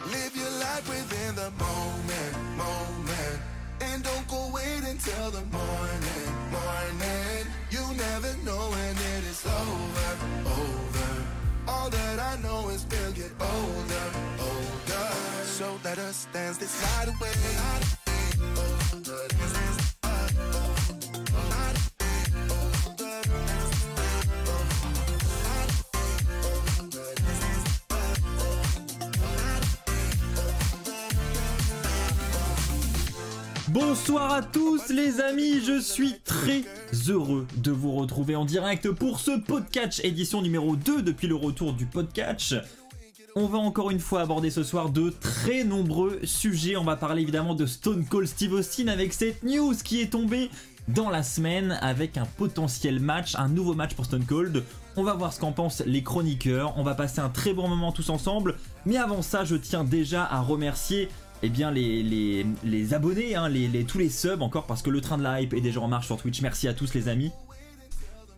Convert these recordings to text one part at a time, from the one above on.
Live your life within the moment, moment. And don't go wait until the morning, morning. You never know when it is over, over. All that I know is we'll get older, older. So let us dance this night away. Bonsoir à tous les amis, je suis très heureux de vous retrouver en direct pour ce podcast édition numéro 2 depuis le retour du podcast. On va encore une fois aborder ce soir de très nombreux sujets. On va parler évidemment de Stone Cold Steve Austin avec cette news qui est tombée dans la semaine avec un potentiel match, un nouveau match pour Stone Cold. On va voir ce qu'en pensent les chroniqueurs, on va passer un très bon moment tous ensemble. Mais avant ça, je tiens déjà à remercier bien les abonnés, hein, tous les subs encore, parce que le train de la hype est déjà en marche sur Twitch. Merci à tous les amis.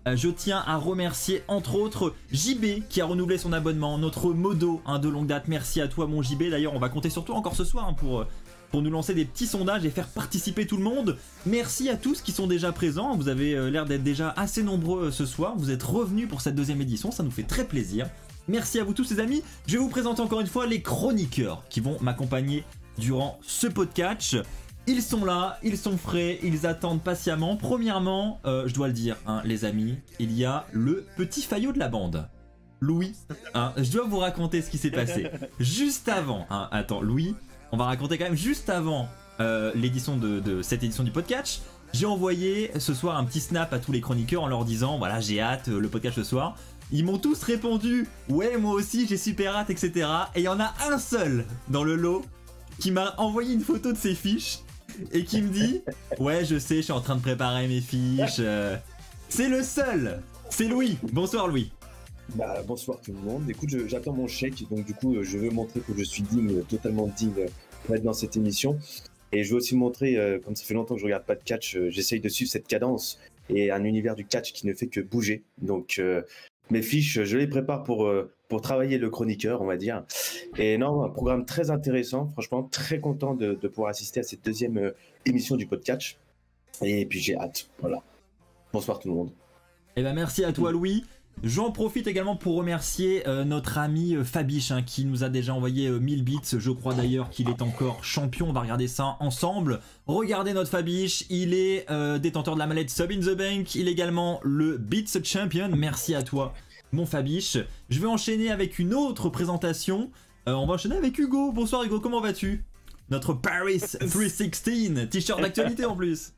Je tiens à remercier entre autres JB qui a renouvelé son abonnement, notre modo de longue date. Merci à toi mon JB. D'ailleurs on va compter sur toi encore ce soir pour nous lancer des petits sondages et faire participer tout le monde. Merci à tous qui sont déjà présents. Vous avez l'air d'être déjà assez nombreux ce soir. Vous êtes revenus pour cette deuxième édition, ça nous fait très plaisir. Merci à vous tous les amis. Je vais vous présenter encore une fois les chroniqueurs qui vont m'accompagner durant ce podcast. Ils sont là, ils sont frais, ils attendent patiemment. Premièrement, je dois le dire, hein, les amis, il y a le petit faillot de la bande, Louis. Hein, je dois vous raconter ce qui s'est passé. Juste avant, hein, attends, Louis, on va raconter quand même, juste avant l'édition de cette édition du podcast, j'ai envoyé ce soir un petit snap à tous les chroniqueurs en leur disant, voilà, j'ai hâte, le podcast ce soir. Ils m'ont tous répondu, ouais, moi aussi, j'ai super hâte, etc. Et il y en a un seul dans le lot qui m'a envoyé une photo de ses fiches et qui me dit ouais je sais, je suis en train de préparer mes fiches. C'est le seul, c'est Louis. Bonsoir Louis. Bah bonsoir tout le monde. Écoute, j'attends mon chèque, donc du coup je veux montrer que je suis digne, totalement digne pour être dans cette émission. Et je veux aussi montrer, comme ça fait longtemps que je regarde pas de catch, j'essaye de suivre cette cadence et un univers du catch qui ne fait que bouger. Donc mes fiches, je les prépare pour travailler le chroniqueur, on va dire. Et non, un programme très intéressant. Franchement, très content de pouvoir assister à cette deuxième émission du podcast. Et puis j'ai hâte. Voilà. Bonsoir tout le monde. Eh ben merci à toi Louis. J'en profite également pour remercier notre ami Fabiche hein, qui nous a déjà envoyé 1000 bits. Je crois d'ailleurs qu'il est encore champion. On va regarder ça ensemble. Regardez notre Fabiche. Il est détenteur de la mallette Sub in the Bank. Il est également le Beats Champion. Merci à toi mon Fabiche. Je vais enchaîner avec une autre présentation. On va enchaîner avec Hugo. Bonsoir Hugo, comment vas-tu? Notre Paris 316, t-shirt d'actualité en plus.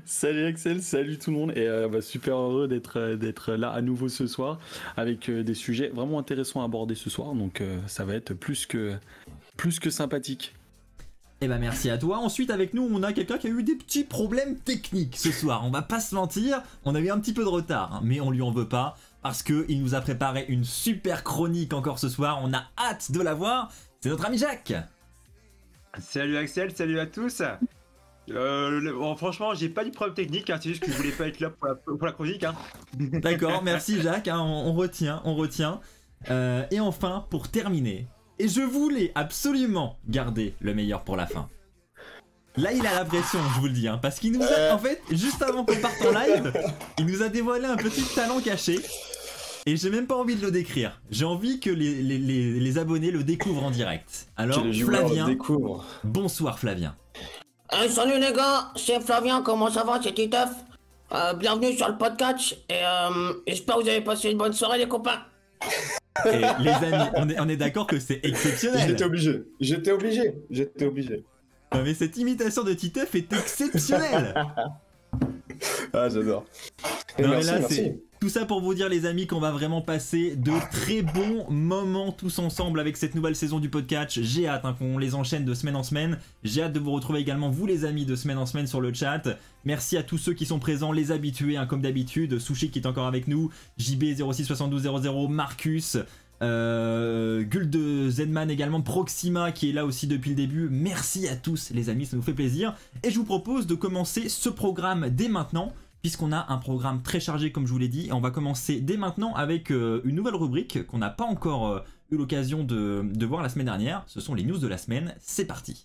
Salut Axel, salut tout le monde et super heureux d'être là à nouveau ce soir avec des sujets vraiment intéressants à aborder ce soir, donc ça va être plus que sympathique. Eh ben merci à toi. Ensuite avec nous on a quelqu'un qui a eu des petits problèmes techniques ce soir, on va pas se mentir, on a eu un petit peu de retard hein, mais on lui en veut pas parce qu'il nous a préparé une super chronique encore ce soir, on a hâte de la voir, c'est notre ami Jacques. Salut Axel, salut à tous. Franchement, j'ai pas du problème technique, hein, c'est juste que je voulais pas être là pour la chronique. Hein. D'accord, merci Jacques, hein, on retient. Et enfin, pour terminer, et je voulais absolument garder le meilleur pour la fin. Là, il a la pression, je vous le dis, hein, parce qu'il nous a, en fait, juste avant qu'on parte en live, il nous a dévoilé un petit talent caché. Et j'ai même pas envie de le décrire. J'ai envie que les abonnés le découvrent en direct. Alors, Flavien, bonsoir Flavien. Salut les gars, c'est Flavien, comment ça va, c'est Titeuf. Bienvenue sur le podcast et j'espère que vous avez passé une bonne soirée les copains. Et les amis, on est d'accord que c'est exceptionnel. J'étais obligé. Non mais cette imitation de Titeuf est exceptionnelle. Ah j'adore. Non mais là c'est tout ça pour vous dire les amis qu'on va vraiment passer de très bons moments tous ensemble avec cette nouvelle saison du podcast. J'ai hâte hein, qu'on les enchaîne de semaine en semaine. J'ai hâte de vous retrouver également vous les amis de semaine en semaine sur le chat. Merci à tous ceux qui sont présents, les habitués hein, comme d'habitude. Sushi qui est encore avec nous, JB 067200, Marcus, Guld Zedman également, Proxima qui est là aussi depuis le début. Merci à tous les amis, ça nous fait plaisir. Et je vous propose de commencer ce programme dès maintenant, puisqu'on a un programme très chargé comme je vous l'ai dit. Et on va commencer dès maintenant avec une nouvelle rubrique qu'on n'a pas encore eu l'occasion de voir la semaine dernière. Ce sont les news de la semaine, c'est parti.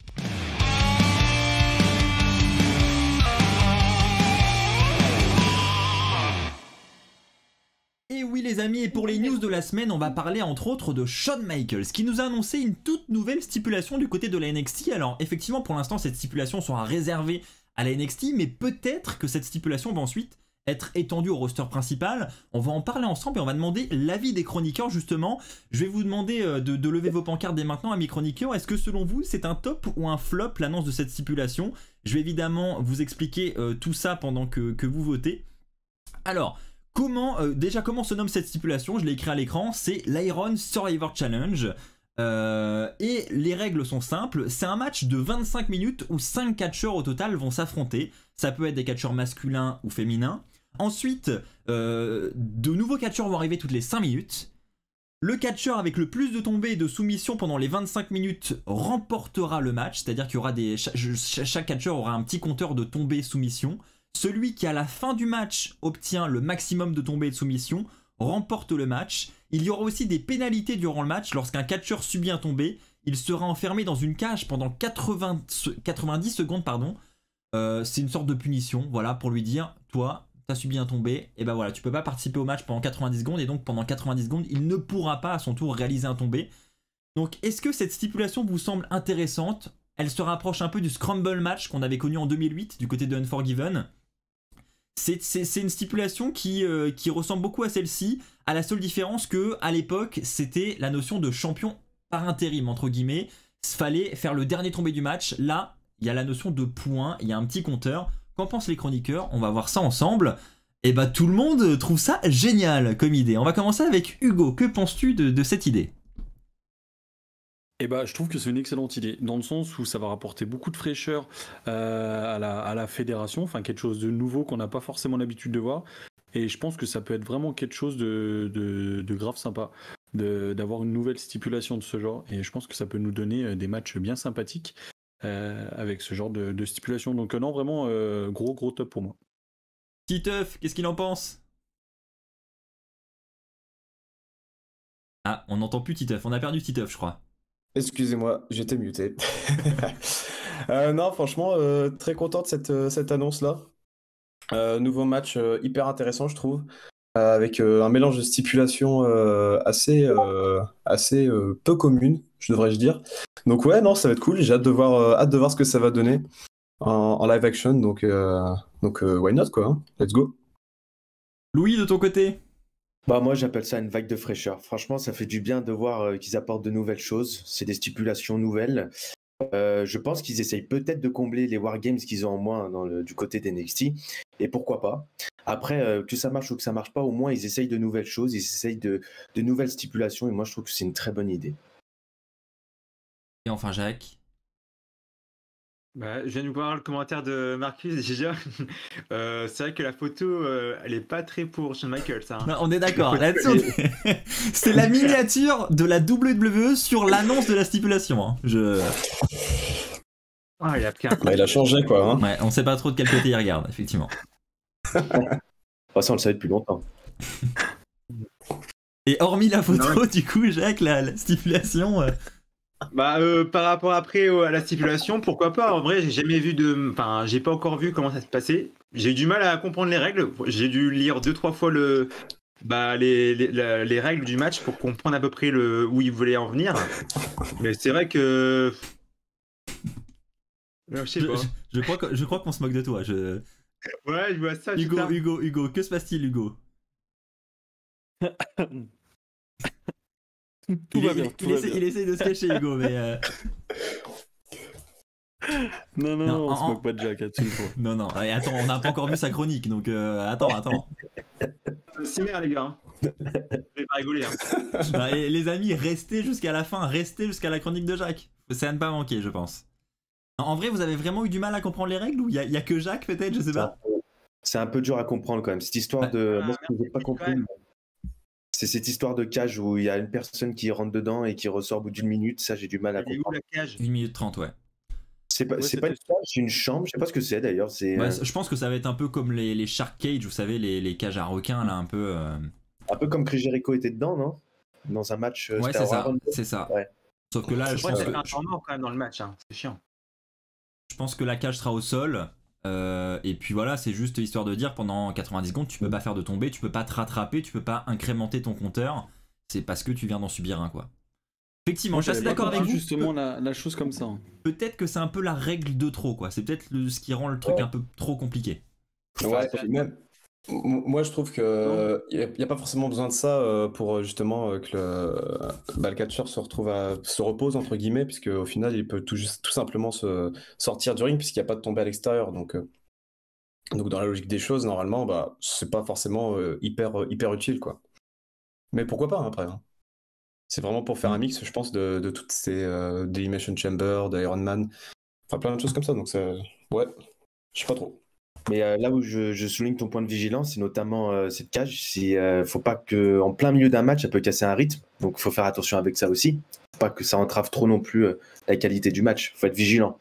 Et oui les amis, et pour les news de la semaine, on va parler entre autres de Shawn Michaels qui nous a annoncé une toute nouvelle stipulation du côté de la NXT. Alors effectivement pour l'instant cette stipulation sera réservée à la NXT, mais peut-être que cette stipulation va ensuite être étendue au roster principal. On va en parler ensemble et on va demander l'avis des chroniqueurs justement. Je vais vous demander de lever vos pancartes dès maintenant, amis chroniqueurs. Est-ce que selon vous c'est un top ou un flop l'annonce de cette stipulation? Je vais évidemment vous expliquer tout ça pendant que vous votez. Alors... comment se nomme cette stipulation? Je l'ai écrit à l'écran, c'est l'Iron Survivor Challenge. Et les règles sont simples, c'est un match de 25 minutes où 5 catcheurs au total vont s'affronter. Ça peut être des catcheurs masculins ou féminins. Ensuite, de nouveaux catcheurs vont arriver toutes les 5 minutes. Le catcheur avec le plus de tombées et de soumissions pendant les 25 minutes remportera le match, c'est-à-dire qu'il y aura chaque catcheur aura un petit compteur de tombées soumissions. Celui qui à la fin du match obtient le maximum de tombées et de soumissions remporte le match. Il y aura aussi des pénalités durant le match. Lorsqu'un catcheur subit un tombé, il sera enfermé dans une cage pendant 90 secondes. C'est une sorte de punition, voilà, pour lui dire, toi, t'as subi un tombé, et ben voilà, tu peux pas participer au match pendant 90 secondes, et donc pendant 90 secondes, il ne pourra pas à son tour réaliser un tombé. Donc est-ce que cette stipulation vous semble intéressante? Elle se rapproche un peu du Scramble match qu'on avait connu en 2008 du côté de Unforgiven. C'est une stipulation qui ressemble beaucoup à celle-ci, à la seule différence que à l'époque c'était la notion de champion par intérim entre guillemets. Il fallait faire le dernier tombé du match. Là, il y a la notion de points, il y a un petit compteur. Qu'en pensent les chroniqueurs? On va voir ça ensemble. Et bah tout le monde trouve ça génial comme idée. On va commencer avec Hugo. Que penses-tu de cette idée? Eh ben, je trouve que c'est une excellente idée, dans le sens où ça va rapporter beaucoup de fraîcheur à la fédération, enfin quelque chose de nouveau qu'on n'a pas forcément l'habitude de voir. Et je pense que ça peut être vraiment quelque chose de grave sympa, d'avoir une nouvelle stipulation de ce genre. Et je pense que ça peut nous donner des matchs bien sympathiques avec ce genre de stipulation. Donc non, vraiment, gros top pour moi. Titeuf, qu'est-ce qu'il en pense? Ah, on n'entend plus Titeuf, on a perdu Titeuf je crois. Excusez-moi, j'étais muté. Non, franchement, très content de cette annonce-là. Nouveau match hyper intéressant, je trouve, avec un mélange de stipulations assez peu communes, devrais-je dire. Donc ouais, non, ça va être cool. J'ai hâte de voir ce que ça va donner en live action. Donc why not quoi, hein. Let's go. Louis, de ton côté? Bah moi j'appelle ça une vague de fraîcheur. Franchement ça fait du bien de voir qu'ils apportent de nouvelles choses. C'est des stipulations nouvelles. Je pense qu'ils essayent peut-être de combler les wargames qu'ils ont en moins du côté d'NXT. Et pourquoi pas. Après que ça marche ou que ça marche pas, au moins ils essayent de nouvelles choses, ils essayent de nouvelles stipulations. Et moi je trouve que c'est une très bonne idée. Et enfin Jacques? Bah, je viens de vous voir le commentaire de Marcus déjà. C'est vrai que la photo, elle est pas très pour Shawn Michaels. Hein. Non, on est d'accord. Là-dessus, c'est la miniature de la WWE sur l'annonce de la stipulation. Hein. Ah, il a pris un coup. Bah, il a changé quoi. Hein. Ouais, on sait pas trop de quel côté il regarde, effectivement. Oh, ça on le savait depuis longtemps. Et hormis la photo, du coup, Jacques, la stipulation. Bah, par rapport après à la stipulation, pourquoi pas? En vrai, j'ai pas encore vu comment ça se passait. J'ai eu du mal à comprendre les règles. J'ai dû lire 2-3 fois les règles du match pour comprendre à peu près où ils voulaient en venir. Mais c'est vrai que je sais pas. Je crois qu'on se moque de toi. Ouais, je vois ça. Hugo, que se passe-t-il, Hugo? Tout va bien. Il essaye de se cacher, Hugo, mais. Non, on se moque pas de Jack, absolument. Non, allez, attends, on n'a pas encore vu sa chronique, donc attends. C'est merde, les gars. Je vais pas rigoler. Hein. Bah, les amis, restez jusqu'à la fin, restez jusqu'à la chronique de Jacques. C'est à ne pas manquer, je pense. En vrai, vous avez vraiment eu du mal à comprendre les règles ou il y a que Jacques, peut-être, je sais pas. C'est un peu dur à comprendre quand même. Cette histoire de. Moi, ce que j'ai pas compris. C'est cette histoire de cage où il y a une personne qui rentre dedans et qui ressort au bout d'une minute. Ça, j'ai du mal à comprendre. Où la cage? 1 minute 30, ouais. C'est pas une cage, c'est une chambre. Je sais pas ce que c'est d'ailleurs. Ouais, je pense que ça va être un peu comme les Shark Cage, vous savez, les cages à requins, là, un peu. Un peu comme Chris Jericho était dedans, non? dans un match. Ouais, c'était c'est un ça. Royal Rumble. C'est ça. Ouais. Sauf que là, C'est je vrai pense qu'il y que, a un temps mort quand même dans le match, hein. C'est chiant. la cage sera au sol. Et puis voilà, c'est juste histoire de dire pendant 90 secondes, tu peux pas faire de tomber, tu peux pas te rattraper, tu peux pas incrémenter ton compteur. C'est parce que tu viens d'en subir un, quoi. Effectivement, je suis assez d'accord avec vous. Justement, la chose comme ça. Peut-être que c'est un peu la règle de trop, quoi. C'est peut-être ce qui rend le truc un peu trop compliqué. Ouais, puis même. Moi, je trouve que il y a pas forcément besoin de ça pour justement que le catcheur se repose entre guillemets, puisque au final, il peut tout simplement se sortir du ring puisqu'il n'y a pas de tombée à l'extérieur. Donc dans la logique des choses, normalement, bah c'est pas forcément hyper utile, quoi. Mais pourquoi pas, hein, après, hein. C'est vraiment pour faire un mix, je pense, de toutes ces d'Elimination Chamber, d'Iron Man, enfin plein de choses comme ça. Donc ouais, je sais pas trop. Mais là où je souligne ton point de vigilance, c'est notamment cette cage. Faut pas que, en plein milieu d'un match, ça peut casser un rythme. Donc il faut faire attention avec ça aussi. Faut pas que ça entrave trop non plus la qualité du match. Faut être vigilant.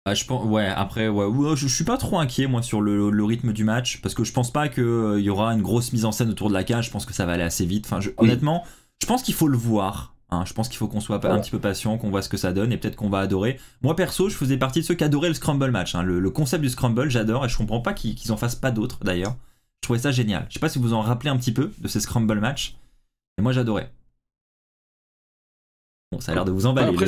Je pense, ouais, après, ouais, je suis pas trop inquiet, moi, sur le rythme du match, parce que je pense pas qu'il y aura une grosse mise en scène autour de la cage. Je pense que ça va aller assez vite. Enfin, honnêtement, je pense qu'il faut le voir. Hein, je pense qu'il faut qu'on soit un petit peu patient, qu'on voit ce que ça donne et peut-être qu'on va adorer. Moi perso, je faisais partie de ceux qui adoraient le Scramble match. Hein. Le concept du Scramble, j'adore et je comprends pas qu'ils en fassent pas d'autres d'ailleurs. Je trouvais ça génial. Je sais pas si vous en rappelez un petit peu de ces Scramble match, mais moi j'adorais. Bon, ça a l'air de vous emballer. Après,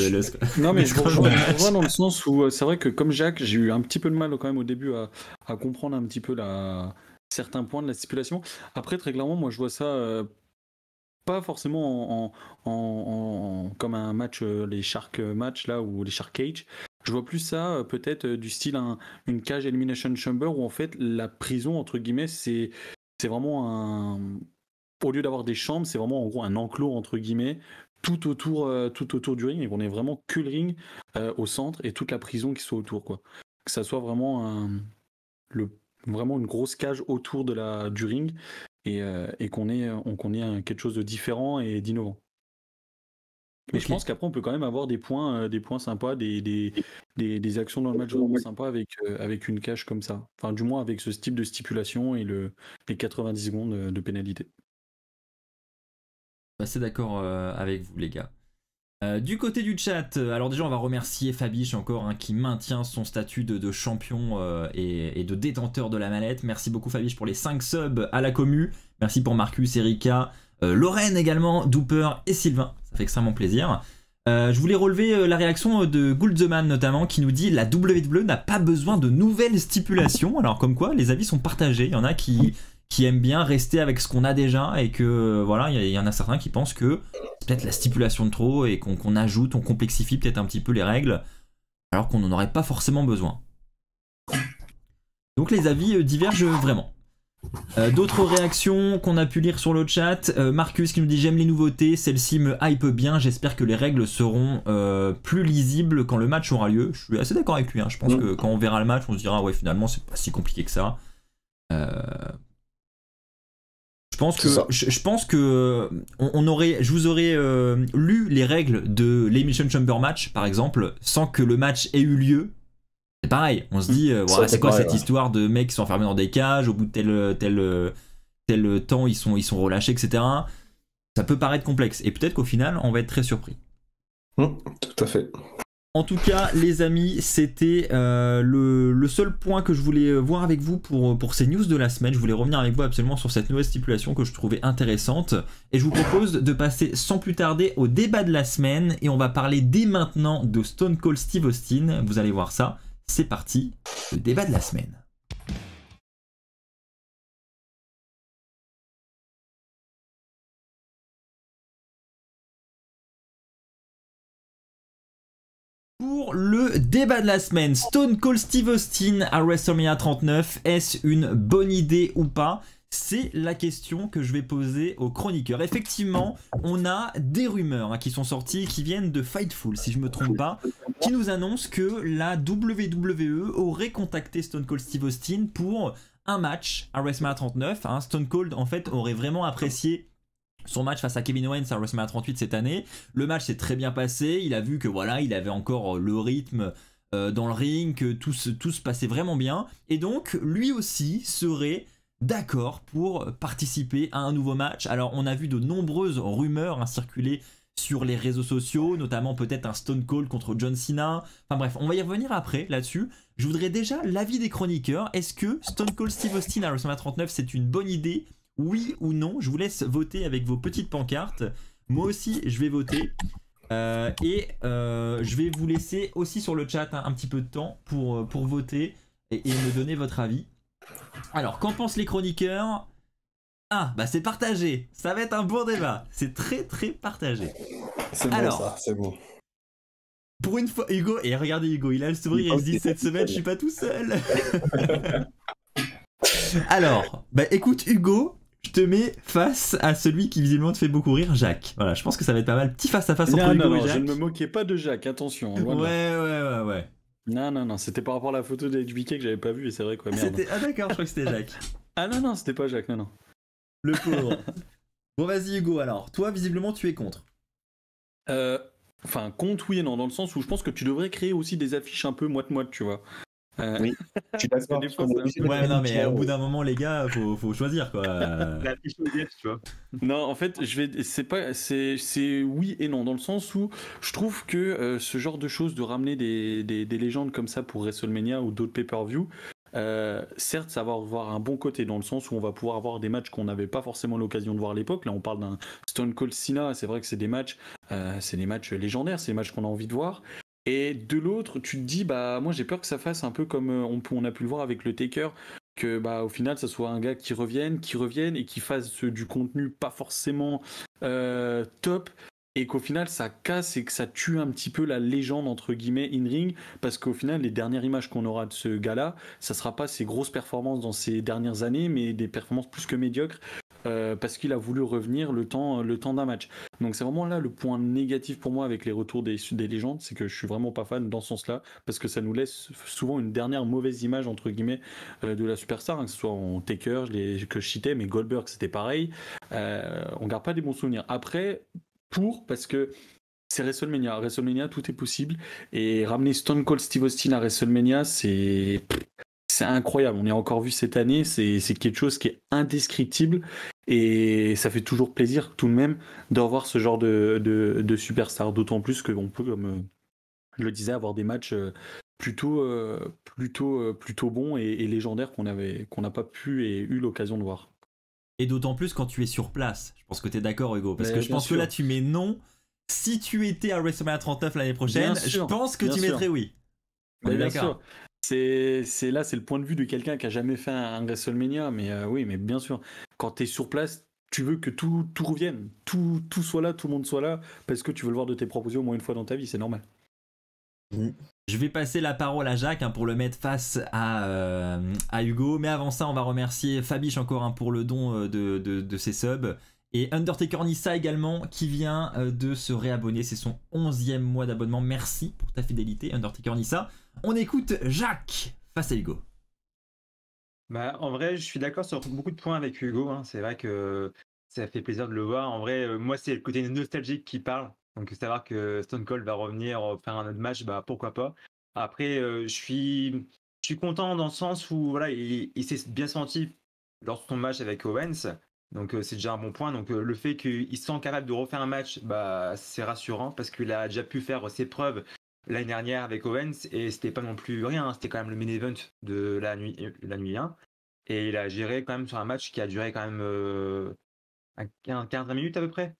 non, mais je vous rejoins dans le sens où c'est vrai que comme Jacques, j'ai eu un petit peu de mal quand même au début à comprendre un petit peu certains points de la stipulation. Après, très clairement, moi je vois ça. Pas forcément comme un match, les Shark match là ou les Shark Cage. Je vois plus ça peut-être du style une cage Elimination Chamber où en fait la prison entre guillemets c'est vraiment au lieu d'avoir des chambres, c'est vraiment en gros un enclos entre guillemets tout autour du ring et qu'on ait vraiment que le ring au centre et toute la prison qui soit autour, quoi. Que ça soit vraiment vraiment une grosse cage autour du ring. Et qu'on ait quelque chose de différent et d'innovant. Mais je pense qu'après on peut quand même avoir des points sympas, des actions dans le match vraiment sympas avec une cage comme ça. Enfin du moins avec ce type de stipulation et les 90 secondes de pénalité. Assez d'accord avec vous les gars. Du côté du chat, alors déjà on va remercier Fabiche encore hein, qui maintient son statut de champion et de détenteur de la mallette. Merci beaucoup Fabiche pour les 5 subs à la commu. Merci pour Marcus, Erika, Lorraine également, Dooper et Sylvain. Ça fait extrêmement plaisir. Je voulais relever la réaction de Gouldzman notamment qui nous dit la WWE n'a pas besoin de nouvelles stipulations. Alors comme quoi les avis sont partagés. Il y en a qui aiment bien rester avec ce qu'on a déjà et que voilà, il y en a certains qui pensent que c'est peut-être la stipulation de trop et qu'on ajoute, on complexifie peut-être un petit peu les règles alors qu'on n'en aurait pas forcément besoin. Donc les avis divergent vraiment. D'autres réactions qu'on a pu lire sur le chat, Marcus qui nous dit j'aime les nouveautés, celle-ci me hype bien, j'espère que les règles seront plus lisibles quand le match aura lieu. Je suis assez d'accord avec lui, hein. Je pense que quand on verra le match on se dira ouais finalement c'est pas si compliqué que ça. Je pense que je vous aurais lu les règles de l'Elimination Chamber match par exemple sans que le match ait eu lieu. C'est pareil, on se dit voilà, c'est quoi cette histoire de mecs qui sont enfermés dans des cages au bout de tel temps ils sont relâchés, etc. Ça peut paraître complexe et peut-être qu'au final on va être très surpris. Tout à fait. En tout cas, les amis, c'était le seul point que je voulais voir avec vous pour ces news de la semaine. Je voulais revenir avec vous absolument sur cette nouvelle stipulation que je trouvais intéressante. Et je vous propose de passer sans plus tarder au débat de la semaine. Et on va parler dès maintenant de Stone Cold Steve Austin. Vous allez voir ça. C'est parti, le débat de la semaine. Pour le débat de la semaine, Stone Cold Steve Austin à WrestleMania 39, est-ce une bonne idée ou pas? C'est la question que je vais poser aux chroniqueurs. Effectivement, on a des rumeurs hein, qui sont sorties, qui viennent de Fightful, si je me trompe pas, qui nous annoncent que la WWE aurait contacté Stone Cold Steve Austin pour un match à WrestleMania 39. Hein. Stone Cold, en fait, aurait vraiment apprécié son match face à Kevin Owens à WrestleMania 38 cette année. Le match s'est très bien passé. Il a vu que voilà, il avait encore le rythme dans le ring, que tout se passait vraiment bien. Et donc, lui aussi serait d'accord pour participer à un nouveau match. Alors on a vu de nombreuses rumeurs circuler sur les réseaux sociaux, notamment peut-être un Stone Cold contre John Cena. Enfin bref, on va y revenir après là-dessus. Je voudrais déjà l'avis des chroniqueurs. Est-ce que Stone Cold Steve Austin à WrestleMania 39 c'est une bonne idée? Oui ou non? Je vous laisse voter avec vos petites pancartes. Moi aussi je vais voter. Je vais vous laisser aussi sur le chat un petit peu de temps pour voter et me donner votre avis. Alors, qu'en pensent les chroniqueurs? Ah, bah c'est partagé. Ça va être un bon débat. C'est très très partagé. C'est bon, Alors, ça, c'est bon. Pour une fois, Hugo, et regardez Hugo, il a le sourire, il se dit cette semaine je suis pas tout seul. Alors, bah écoute Hugo, je te mets face à celui qui visiblement te fait beaucoup rire, Jacques. Voilà, je pense que ça va être pas mal. Petit face à face entre Hugo et Jacques. Je ne me moquais pas de Jacques, attention. Ouais. Non, c'était par rapport à la photo d'HBK que j'avais pas vue et c'est vrai quoi, merde. Ah d'accord, je crois que c'était Jacques. Ah non, c'était pas Jacques, non. Le pauvre. Bon vas-y Hugo alors, toi visiblement tu es contre. Enfin, contre oui et non, dans le sens où je pense que tu devrais créer aussi des affiches un peu moite-moite, tu vois. Oui, je suis d'accord. Ouais, non, mais au bout d'un moment, les gars, faut choisir quoi. L'affiche ODF, tu vois. Non, en fait, c'est oui et non, dans le sens où je trouve que ce genre de choses, de ramener des légendes comme ça pour WrestleMania ou d'autres pay-per-view, certes, ça va avoir un bon côté dans le sens où on va pouvoir avoir des matchs qu'on n'avait pas forcément l'occasion de voir à l'époque. Là, on parle d'un Stone Cold Cena, c'est vrai que c'est des matchs légendaires, c'est des matchs qu'on a envie de voir. Et de l'autre, tu te dis, bah moi j'ai peur que ça fasse un peu comme on a pu le voir avec le Taker, que bah au final ça soit un gars qui revienne et qui fasse du contenu pas forcément top, et qu'au final ça casse et que ça tue un petit peu la légende entre guillemets in-ring, parce qu'au final les dernières images qu'on aura de ce gars-là, ça sera pas ses grosses performances dans ces dernières années, mais des performances plus que médiocres. Parce qu'il a voulu revenir le temps d'un match. Donc c'est vraiment là le point négatif pour moi avec les retours des légendes, c'est que je suis vraiment pas fan dans ce sens-là, parce que ça nous laisse souvent une dernière mauvaise image entre guillemets de la superstar, que ce soit en Taker, que je citais, mais Goldberg c'était pareil. On garde pas des bons souvenirs. Après, parce que c'est WrestleMania, tout est possible, et ramener Stone Cold Steve Austin à WrestleMania, c'est incroyable. On est encore vu cette année, c'est quelque chose qui est indescriptible, et ça fait toujours plaisir tout de même de revoir ce genre de superstar, d'autant plus qu'on peut, comme je le disais, avoir des matchs plutôt bons et légendaires qu'on n'a pas pu et eu l'occasion de voir. Et d'autant plus quand tu es sur place. Je pense que tu es d'accord Hugo, parce que je pense que là tu mets non. Si tu étais à WrestleMania 39 l'année prochaine, je pense que tu mettrais oui. On est d'accord. C'est le point de vue de quelqu'un qui a jamais fait un WrestleMania, mais oui, mais bien sûr, quand tu es sur place, tu veux que tout revienne, tout soit là, tout le monde soit là, parce que tu veux le voir de tes propres yeux au moins une fois dans ta vie, c'est normal. Je vais passer la parole à Jacques pour le mettre face à Hugo, mais avant ça on va remercier Fabiche encore pour le don de ses subs, et Undertaker Nissa également qui vient de se réabonner, c'est son 11e mois d'abonnement. Merci pour ta fidélité Undertaker Nissa. On écoute Jacques face à Hugo. Bah, en vrai, je suis d'accord sur beaucoup de points avec Hugo. C'est vrai que ça fait plaisir de le voir. En vrai, moi, c'est le côté nostalgique qui parle. Donc, savoir que Stone Cold va revenir faire un autre match, bah pourquoi pas. Après, je suis content dans le sens où voilà, il s'est bien senti lors de son match avec Owens. Donc, c'est déjà un bon point. Donc, le fait qu'il se sent capable de refaire un match, bah, c'est rassurant parce qu'il a déjà pu faire ses preuves l'année dernière avec Owens, et c'était pas non plus rien, c'était quand même le main event de la nuit 1, et il a géré quand même sur un match qui a duré quand même 15 minutes à peu près,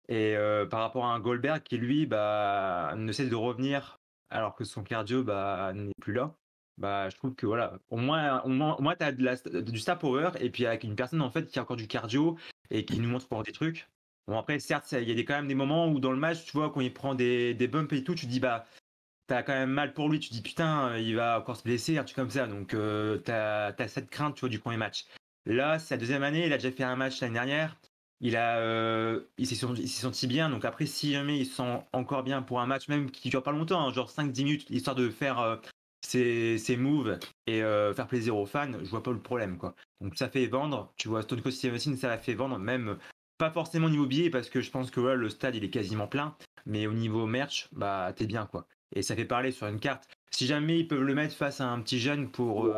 et par rapport à un Goldberg qui lui bah ne cesse de revenir alors que son cardio bah n'est plus là, bah je trouve que voilà, au moins t'as du star power, et puis avec une personne en fait qui a encore du cardio et qui nous montre encore des trucs. Bon, après certes il y a quand même des moments où dans le match, tu vois, quand il prend des bumps et tout, tu te dis bah t'as quand même mal pour lui, tu te dis putain, il va encore se blesser, un truc comme ça. Donc t'as cette crainte, tu vois, du premier match. Là, c'est la deuxième année, il a déjà fait un match l'année dernière. Il s'est senti bien. Donc après, si jamais il se sent encore bien pour un match, même qui dure pas longtemps, genre 5-10 minutes, histoire de faire ses moves et faire plaisir aux fans, je vois pas le problème, quoi. Donc ça fait vendre. Tu vois, Stone Cold Steve Austin, ça l'a fait vendre, même pas forcément au niveau billet, parce que je pense que ouais, le stade il est quasiment plein. Mais au niveau merch, bah t'es bien, quoi. Et ça fait parler sur une carte. Si jamais ils peuvent le mettre face à un petit jeune pour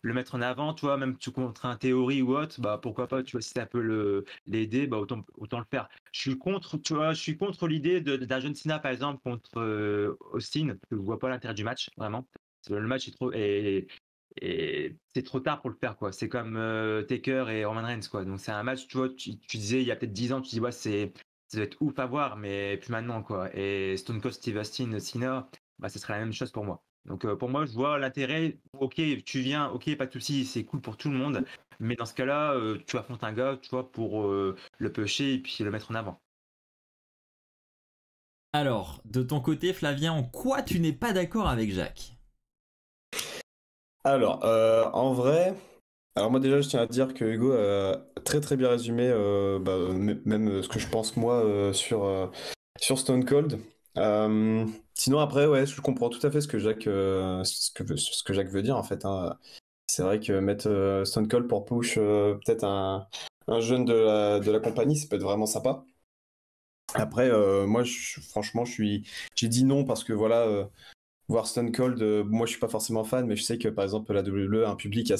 le mettre en avant, tu vois, même tu contre un théorie ou autre, bah pourquoi pas, tu vois, si ça peut l'aider, bah autant le faire. Je suis contre, tu vois, je suis contre l'idée d'un John Cena par exemple contre Austin, parce que je vois pas l'intérêt du match, vraiment. Le match est trop et c'est trop tard pour le faire, quoi. C'est comme Taker et Roman Reigns, quoi. Donc c'est un match, tu vois, tu disais il y a peut-être 10 ans, tu dis ouais, ça va être ouf à voir, mais plus maintenant, quoi. Et Stone Cold Steve Austin, Cena, bah ce serait la même chose pour moi. Donc pour moi, je vois l'intérêt. Ok, tu viens, ok, pas de souci, c'est cool pour tout le monde. Mais dans ce cas-là, tu affrontes un gars, tu vois, pour le pusher et puis le mettre en avant. Alors, de ton côté, Flavien, en quoi tu n'es pas d'accord avec Jacques? Alors, en vrai, alors moi déjà, je tiens à dire que Hugo a très très bien résumé même ce que je pense moi sur Stone Cold. Sinon après, ouais, je comprends tout à fait ce que Jacques veut dire en fait, hein. C'est vrai que mettre Stone Cold pour push peut-être un jeune de la compagnie, ça peut être vraiment sympa. Après, moi, franchement, j'ai dit non parce que voilà, voir Stone Cold, moi, je suis pas forcément fan, mais je sais que par exemple, la WWE a un public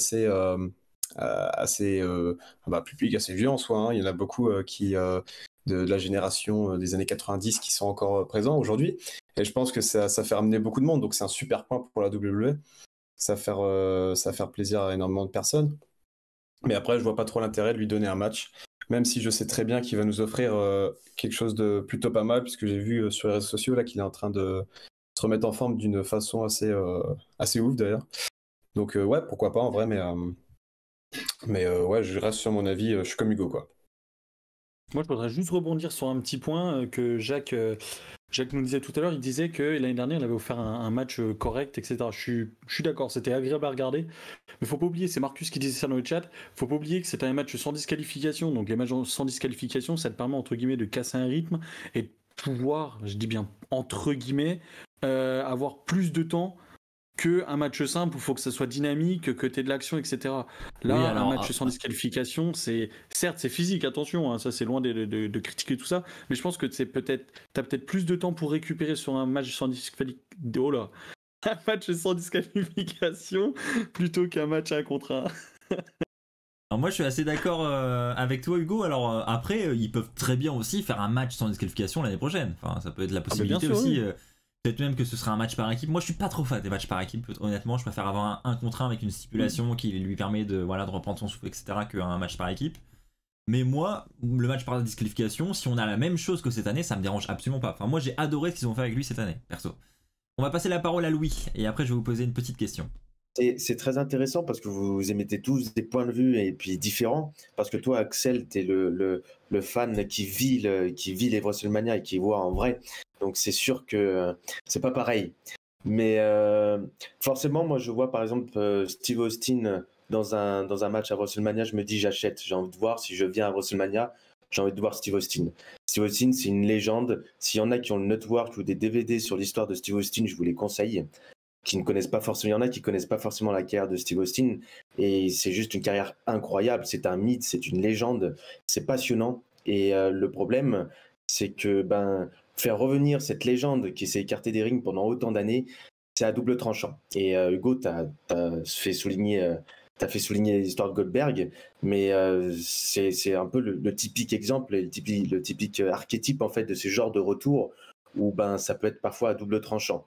public assez vieux en soi, hein. Il y en a beaucoup de la génération des années 90 qui sont encore présents aujourd'hui. Et je pense que ça fait ramener beaucoup de monde, donc c'est un super point pour la WWE. Ça va faire plaisir à énormément de personnes. Mais après, je vois pas trop l'intérêt de lui donner un match, même si je sais très bien qu'il va nous offrir quelque chose de plutôt pas mal, puisque j'ai vu sur les réseaux sociaux là qu'il est en train de se remettre en forme d'une façon assez ouf d'ailleurs. Donc ouais, pourquoi pas en vrai, mais ouais, je reste sur mon avis, je suis comme Hugo quoi. Moi, je voudrais juste rebondir sur un petit point que Jacques nous disait tout à l'heure. Il disait que l'année dernière, il avait offert un match correct, etc. Je suis d'accord, c'était agréable à regarder. Mais faut pas oublier, c'est Marcus qui disait ça dans le chat. Faut pas oublier que c'était un match sans disqualification. Donc les matchs sans disqualification, ça te permet entre guillemets de casser un rythme et de pouvoir, je dis bien entre guillemets, avoir plus de temps que un match simple où il faut que ça soit dynamique, que tu aies de l'action, etc. Là, Oui, un alors, match sans disqualification, certes c'est physique, attention, hein, ça c'est loin de critiquer tout ça, mais je pense que t'as peut-être plus de temps pour récupérer sur un match sans disqualification. Oh là, un match sans disqualification plutôt qu'un match 1 contre 1. Alors moi je suis assez d'accord avec toi Hugo, alors après ils peuvent très bien aussi faire un match sans disqualification l'année prochaine, enfin ça peut être la possibilité sûr, aussi, oui. peut-être même que ce sera un match par équipe. Moi je suis pas trop fan des matchs par équipe, honnêtement je préfère avoir un contre 1 avec une stipulation qui lui permet de reprendre son souffle etc qu'un match par équipe. Mais moi le match par disqualification, si on a la même chose que cette année, ça me dérange absolument pas. Enfin moi j'ai adoré ce qu'ils ont fait avec lui cette année, perso. On va passer la parole à Louis et après je vais vous poser une petite question. C'est très intéressant parce que vous émettez tous des points de vue et puis différents. Parce que toi, Axel, tu es le fan qui vit les WrestleMania et qui voit en vrai. Donc c'est sûr que c'est pas pareil. Mais forcément, moi je vois par exemple Steve Austin dans un match à WrestleMania, je me dis j'achète. J'ai envie de voir si je viens à WrestleMania, j'ai envie de voir Steve Austin. Steve Austin, c'est une légende. S'il y en a qui ont le network ou des DVD sur l'histoire de Steve Austin, je vous les conseille. Qui ne connaissent pas forcément, il y en a qui connaissent pas forcément la carrière de Steve Austin et c'est juste une carrière incroyable, c'est un mythe, c'est une légende, c'est passionnant et le problème c'est que faire revenir cette légende qui s'est écartée des rings pendant autant d'années, c'est à double tranchant. Et Hugo, t'as fait souligner l'histoire de Goldberg, mais c'est un peu le typique exemple, le typique archétype en fait de ce genre de retour où ça peut être parfois à double tranchant.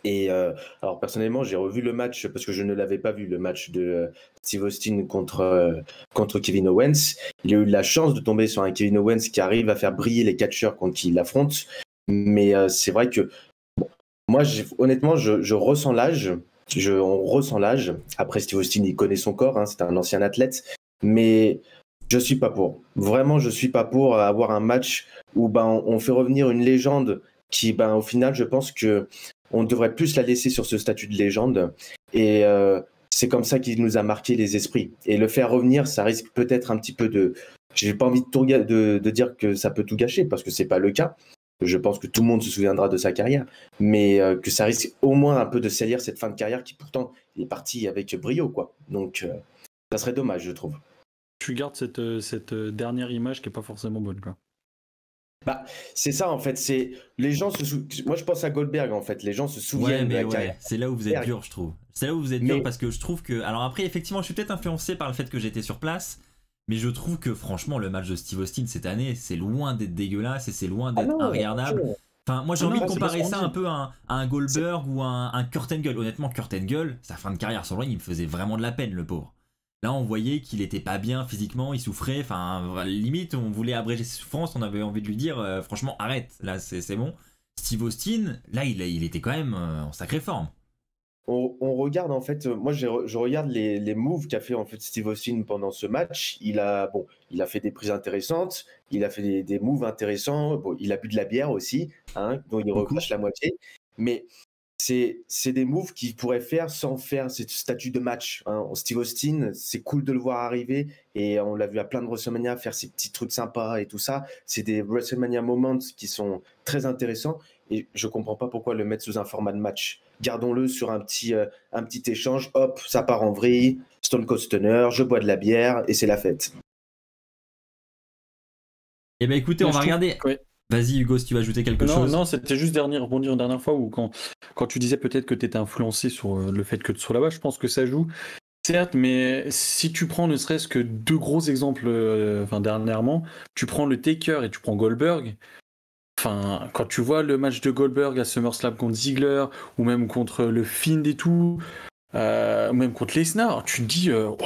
Et alors personnellement, j'ai revu le match parce que je ne l'avais pas vu, le match de Steve Austin contre Kevin Owens. Il a eu la chance de tomber sur un Kevin Owens qui arrive à faire briller les catcheurs contre qui il affronte. Mais c'est vrai que moi, honnêtement, je ressens l'âge. On ressent l'âge. Après, Steve Austin, il connaît son corps, hein, c'est un ancien athlète. Mais je suis pas pour. Vraiment, je suis pas pour avoir un match où on fait revenir une légende qui, au final, je pense que on devrait plus la laisser sur ce statut de légende. Et c'est comme ça qu'il nous a marqué les esprits. Et le faire revenir, ça risque peut-être un petit peu de... J'ai pas envie de dire que ça peut tout gâcher, parce que c'est pas le cas. Je pense que tout le monde se souviendra de sa carrière. Mais que ça risque au moins un peu de salir cette fin de carrière qui pourtant est partie avec brio, quoi. Donc ça serait dommage, je trouve. Tu gardes cette dernière image qui est pas forcément bonne, quoi. Bah, c'est ça en fait. C'est les gens Moi, je pense à Goldberg en fait. Les gens se souviennent de la carrière. C'est là où vous êtes Goldberg. dur, je trouve. C'est là où vous êtes dur parce que je trouve que. Alors après, effectivement, je suis peut-être influencé par le fait que j'étais sur place, mais je trouve que franchement, le match de Steve Austin cette année, c'est loin d'être dégueulasse et c'est loin d'être regardable. Enfin, moi j'ai envie de comparer ça un peu à un Goldberg ou un Kurt Angle. Honnêtement, Kurt Angle, sa fin de carrière sur le ring, il me faisait vraiment de la peine, le pauvre. Là, on voyait qu'il était pas bien physiquement, il souffrait. Enfin, limite, on voulait abréger ses souffrances, on avait envie de lui dire, franchement, arrête, là, c'est bon. Steve Austin, là, il était quand même en sacrée forme. On regarde en fait, moi je regarde les moves qu'a fait en fait Steve Austin pendant ce match. Il a fait des prises intéressantes, il a fait des moves intéressants. Bon, il a bu de la bière aussi, hein, dont il recrache la moitié. Mais c'est des moves qu'il pourrait faire sans faire ce statut de match. Hein. Steve Austin, c'est cool de le voir arriver et on l'a vu à plein de WrestleMania faire ses petits trucs sympas et tout ça. C'est des WrestleMania moments qui sont très intéressants et je comprends pas pourquoi le mettre sous un format de match. Gardons-le sur un petit échange. Hop, ça part en vrille. Stone Cold Stunner, je bois de la bière et c'est la fête. Eh ben écoutez, on va regarder. Ouais. Vas-y Hugo, si tu veux ajouter quelque chose. Non, c'était juste rebondir une dernière fois où quand tu disais peut-être que tu étais influencé sur le fait que tu sois là-bas, je pense que ça joue. Certes, mais si tu prends ne serait-ce que deux gros exemples dernièrement, tu prends le Taker et tu prends Goldberg. Enfin, quand tu vois le match de Goldberg à SummerSlam contre Ziggler, ou même contre le Fiend et tout, ou même contre Lesnar, tu te dis, wow,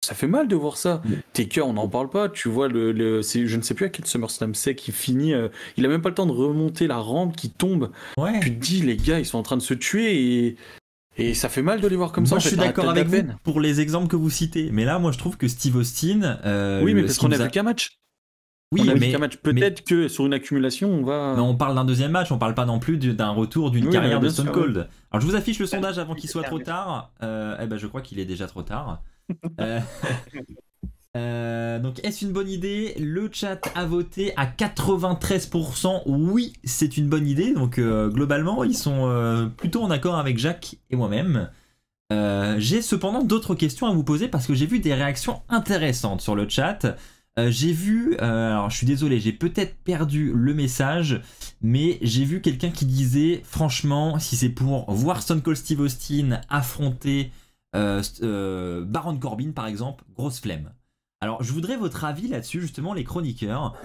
ça fait mal de voir ça. Taker, on n'en parle pas. Tu vois, je ne sais plus à quel SummerSlam c'est qui finit. Il a même pas le temps de remonter la rampe qui tombe. Ouais. Tu te dis, les gars, ils sont en train de se tuer et ça fait mal de les voir comme ça. Moi, je suis d'accord avec vous pour les exemples que vous citez. Mais là, moi, je trouve que Steve Austin. Oui, mais parce qu'on a vu qu'un match. Oui, mais peut-être que sur une accumulation, on va. Mais on parle d'un deuxième match, on parle pas non plus d'un retour d'une carrière de Stone Cold. Oui. Alors je vous affiche le sondage avant qu'il soit trop tard. Je crois qu'il est déjà trop tard. Donc est-ce une bonne idée? Le chat a voté à 93%. Oui, c'est une bonne idée. Donc globalement, ils sont plutôt en accord avec Jacques et moi-même. J'ai cependant d'autres questions à vous poser parce que j'ai vu des réactions intéressantes sur le chat. J'ai vu, alors je suis désolé, j'ai peut-être perdu le message, mais j'ai vu quelqu'un qui disait, franchement, si c'est pour voir Stone Cold Steve Austin affronter Baron Corbin par exemple, grosse flemme. Alors je voudrais votre avis là-dessus, justement les chroniqueurs.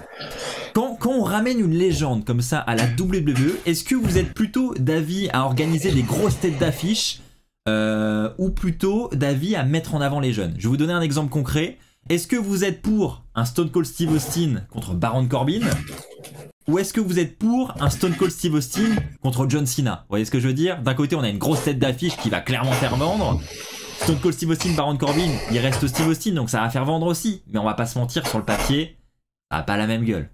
Quand on ramène une légende comme ça à la WWE, est-ce que vous êtes plutôt d'avis à organiser des grosses têtes d'affiche ou plutôt d'avis à mettre en avant les jeunes? Je vais vous donner un exemple concret. Est-ce que vous êtes pour un Stone Cold Steve Austin contre Baron Corbin? Ou est-ce que vous êtes pour un Stone Cold Steve Austin contre John Cena? Vous voyez ce que je veux dire? D'un côté, on a une grosse tête d'affiche qui va clairement faire vendre. Stone Cold Steve Austin, Baron Corbin, il reste Steve Austin, donc ça va faire vendre aussi. Mais on va pas se mentir, sur le papier, ça n'a pas la même gueule.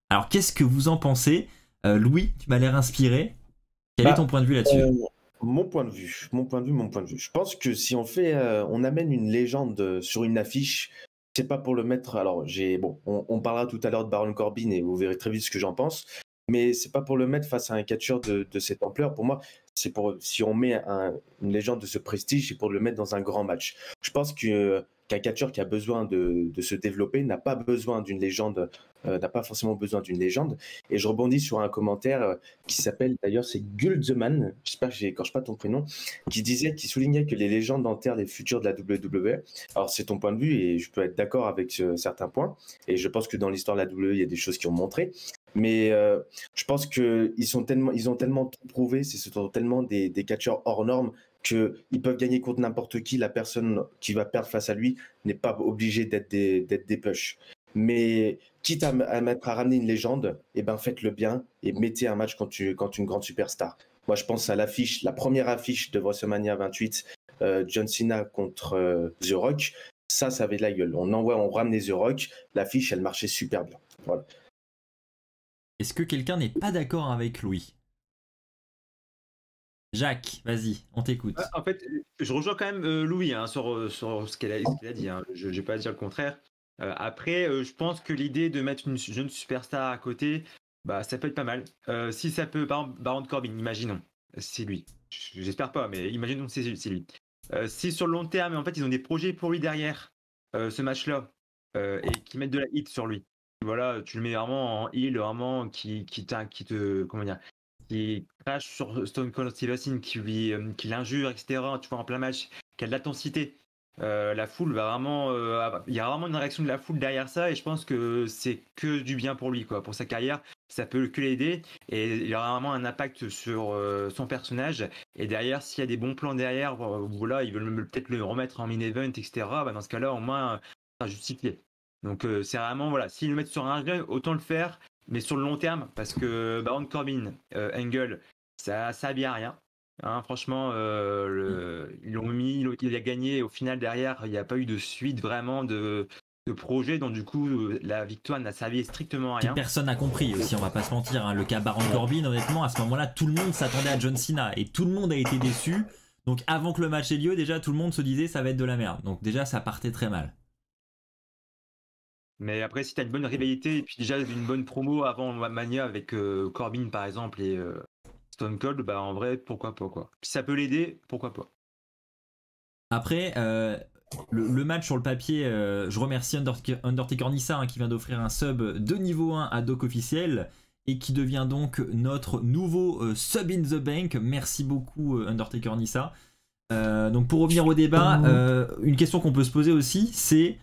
Alors, qu'est-ce que vous en pensez? Louis, tu m'as l'air inspiré. Quel est ton point de vue là-dessus? Mon point de vue. Je pense que si on amène une légende sur une affiche, c'est pas pour le mettre. Alors, on parlera tout à l'heure de Baron Corbin et vous verrez très vite ce que j'en pense. Mais c'est pas pour le mettre face à un catcheur de cette ampleur. Pour moi, c'est si on met une légende de ce prestige, c'est pour le mettre dans un grand match. Je pense qu'un catcheur qui a besoin de se développer n'a pas besoin d'une légende, n'a pas forcément besoin d'une légende. Et je rebondis sur un commentaire qui s'appelle, d'ailleurs, c'est Gulzeman, j'espère que j'écorche pas ton prénom, qui soulignait que les légendes enterrent les futurs de la WWE. Alors c'est ton point de vue et je peux être d'accord avec certains points. Et je pense que dans l'histoire de la WWE, il y a des choses qui ont montré. Mais je pense qu'ils ont tellement tout prouvé, ce sont tellement des catcheurs hors normes qu'ils peuvent gagner contre n'importe qui. La personne qui va perdre face à lui n'est pas obligée d'être des push. Mais quitte à ramener une légende, faites-le bien et mettez un match contre une grande superstar. Moi, je pense à la première affiche de WrestleMania 28, John Cena contre The Rock. Ça avait de la gueule. On ramenait The Rock, l'affiche, elle marchait super bien. Voilà. Est-ce que quelqu'un n'est pas d'accord avec Louis? Jacques, vas-y, on t'écoute. En fait, je rejoins quand même Louis sur ce qu'elle a dit. Hein. Je ne vais pas dire le contraire. Après, je pense que l'idée de mettre une jeune superstar à côté, ça peut être pas mal. Si ça peut, par exemple, Baron Corbin, imaginons, c'est lui. J'espère pas, mais imaginons que c'est lui. Si sur le long terme, en fait, ils ont des projets pour lui derrière ce match-là et qu'ils mettent de la hit sur lui. voilà, tu le mets vraiment en heel, vraiment qui te comment dire, qui crache sur Stone Cold Steve Austin, qui l'injure, etc. Tu vois en plein match, qui a de l'intensité. La foule va vraiment, il y a vraiment une réaction de la foule derrière ça, et je pense que c'est que du bien pour lui, quoi, pour sa carrière. Ça peut que l'aider, et il aura vraiment un impact sur son personnage. Et derrière, s'il y a des bons plans derrière, voilà, ils veulent peut-être le remettre en main event, etc. Bah, dans ce cas-là, au moins, ça sera justifié. Donc c'est vraiment, voilà, s'ils le mettent sur un jeu, autant le faire, mais sur le long terme, parce que Baron Corbin, Angle, ça a bien rien. Hein, franchement, ils l'ont mis, il a gagné. Au final, derrière, il n'y a pas eu de suite vraiment de projet. Donc, du coup, la victoire n'a servi strictement à Puis rien. personne n'a compris aussi, on va pas se mentir. Hein. Le cas Baron Corbin, honnêtement, à ce moment-là, tout le monde s'attendait à John Cena et tout le monde a été déçu. Donc, avant que le match ait lieu, déjà, tout le monde se disait ça va être de la merde. Donc, déjà, ça partait très mal. Mais après, si tu as une bonne rivalité et puis déjà une bonne promo avant Mania avec Corbin, par exemple, et Stone Cold, bah en vrai, pourquoi pas, quoi. Si ça peut l'aider, pourquoi pas. Après, le match sur le papier, je remercie Undertaker Nissa qui vient d'offrir un sub de niveau 1 à Doc officiel et qui devient donc notre nouveau sub in the bank. Merci beaucoup Undertaker Nissa. Donc pour revenir au débat, une question qu'on peut se poser aussi, c'est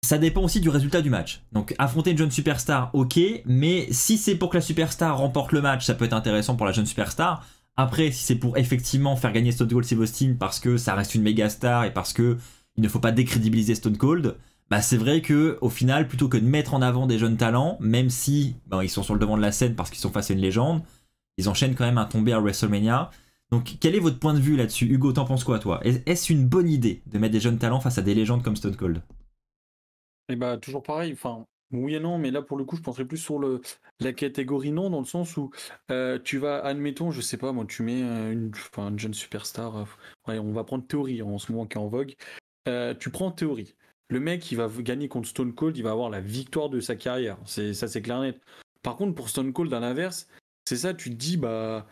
ça dépend aussi du résultat du match. Donc affronter une jeune superstar, ok, mais si c'est pour que la superstar remporte le match, ça peut être intéressant pour la jeune superstar. Après, si c'est pour effectivement faire gagner Stone Cold Steve Austin parce que ça reste une méga star et parce que il ne faut pas décrédibiliser Stone Cold, bah c'est vrai que au final, plutôt que de mettre en avant des jeunes talents, même si ils sont sur le devant de la scène parce qu'ils sont face à une légende, ils enchaînent quand même un tombé à WrestleMania. Donc quel est votre point de vue là-dessus, Hugo? T'en penses quoi, toi? Est-ce une bonne idée de mettre des jeunes talents face à des légendes comme Stone Cold? Et bah toujours pareil, enfin oui et non, mais là pour le coup je penserais plus sur la catégorie non, dans le sens où tu vas, admettons, je sais pas moi, tu mets une jeune superstar, ouais, on va prendre Theory en ce moment qui est en vogue. Tu prends Theory, le mec il va gagner contre Stone Cold, il va avoir la victoire de sa carrière, c'est clair net. Par contre pour Stone Cold à l'inverse, c'est ça, tu te dis bah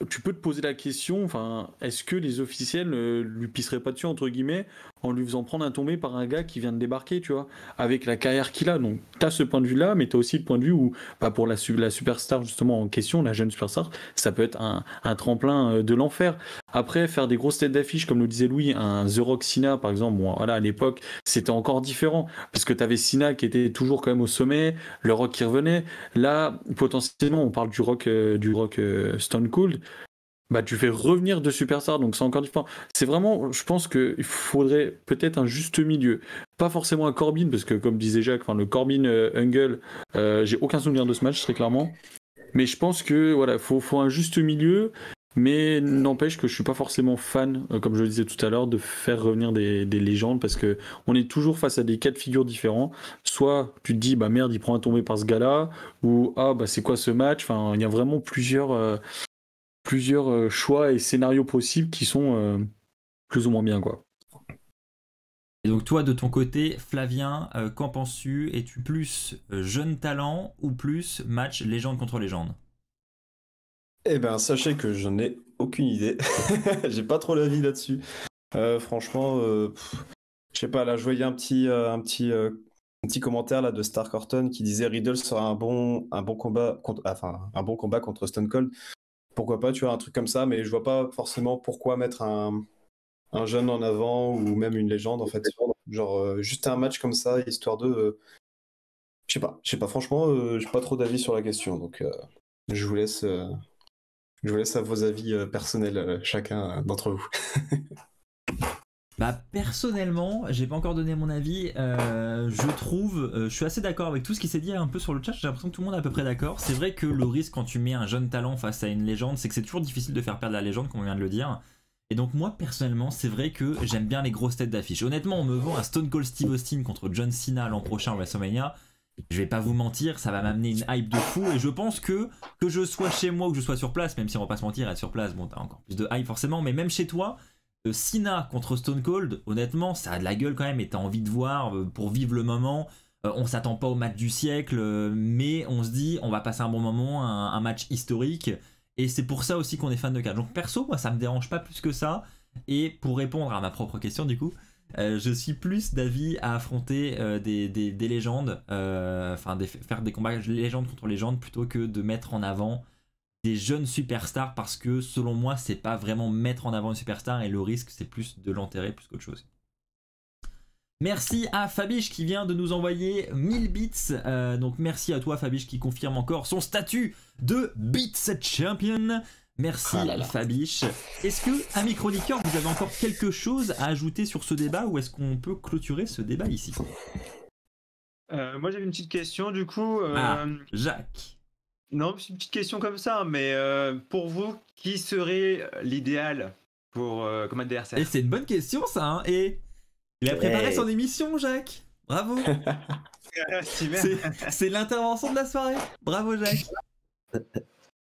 tu peux te poser la question, enfin, est-ce que les officiels lui pisseraient pas dessus entre guillemets en lui faisant prendre un tombé par un gars qui vient de débarquer, tu vois, avec la carrière qu'il a. Donc t'as ce point de vue là, mais t'as aussi le point de vue où bah, pour la superstar justement en question, la jeune superstar, ça peut être un tremplin de l'enfer. Après, faire des grosses têtes d'affiche, comme le disait Louis, un The Rock Cena par exemple, bon voilà, à l'époque c'était encore différent parce que t'avais Cena qui était toujours quand même au sommet, le Rock qui revenait. Là potentiellement on parle du Rock Stone Cold. Bah, tu fais revenir de superstars, donc c'est encore différent. C'est vraiment, je pense qu'il faudrait peut-être un juste milieu. Pas forcément un Corbin, parce que comme disait Jacques, le Corbin Angle, j'ai aucun souvenir de ce match, très clairement. Mais je pense que voilà, faut un juste milieu, mais n'empêche que je suis pas forcément fan, comme je le disais tout à l'heure, de faire revenir des légendes, parce que on est toujours face à des cas de figure différents. Soit tu te dis, bah merde, il prend un tombé par ce gars-là, ou ah bah c'est quoi ce match? Enfin, il y a vraiment plusieurs choix et scénarios possibles qui sont plus ou moins bien, quoi. Et donc toi de ton côté, Flavien, qu'en penses-tu? Es-tu plus jeune talent ou plus match légende contre légende? Eh ben, sachez que je n'ai aucune idée. J'ai pas trop l'avis là-dessus. Franchement, je sais pas, là, je voyais un petit commentaire là de Stark Horton qui disait Riddle sera un bon combat un bon combat contre Stone Cold. Pourquoi pas, tu vois, un truc comme ça, mais je vois pas forcément pourquoi mettre un jeune en avant ou même une légende, en fait. Genre, juste un match comme ça, histoire de... je sais pas, franchement, j'ai pas trop d'avis sur la question, donc je vous laisse à vos avis personnels, chacun d'entre vous. Bah personnellement, j'ai pas encore donné mon avis, je trouve, je suis assez d'accord avec tout ce qui s'est dit un peu sur le chat, j'ai l'impression que tout le monde est à peu près d'accord. C'est vrai que le risque quand tu mets un jeune talent face à une légende, c'est que c'est toujours difficile de faire perdre la légende, comme on vient de le dire. Et donc moi personnellement, c'est vrai que j'aime bien les grosses têtes d'affiche. Honnêtement, on me vend un Stone Cold Steve Austin contre John Cena l'an prochain à WrestleMania. Je vais pas vous mentir, ça va m'amener une hype de fou et je pense que je sois chez moi ou que je sois sur place, même si on va pas se mentir, être sur place, bon t'as encore plus de hype forcément, mais même chez toi, Cena contre Stone Cold, honnêtement, ça a de la gueule quand même et t'as envie de voir pour vivre le moment. On s'attend pas au match du siècle, mais on se dit on va passer un bon moment, un match historique. Et c'est pour ça aussi qu'on est fan de catch. Donc perso, moi ça me dérange pas plus que ça. Et pour répondre à ma propre question du coup, Je suis plus d'avis à affronter des légendes, faire des combats légende contre légende plutôt que de mettre en avant des jeunes superstars, parce que selon moi c'est pas vraiment mettre en avant une superstar et le risque c'est plus de l'enterrer plus qu'autre chose. Merci à Fabiche qui vient de nous envoyer 1000 bits. Donc merci à toi Fabiche qui confirme encore son statut de Beats Champion. Merci Fabiche. Est-ce que, amis chroniqueurs, vous avez encore quelque chose à ajouter sur ce débat ou est-ce qu'on peut clôturer ce débat ici? Moi j'avais une petite question du coup. Jacques. Non, c'est une petite question comme ça, mais pour vous, qui serait l'idéal pour comme adversaire? Et c'est une bonne question ça, hein. Et il a préparé son émission, Jacques. Bravo. C'est l'intervention de la soirée. Bravo, Jacques.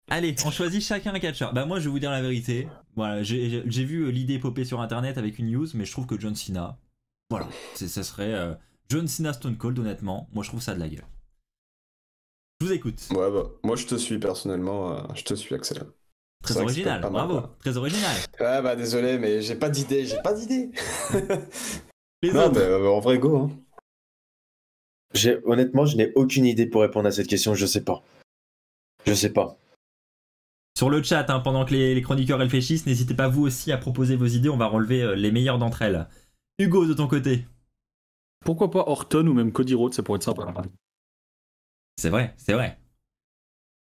Allez, on choisit chacun un catcheur. Bah moi, je vais vous dire la vérité. Voilà, j'ai vu l'idée popper sur internet avec une news, mais je trouve que John Cena, voilà, ça serait John Cena Stone Cold. Honnêtement, moi je trouve ça de la gueule. Je vous écoute. Ouais, bah, moi je te suis personnellement, je te suis Axel. Très original, bravo, très original. Ouais, bah désolé, mais j'ai pas d'idée. Les non, autres. mais en vrai, go. Hein. Honnêtement, je n'ai aucune idée pour répondre à cette question, je sais pas. Sur le chat, hein, pendant que les chroniqueurs réfléchissent, n'hésitez pas vous aussi à proposer vos idées, on va relever les meilleures d'entre elles. Hugo, de ton côté. Pourquoi pas Orton ou même Cody Rhodes, ça pourrait être sympa. C'est vrai.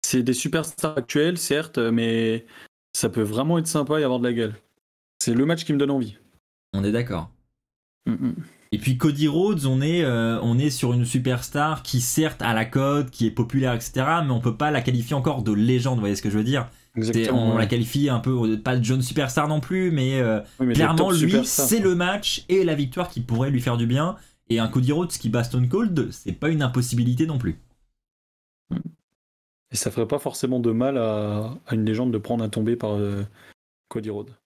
C'est des superstars actuels, certes, mais ça peut vraiment être sympa et avoir de la gueule. C'est le match qui me donne envie. On est d'accord. Et puis Cody Rhodes, on est sur une superstar qui certes a la cote, qui est populaire, etc. Mais on peut pas la qualifier encore de légende, vous voyez ce que je veux dire? On la qualifie un peu, pas de jeune superstar non plus, mais clairement lui, c'est le match et la victoire qui pourrait lui faire du bien. Et un Cody Rhodes qui bat Stone Cold, c'est pas une impossibilité non plus. Et ça ferait pas forcément de mal à une légende de prendre un tombé par Cody Rhodes.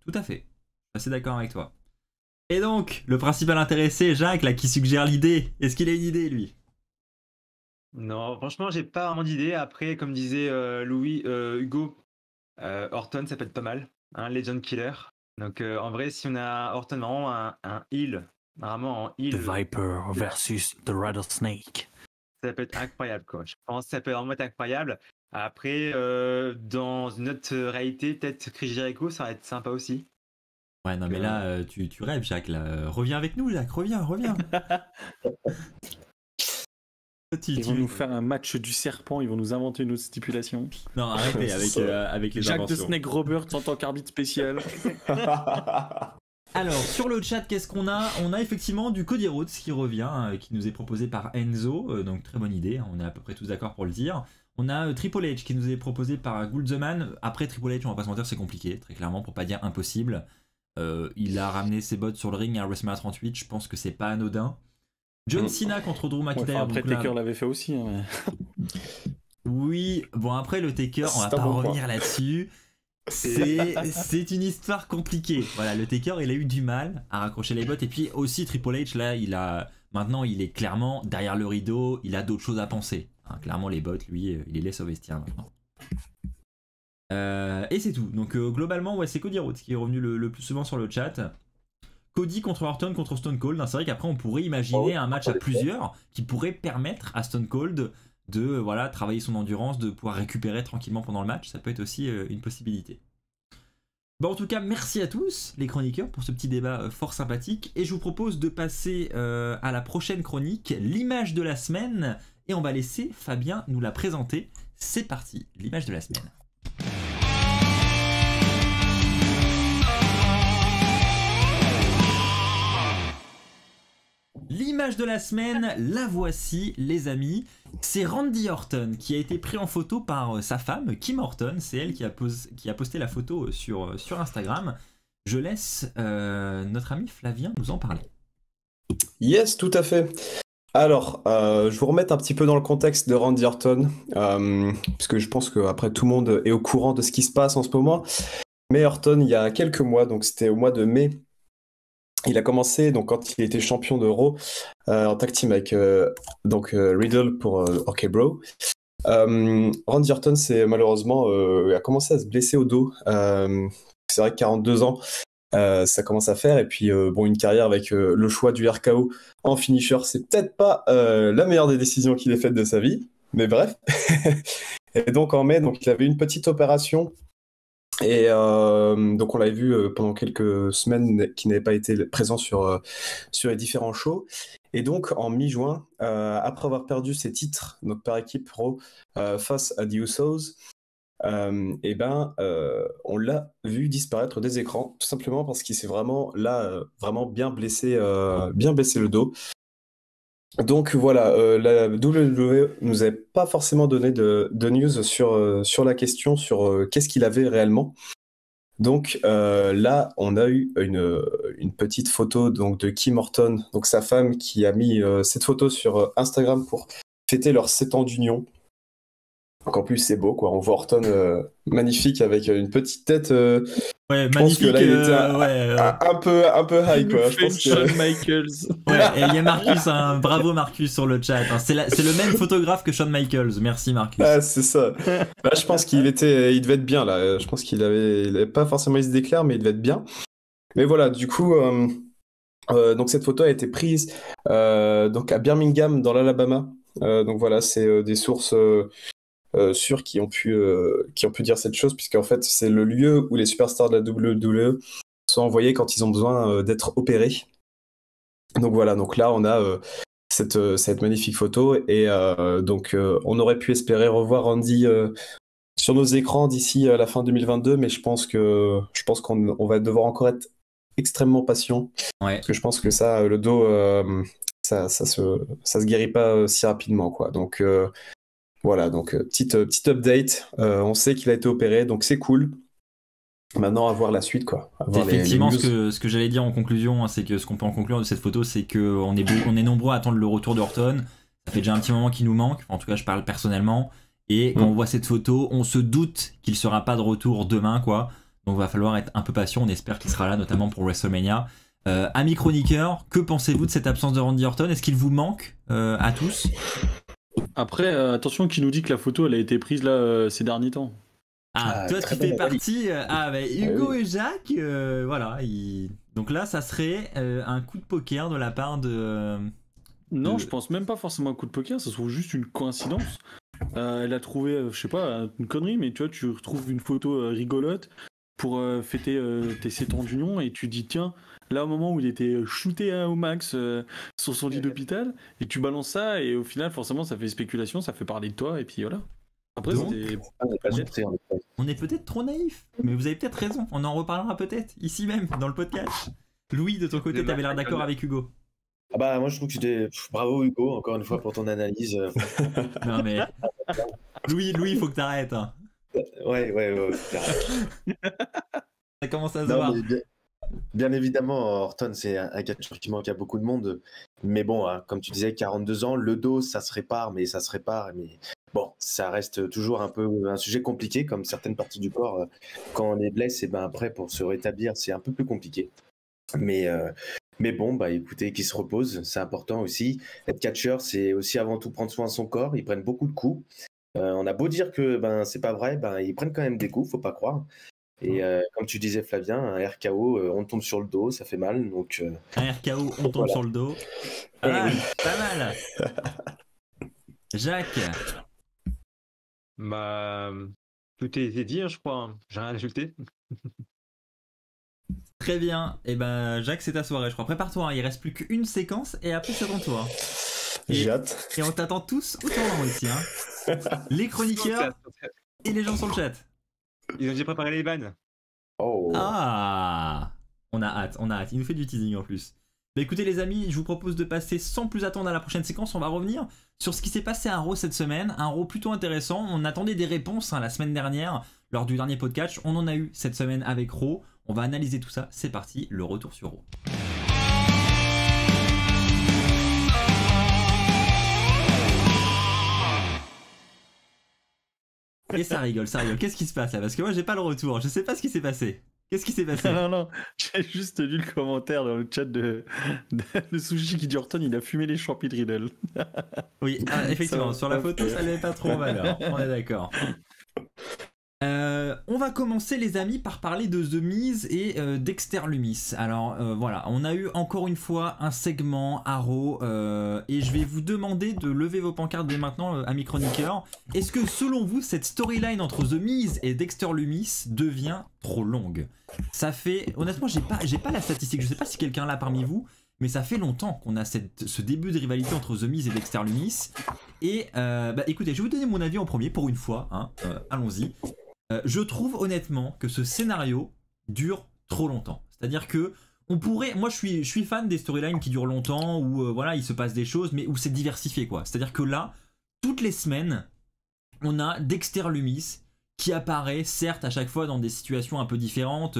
Tout à fait. Je suis assez d'accord avec toi. Et donc, le principal intéressé, Jacques, là, qui suggère l'idée. Est-ce qu'il a une idée, lui? Non, franchement, j'ai pas vraiment d'idée. Après, comme disait Hugo, Orton, ça peut être pas mal. Hein, Legend Killer. Donc, en vrai, si on a Orton vraiment un heal, vraiment en heal. The Viper versus The Rattlesnake. Ça peut être incroyable, quoi. Je pense que ça peut vraiment être incroyable. Après, dans une autre réalité, peut-être Chris Jericho, ça va être sympa aussi. Ouais, non, mais là, tu rêves, Jacques. Là. Reviens avec nous, Jacques. Reviens. Ils vont nous faire un match du serpent, ils vont nous inventer une autre stipulation. Non, arrêtez avec les Jack inventions. de Snake Roberts en tant qu'arbitre spécial. Alors, sur le chat, qu'est-ce qu'on a? On a effectivement du Cody Rhodes qui revient, qui nous est proposé par Enzo. Donc, très bonne idée. On est à peu près tous d'accord pour le dire. On a Triple H qui nous est proposé par Ghoul the Man. Après, Triple H, on va pas se mentir, c'est compliqué, très clairement, pour pas dire impossible. Il a ramené ses bottes sur le ring à WrestleMania 38, je pense que c'est pas anodin. John Cena contre Drew McIntyre. Après, Taker l'avait fait aussi. Hein, mais... Oui, bon après le Taker, on va pas revenir là-dessus. C'est une histoire compliquée. Voilà, le Taker, il a eu du mal à raccrocher les bottes. Et puis aussi Triple H, là, maintenant il est clairement derrière le rideau, il a d'autres choses à penser. Hein, clairement les bottes, lui, il les laisse au vestiaire maintenant. Et c'est tout. Donc globalement, ouais, c'est Cody Rhodes qui est revenu le plus souvent sur le chat. Cody contre Orton contre Stone Cold. C'est vrai qu'après on pourrait imaginer un match à plusieurs qui pourrait permettre à Stone Cold de travailler son endurance, de pouvoir récupérer tranquillement pendant le match. Ça peut être aussi une possibilité. Bon, en tout cas, merci à tous les chroniqueurs pour ce petit débat fort sympathique. Et je vous propose de passer à la prochaine chronique, l'image de la semaine. Et on va laisser Fabien nous la présenter. C'est parti, l'image de la semaine. L'image de la semaine, la voici les amis. C'est Randy Orton qui a été pris en photo par sa femme, Kim Orton. C'est elle qui a posté la photo sur Instagram. Je laisse notre ami Flavien nous en parler. Yes, tout à fait. Alors, je vous remets un petit peu dans le contexte de Randy Orton, puisque je pense qu'après tout le monde est au courant de ce qui se passe en ce moment. Mais Orton, il y a quelques mois, donc c'était au mois de mai, il a commencé donc quand il était champion de Raw en tag team avec Riddle pour OK Bro. Randy Orton malheureusement a commencé à se blesser au dos. C'est vrai que 42 ans, ça commence à faire. Et puis, bon, une carrière avec le choix du RKO en finisher, c'est peut-être pas la meilleure des décisions qu'il ait faites de sa vie. Mais bref. Et donc, en mai, donc, il avait une petite opération. Et donc, on l'avait vu pendant quelques semaines qu'il n'avait pas été présent sur les différents shows. Et donc, en mi-juin, après avoir perdu ses titres, donc par équipe Raw, face à The Usos, on l'a vu disparaître des écrans, tout simplement parce qu'il s'est vraiment vraiment bien blessé le dos. Donc voilà, la WWE nous avait pas forcément donné de news sur la question, sur qu'est-ce qu'il avait réellement. Donc là, on a eu une petite photo donc, de Kim Horton, donc sa femme, qui a mis cette photo sur Instagram pour fêter leurs 7 ans d'union. Donc en plus, c'est beau, quoi. On voit Horton magnifique avec une petite tête. Ouais, je pense que là, il était un peu high, quoi. Je pense que... Shawn Michaels. Ouais, et il y a Marcus, hein. Bravo Marcus sur le chat. Hein. C'est le même photographe que Shawn Michaels. Merci Marcus. Ah, c'est ça. Là, je pense il devait être bien, là. Je pense qu'il avait pas forcément eu ce déclare, mais il devait être bien. Mais voilà, du coup, donc cette photo a été prise donc à Birmingham, dans l'Alabama. Donc voilà, c'est des sources sûrs qui ont pu dire cette chose, puisqu'en fait c'est le lieu où les superstars de la WWE sont envoyés quand ils ont besoin d'être opérés. Donc voilà, donc là on a cette magnifique photo, et donc on aurait pu espérer revoir Randy sur nos écrans d'ici la fin 2022, mais je pense qu'on va devoir encore être extrêmement patient, ouais. Parce que je pense que ça, le dos, ça se guérit pas si rapidement, quoi. Donc voilà, donc petite update. On sait qu'il a été opéré, donc c'est cool. Maintenant, à voir la suite, quoi. Effectivement, ce que j'allais dire en conclusion, hein, c'est que ce qu'on peut en conclure de cette photo, c'est qu'on est nombreux à attendre le retour de Horton. Ça fait déjà un petit moment qu'il nous manque. En tout cas, je parle personnellement. Et quand on voit cette photo, on se doute qu'il sera pas de retour demain, quoi. Donc, il va falloir être un peu patient. On espère qu'il sera là, notamment pour WrestleMania. Amis chroniqueurs, que pensez-vous de cette absence de Randy Orton? Est-ce qu'il vous manque à tous? Après, attention, qui nous dit que la photo elle a été prise là ces derniers temps. Toi tu fais partie. Hugo et Jacques, voilà. Donc là, ça serait un coup de poker de la part de. Non, je pense même pas forcément un coup de poker, ça se trouve juste une coïncidence. Elle a trouvé, je sais pas, une connerie, mais tu vois, tu retrouves une photo rigolote pour fêter tes 7 ans d'union, et tu dis tiens, là au moment où il était shooté au max sur son lit d'hôpital, et tu balances ça, et au final forcément ça fait spéculation, ça fait parler de toi, et puis voilà. Après on est peut-être trop naïf, mais vous avez peut-être raison, on en reparlera peut-être ici même dans le podcast. Louis, de ton côté, t'avais l'air d'accord avec Hugo. Ah bah moi je trouve que j'étais bravo Hugo, encore une fois pour ton analyse. Non mais Louis, il faut que t'arrêtes. Hein. Ouais. Ça commence à se voir. Bien évidemment, Horton, c'est un catcheur qui manque à beaucoup de monde. Mais bon, hein, comme tu disais, 42 ans, le dos, ça se répare. Mais bon, ça reste toujours un peu un sujet compliqué, comme certaines parties du corps. Quand on est blessé, après, pour se rétablir, c'est un peu plus compliqué. Mais bon, écoutez, qu'il se repose, c'est important aussi. Être catcheur, c'est aussi avant tout prendre soin de son corps. Ils prennent beaucoup de coups. On a beau dire que c'est pas vrai, ils prennent quand même des coups, faut pas croire. Et comme tu disais Flavien, un RKO, on tombe sur le dos, ça fait mal. Donc, un RKO, on tombe sur le dos. Ah, oui. Pas mal. Jacques. Tout est dit, hein, je crois. Hein. J'ai rien à ajouter. Très bien. Et Jacques, c'est ta soirée, je crois. Prépare-toi, hein. Il reste plus qu'une séquence et après c'est ton tour. J'ai hâte. Et on t'attend tous au tournant ici. Hein. Les chroniqueurs et les gens sur le chat. Ils ont déjà préparé les vannes. Oh. Ah, on a hâte. Il nous fait du teasing en plus. Écoutez les amis, je vous propose de passer sans plus attendre à la prochaine séquence. On va revenir sur ce qui s'est passé à Raw cette semaine. Un Raw plutôt intéressant. On attendait des réponses la semaine dernière lors du dernier podcast. On en a eu cette semaine avec Raw. On va analyser tout ça. C'est parti, le retour sur Raw. Et ça rigole. Qu'est-ce qui se passe là? Parce que moi j'ai pas le retour, je sais pas ce qui s'est passé. Qu'est-ce qui s'est passé? Non, j'ai juste lu le commentaire dans le chat de Sushi qui dit Horton, il a fumé les champis de Riddle. Oui, effectivement, sur la photo ça n'avait pas trop en valeur, on est d'accord. On va commencer les amis par parler de The Miz et Dexter Lumis. Alors voilà, on a eu encore une fois un segment à Raw et je vais vous demander de lever vos pancartes dès maintenant, amis chroniqueurs. Est-ce que selon vous cette storyline entre The Miz et Dexter Lumis devient trop longue? Ça fait, honnêtement j'ai pas la statistique, je sais pas si quelqu'un l'a parmi vous, mais ça fait longtemps qu'on a ce début de rivalité entre The Miz et Dexter Lumis. Et écoutez, je vais vous donner mon avis en premier pour une fois, hein, allons-y. Je trouve honnêtement que ce scénario dure trop longtemps. C'est-à-dire que on pourrait, moi je suis fan des storylines qui durent longtemps où voilà il se passe des choses, mais où c'est diversifié quoi. C'est-à-dire que là, toutes les semaines, on a Dexter Lumis qui apparaît, certes à chaque fois dans des situations un peu différentes.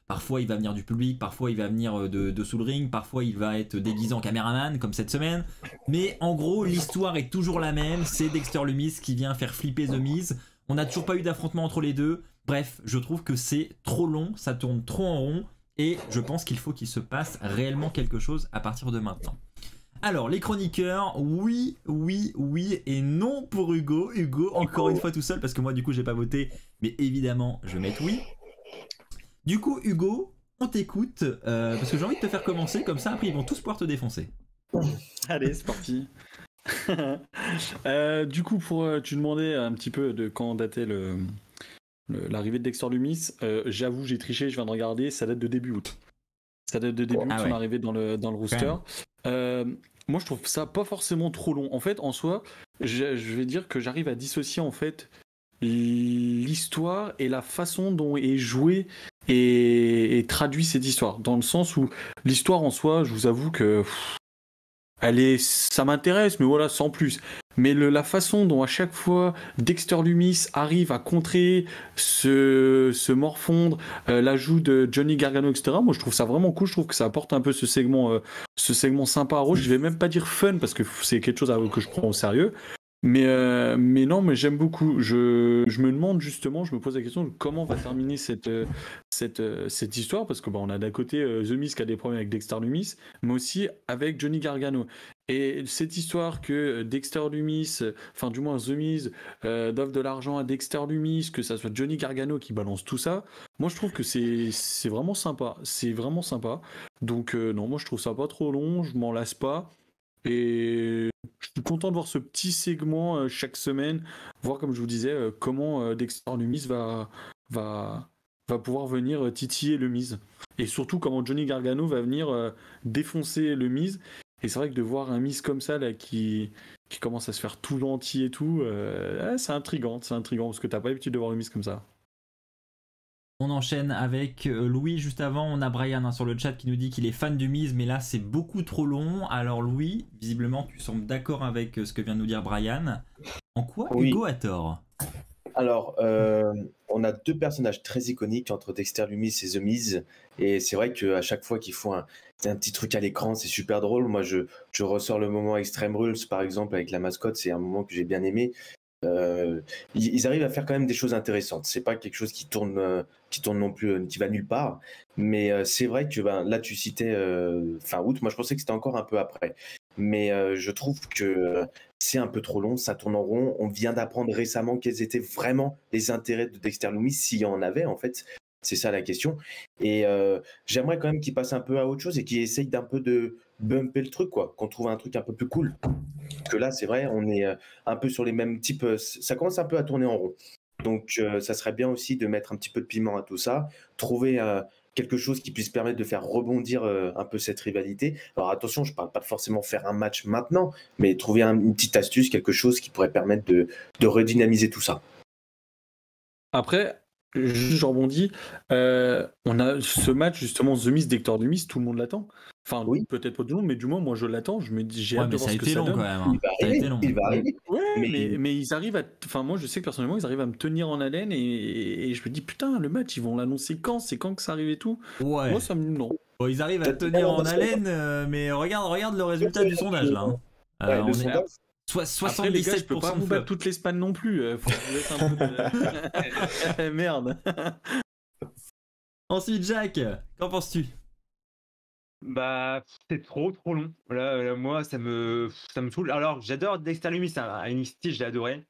Parfois il va venir du public, parfois il va venir de sous le ring, parfois il va être déguisé en caméraman comme cette semaine. Mais en gros l'histoire est toujours la même, c'est Dexter Lumis qui vient faire flipper The Miz. On n'a toujours pas eu d'affrontement entre les deux. Bref, je trouve que c'est trop long, ça tourne trop en rond et je pense qu'il faut qu'il se passe réellement quelque chose à partir de maintenant. Alors, les chroniqueurs, oui et non pour Hugo. Hugo, encore une fois tout seul parce que moi du coup j'ai pas voté, mais évidemment je vais mettre oui. Du coup, Hugo, on t'écoute parce que j'ai envie de te faire commencer comme ça, après ils vont tous pouvoir te défoncer. Allez, c'est parti. Du coup, tu demandais un petit peu de quand datait l'arrivée de Dexter Lumis. J'avoue, j'ai triché, je viens de regarder, ça date de début août. Ça date de début août, son arrivée dans le rooster. Moi, je trouve ça pas forcément trop long. En fait, en soi, je vais dire que j'arrive à dissocier en fait l'histoire et la façon dont est jouée et traduit cette histoire. Dans le sens où l'histoire en soi, je vous avoue que ça m'intéresse, mais voilà, sans plus. Mais la façon dont à chaque fois Dexter Lumis arrive à contrer ce morfondre, l'ajout de Johnny Gargano, etc. Moi, je trouve ça vraiment cool. Je trouve que ça apporte un peu ce segment sympa à Raw. Je vais même pas dire fun parce que c'est quelque chose que je prends au sérieux. Mais non, mais j'aime beaucoup. Je me demande justement, je me pose la question de comment va terminer cette histoire, parce que on a d'un côté The Miz qui a des problèmes avec Dexter Lumis, mais aussi avec Johnny Gargano. Et cette histoire que Dexter Lumis, enfin du moins The Miz, offre de l'argent à Dexter Lumis, que ça soit Johnny Gargano qui balance tout ça, moi je trouve que c'est vraiment sympa. C'est vraiment sympa. Donc non, moi je trouve ça pas trop long, je m'en lasse pas. Et je suis content de voir ce petit segment chaque semaine, voir comme je vous disais comment Dexter Lumis va pouvoir venir titiller le Miz. Et surtout comment Johnny Gargano va venir défoncer le Miz. Et c'est vrai que de voir un Miz comme ça là, qui commence à se faire tout gentil et tout, c'est intriguant parce que t'as pas l'habitude de voir le Miz comme ça. On enchaîne avec Louis juste avant. On a Brian sur le chat qui nous dit qu'il est fan du Miz, mais là c'est beaucoup trop long. Alors Louis, visiblement tu sembles d'accord avec ce que vient de nous dire Brian. En quoi Hugo a tort? Alors, on a deux personnages très iconiques entre Dexter Lumis et The Miz. Et c'est vrai qu'à chaque fois qu'ils font un petit truc à l'écran, c'est super drôle. Moi, je ressors le moment Extreme Rules, par exemple, avec la mascotte. C'est un moment que j'ai bien aimé. Ils arrivent à faire quand même des choses intéressantes. C'est pas quelque chose qui tourne non plus, qui va nulle part. Mais c'est vrai que là, tu citais fin août. Moi, je pensais que c'était encore un peu après. Mais je trouve que c'est un peu trop long, ça tourne en rond. On vient d'apprendre récemment quels étaient vraiment les intérêts de Dexter Lumis, s'il y en avait en fait. C'est ça la question. Et j'aimerais quand même qu'il passe un peu à autre chose et qu'il essaye d'un peu de bumper le truc, quoi. Qu'on trouve un truc un peu plus cool. Parce que là, c'est vrai, on est un peu sur les mêmes types. Ça commence un peu à tourner en rond. Donc, ça serait bien aussi de mettre un petit peu de piment à tout ça. Trouver quelque chose qui puisse permettre de faire rebondir un peu cette rivalité. Alors attention, je ne parle pas de forcément faire un match maintenant, mais trouver une petite astuce, quelque chose qui pourrait permettre de redynamiser tout ça. Après, je rebondis, on a ce match justement The Miz, Dexter Lumis, tout le monde l'attend. Enfin, oui. Peut-être pas tout le monde, mais du moins moi je l'attends. Je me dis, j'ai hâte de voir ce que ça donne. Quand même, hein. Il va arriver. Ouais, mais ils arrivent à. Enfin, moi je sais que personnellement ils arrivent à me tenir en haleine et je me dis putain, le match ils vont l'annoncer quand? C'est quand que ça arrive et tout? Ouais. Moi ça me non. Bon, ils arrivent à tenir en haleine, mais regarde le résultat du sondage là. Hein. On est 77%. Après, les gars, je peux pas vous battre toutes les spans non plus. Faut vous laisser un peu de... Merde. Ensuite, Jack, qu'en penses-tu? Bah, c'est trop long. Là, moi, ça me saoule. Alors, j'adore Dexter Lumis, à NXT, je l'ai adoré.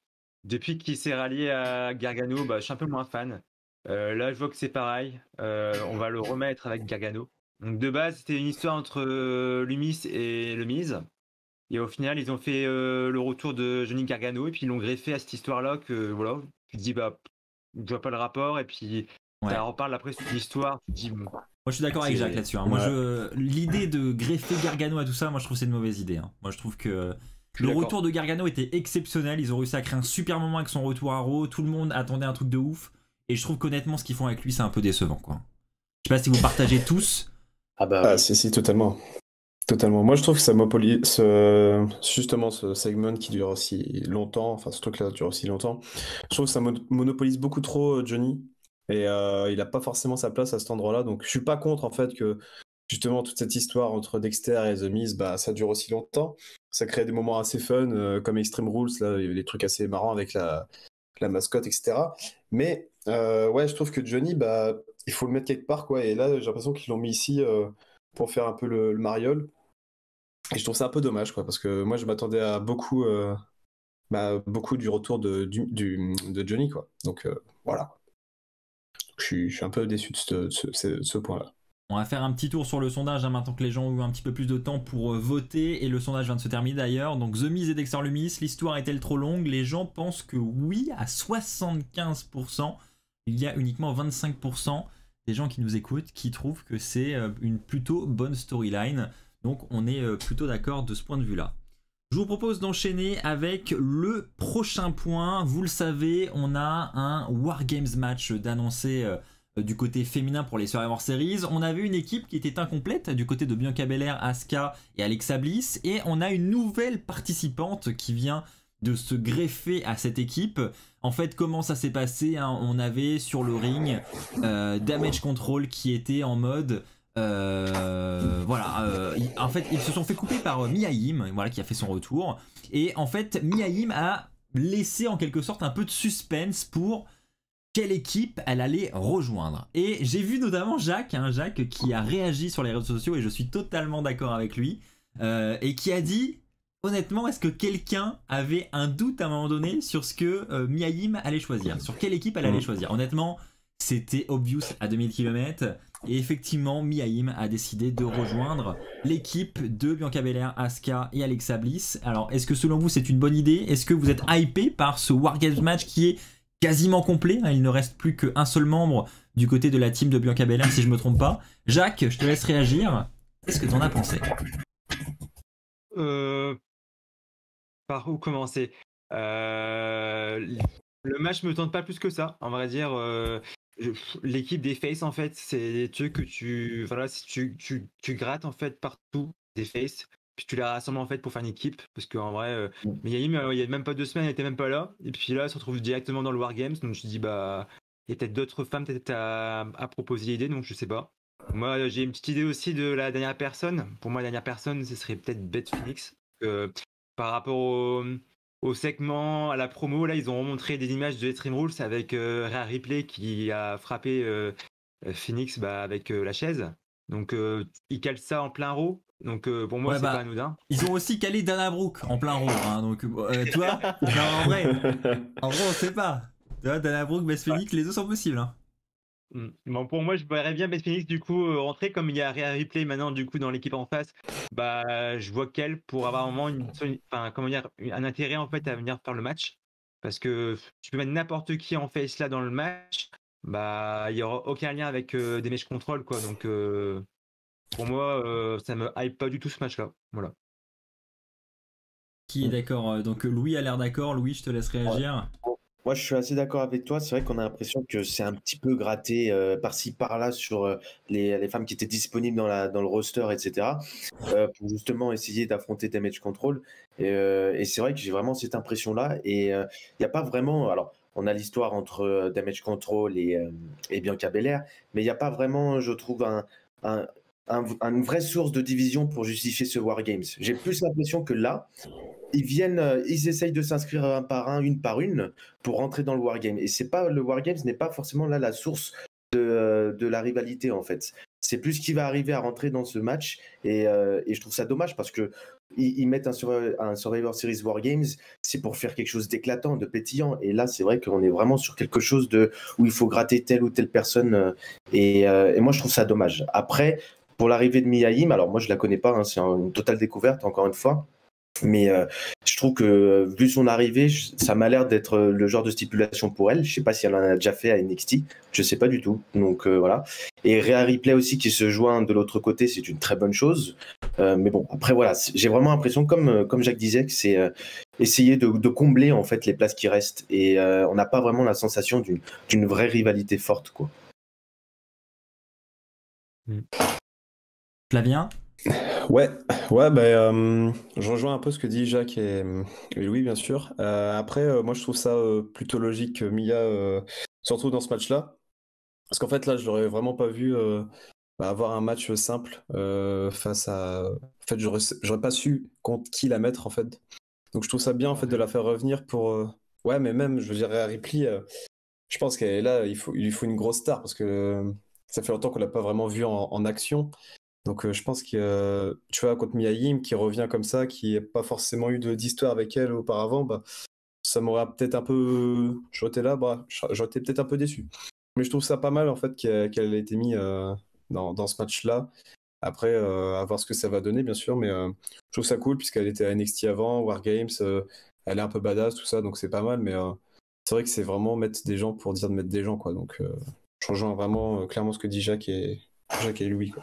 depuis qu'il s'est rallié à Gargano, bah, je suis un peu moins fan. Là, je vois que c'est pareil. On va le remettre avec Gargano. Donc de base, c'était une histoire entre Lumis et le Miz. Et au final, ils ont fait le retour de Johnny Gargano et puis ils l'ont greffé à cette histoire-là que voilà, tu te dis bah je vois pas le rapport et puis Ouais. ça reparle après sur l'histoire, tu te dis bon, Moi, je suis d'accord avec C'est- Jacques là-dessus. Hein. Ouais. Moi, l'idée de greffer Gargano à tout ça, moi, je trouve que c'est une mauvaise idée. Hein. Moi, je trouve que Je suis le d'accord. retour de Gargano était exceptionnel. Ils ont réussi à créer un super moment avec son retour à Raw. Tout le monde attendait un truc de ouf. Et je trouve qu'honnêtement, ce qu'ils font avec lui, c'est un peu décevant, quoi. Je sais pas si vous partagez tous. Ah bah Ah, oui. si, totalement. Totalement. Moi, je trouve que justement, ce segment qui dure aussi longtemps, enfin, ce truc-là dure aussi longtemps, je trouve que ça monopolise beaucoup trop Johnny. Et il a pas forcément sa place à cet endroit-là. Donc, je suis pas contre, en fait, que justement, toute cette histoire entre Dexter et The Miz, bah, ça dure aussi longtemps. Ça crée des moments assez fun, comme Extreme Rules, là, il y avait des trucs assez marrants avec la mascotte, etc. Mais, ouais, je trouve que Johnny, bah, il faut le mettre quelque part, quoi. Et là, j'ai l'impression qu'ils l'ont mis ici pour faire un peu le mariole. Et je trouve ça un peu dommage, quoi, parce que moi, je m'attendais à beaucoup du retour de Johnny, quoi. Donc, voilà. Je suis un peu déçu de ce point-là. On va faire un petit tour sur le sondage hein, maintenant que les gens ont eu un petit peu plus de temps pour voter et le sondage vient de se terminer d'ailleurs. Donc The Miz et Dexter Lumis, l'histoire est-elle trop longue? Les gens pensent que oui à 75%. Il y a uniquement 25% des gens qui nous écoutent qui trouvent que c'est une plutôt bonne storyline. Donc on est plutôt d'accord de ce point de vue-là. Je vous propose d'enchaîner avec le prochain point. Vous le savez, on a un Wargames match d'annoncer du côté féminin pour les Survivor Series. On avait une équipe qui était incomplète du côté de Bianca Belair, Asuka et Alexa Bliss. Et on a une nouvelle participante qui vient de se greffer à cette équipe. En fait, comment ça s'est passé hein? On avait sur le ring Damage Control qui était en mode... en fait ils se sont fait couper par Mia Yim, voilà, qui a fait son retour et en fait Mia Yim a laissé en quelque sorte un peu de suspense pour quelle équipe elle allait rejoindre et j'ai vu notamment Jacques qui a réagi sur les réseaux sociaux et je suis totalement d'accord avec lui et qui a dit honnêtement est-ce que quelqu'un avait un doute à un moment donné sur ce que Mia Yim allait choisir, sur quelle équipe elle allait choisir. Honnêtement c'était obvious à 2000 km. Et effectivement, Mia Yim a décidé de rejoindre l'équipe de Bianca Belair, Asuka et Alexa Bliss. Alors, est-ce que selon vous, c'est une bonne idée? Est-ce que vous êtes hypé par ce Wargames match qui est quasiment complet? Il ne reste plus qu'un seul membre du côté de la team de Bianca Belair, si je ne me trompe pas. Jacques, je te laisse réagir. Qu'est-ce que tu en as pensé? Par où commencer? Le match me tente pas plus que ça, en vrai dire. L'équipe des Faces, en fait, c'est des trucs que si tu grattes en fait partout des Faces, puis tu les rassembles en fait pour faire une équipe, parce qu'en vrai, mais il y a même pas 2 semaines, elle était même pas là, et puis là, elle se retrouve directement dans le Wargames, donc je me dis bah, il y a peut-être d'autres femmes peut-être à proposer l'idée, donc je sais pas. Moi, j'ai une petite idée aussi de la dernière personne. Pour moi, la dernière personne, ce serait peut-être Beth Phoenix. Par rapport au segment, à la promo, là, ils ont remontré des images de Extreme Rules avec Rhea Ripley qui a frappé Phoenix avec la chaise. Donc, ils calent ça en plein Raw. Donc, pour moi, Ouais, c'est pas anodin. Ils ont aussi calé Dana Brooke en plein Raw. Hein, donc, toi, non, en vrai, on sait pas. Tu vois, Dana Brooke, Beth Phoenix, les deux sont possibles. Hein. Bon, pour moi, je verrais bien Beth Phoenix du coup rentrer comme il y a Rhea Ripley maintenant du coup dans l'équipe en face. Bah, je vois qu'elle pour avoir vraiment un intérêt en fait à venir faire le match parce que tu peux mettre n'importe qui en face là dans le match, bah il y aura aucun lien avec des matchs contrôle quoi. Donc pour moi, ça me hype pas du tout ce match là. Voilà. Qui est d'accord? Donc Louis a l'air d'accord. Louis, je te laisse réagir. Moi, je suis assez d'accord avec toi. C'est vrai qu'on a l'impression que c'est un petit peu gratté par-ci, par-là sur les femmes qui étaient disponibles dans le roster, etc. Pour justement essayer d'affronter Damage Control. Et c'est vrai que j'ai vraiment cette impression-là. Et il n'y a pas vraiment... Alors, on a l'histoire entre Damage Control et Bianca Belair, mais il n'y a pas vraiment, je trouve, une vraie source de division pour justifier ce Wargames. J'ai plus l'impression que là, ils essayent de s'inscrire un par un, une par une, pour rentrer dans le Wargame. Et le Wargame n'est pas forcément là la source de la rivalité, en fait. c'est plus qui va arriver à rentrer dans ce match. Et je trouve ça dommage parce que ils mettent un Survivor Series War Games, c'est pour faire quelque chose d'éclatant, de pétillant. Et là, c'est vrai qu'on est vraiment sur quelque chose où il faut gratter telle ou telle personne. Et moi, je trouve ça dommage. Après, pour l'arrivée de Mia Yim, alors moi, je la connais pas, hein, c'est une totale découverte, encore une fois. Mais je trouve que vu son arrivée, ça m'a l'air d'être le genre de stipulation pour elle. Je sais pas si elle en a déjà fait à NXT, je sais pas du tout. Donc voilà. Et Rhea Ripley aussi qui se joint de l'autre côté, c'est une très bonne chose. Mais bon, après voilà, j'ai vraiment l'impression, comme Jacques disait, que c'est essayer de combler en fait les places qui restent. Et on n'a pas vraiment la sensation d'une vraie rivalité forte, quoi. Flavien? Ouais, je rejoins un peu ce que dit Jacques et Louis, bien sûr. Après, moi, je trouve ça plutôt logique que Mia, surtout dans ce match-là. Parce qu'en fait, là, je l'aurais vraiment pas vu avoir un match simple face à. En fait, j'aurais pas su contre qui la mettre, en fait. Donc, je trouve ça bien, en fait, de la faire revenir pour. Ouais, mais même, je dirais à Ripley, je pense qu'elle est là, il lui faut une grosse star parce que ça fait longtemps qu'on l'a pas vraiment vu en action. Donc je pense que tu vois contre Mia Yim qui revient comme ça, qui n'a pas forcément eu d'histoire avec elle auparavant, bah, ça m'aurait peut-être un peu. J'aurais été là, bah, j'aurais été peut-être un peu déçu. Mais je trouve ça pas mal en fait qu'elle ait été mise dans ce match-là. Après, à voir ce que ça va donner bien sûr, mais je trouve ça cool puisqu'elle était à NXT avant, War Games, elle est un peu badass, tout ça, donc c'est pas mal, mais c'est vrai que c'est vraiment mettre des gens pour dire de mettre des gens, quoi. Donc je rejoins vraiment clairement ce que dit Jacques et Louis, quoi.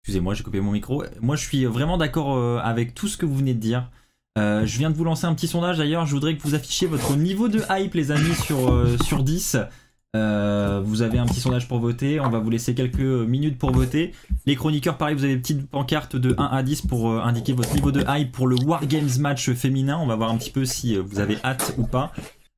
Excusez-moi, j'ai coupé mon micro. Moi, je suis vraiment d'accord avec tout ce que vous venez de dire. Je viens de vous lancer un petit sondage d'ailleurs. Je voudrais que vous affichiez votre niveau de hype, les amis, sur 10. Vous avez un petit sondage pour voter. On va vous laisser quelques minutes pour voter. Les chroniqueurs, pareil, vous avez des petites pancartes de 1 à 10 pour indiquer votre niveau de hype pour le War Games match féminin. On va voir un petit peu si vous avez hâte ou pas.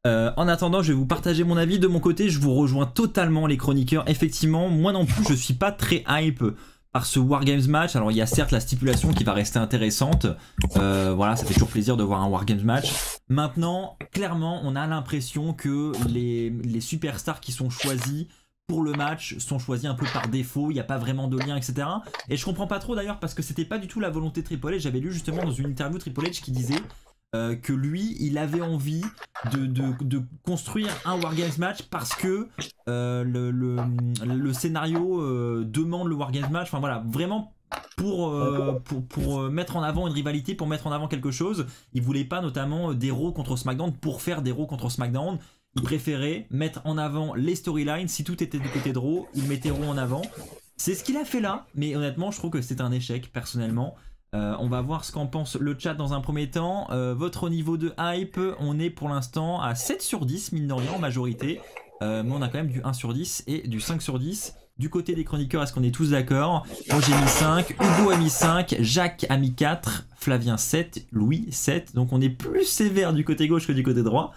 En attendant, je vais vous partager mon avis. De mon côté, je vous rejoins totalement, les chroniqueurs. Effectivement, moi non plus, je suis pas très hype par ce War Games match. Alors il y a certes la stipulation qui va rester intéressante, voilà, ça fait toujours plaisir de voir un War Games match. Maintenant, clairement, on a l'impression que les superstars qui sont choisis pour le match sont choisis un peu par défaut, il n'y a pas vraiment de lien, etc. Et je comprends pas trop d'ailleurs parce que c'était pas du tout la volonté de Triple H. J'avais lu justement dans une interview Triple H qui disait que lui, il avait envie de construire un War Games match parce que le scénario demande le War Games match. Enfin voilà, vraiment pour mettre en avant une rivalité, pour mettre en avant quelque chose. Il voulait pas notamment des Raw contre SmackDown pour faire des Raw contre SmackDown. Il préférait mettre en avant les storylines. Si tout était du côté de Raw, il mettait Raw en avant. C'est ce qu'il a fait là, mais honnêtement, je trouve que c'est un échec personnellement. On va voir ce qu'en pense le chat dans un premier temps. Votre niveau de hype, on est pour l'instant à 7 sur 10, mine de rien, en majorité. Mais on a quand même du 1 sur 10 et du 5 sur 10. Du côté des chroniqueurs, est-ce qu'on est tous d'accord? Moi j'ai mis 5, Hugo a mis 5, Jacques a mis 4, Flavien 7, Louis 7. Donc on est plus sévère du côté gauche que du côté droit.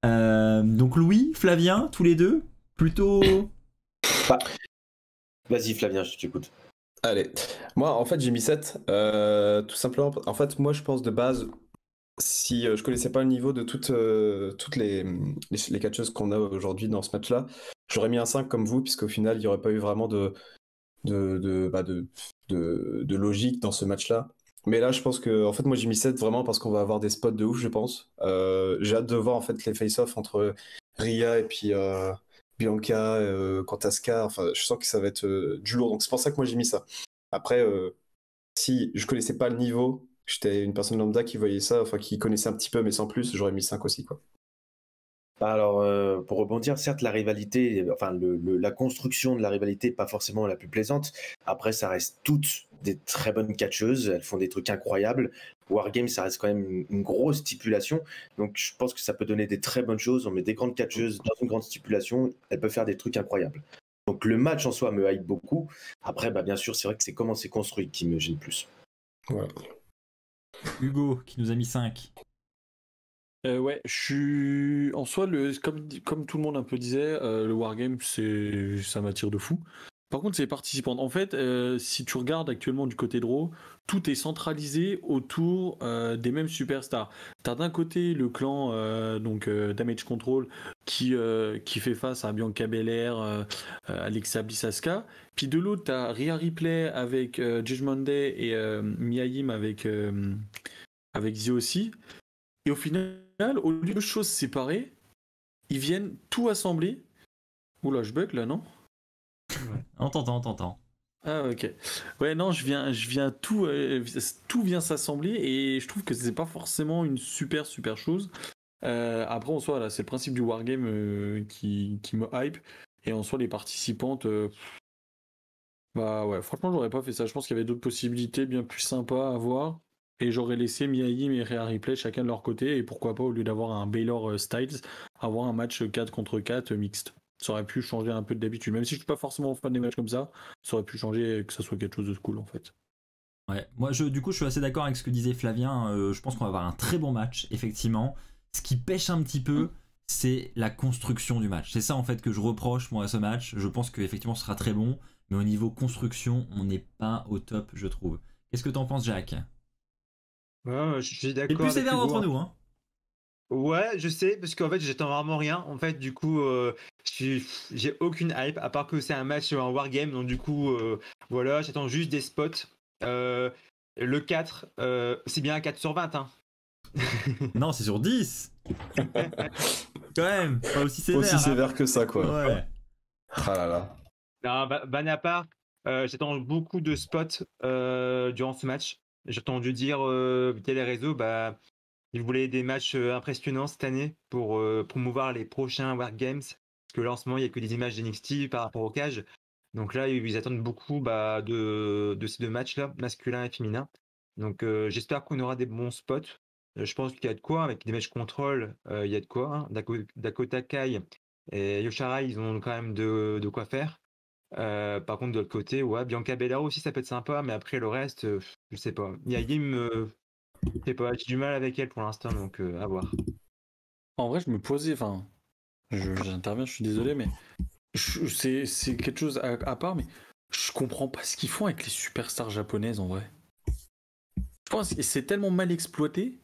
Donc Louis, Flavien, tous les deux, plutôt... Vas-y Flavien, je t'écoute. Allez, moi en fait j'ai mis 7, tout simplement, en fait moi je pense de base, si je connaissais pas le niveau de toutes les catcheuses qu'on a aujourd'hui dans ce match-là, j'aurais mis un 5 comme vous, puisqu'au final il n'y aurait pas eu vraiment de logique dans ce match-là. Mais là je pense que, en fait moi j'ai mis 7 vraiment parce qu'on va avoir des spots de ouf je pense. J'ai hâte de voir en fait les face-off entre Rhea et puis... Bianca, Asuka, enfin, je sens que ça va être du lourd. Donc c'est pour ça que moi j'ai mis ça. Après, si je connaissais pas le niveau, j'étais une personne lambda qui voyait ça, enfin qui connaissait un petit peu, mais sans plus, j'aurais mis 5 aussi, quoi. Alors, pour rebondir, certes, la rivalité, enfin, la construction de la rivalité n'est pas forcément la plus plaisante. Après, ça reste toutes des très bonnes catcheuses. Elles font des trucs incroyables. Wargame, ça reste quand même une grosse stipulation. Donc, je pense que ça peut donner des très bonnes choses. On met des grandes catcheuses dans une grande stipulation. Elles peuvent faire des trucs incroyables. Donc, le match en soi me hype beaucoup. Après, bien sûr, c'est vrai que c'est comment c'est construit qui me gêne plus. Voilà. Hugo, qui nous a mis 5. Ouais, je suis en soi comme tout le monde un peu disait, le wargame ça m'attire de fou. Par contre, c'est les participantes. En fait, si tu regardes actuellement du côté de Raw, tout est centralisé autour des mêmes superstars. T'as d'un côté le clan Damage Control qui fait face à Bianca Belair, Alexa Bliss, Asuka. Puis de l'autre, t'as Rhea Ripley avec Judgment Day et Mia Yim avec Zio. Et au final, au lieu de choses séparées, ils viennent tout assembler. Oula, je bug là, non? On t'entend. Ah, ok. Ouais, non, je viens tout vient s'assembler et je trouve que c'est pas forcément une super chose. Après, en soi, là, c'est le principe du wargame qui me hype. Et en soi, les participantes, bah ouais, franchement, j'aurais pas fait ça. Je pense qu'il y avait d'autres possibilités bien plus sympas à voir. Et j'aurais laissé Mia Yim et Rhea Ripley chacun de leur côté. Et pourquoi pas, au lieu d'avoir un Baylor Styles, avoir un match 4 contre 4 mixte. Ça aurait pu changer un peu d'habitude. Même si je suis pas forcément fan des matchs comme ça aurait pu changer, que ça soit quelque chose de cool en fait. Ouais, moi du coup je suis assez d'accord avec ce que disait Flavien. Je pense qu'on va avoir un très bon match, effectivement. Ce qui pêche un petit peu, c'est la construction du match. C'est ça en fait que je reproche moi à ce match. Je pense qu'effectivement ce sera très bon, mais au niveau construction, on n'est pas au top, je trouve. Qu'est-ce que t'en penses, Jacques? Ouais, je suis d'accord. Et plus sévère avec Hugo, d'entre nous, hein. Ouais, je sais, parce qu'en fait, j'attends vraiment rien. En fait, du coup, j'ai aucune hype, à part que c'est un match, un wargame. Donc, du coup, voilà, j'attends juste des spots. Le 4, c'est bien un 4 sur 20, hein. Non, c'est sur 10. Quand même, pas aussi sévère. Aussi sévère que ça, quoi. Ouais. Ah là là. Non, ban à part, j'attends beaucoup de spots durant ce match. J'ai entendu dire via les réseaux, bah, ils voulaient des matchs impressionnants cette année pour promouvoir les prochains Wargames. Parce que là, en ce moment, il n'y a que des images d'NXT par rapport au cage. Donc là, ils attendent beaucoup de ces deux matchs-là, masculin et féminin. Donc j'espère qu'on aura des bons spots. Je pense qu'il y a de quoi, avec des matchs contrôle, il y a de quoi. Hein. Dakota Kai et Yoshirai, ils ont quand même de quoi faire. Par contre, de l'autre côté, ouais, Bianca Belair aussi, ça peut être sympa, mais après le reste, je sais pas. Yayim, je sais pas, j'ai du mal avec elle pour l'instant, donc à voir. En vrai, je me posais, enfin, j'interviens, je suis désolé, mais c'est quelque chose à part, mais je comprends pas ce qu'ils font avec les superstars japonaises en vrai. Je pense que c'est tellement mal exploité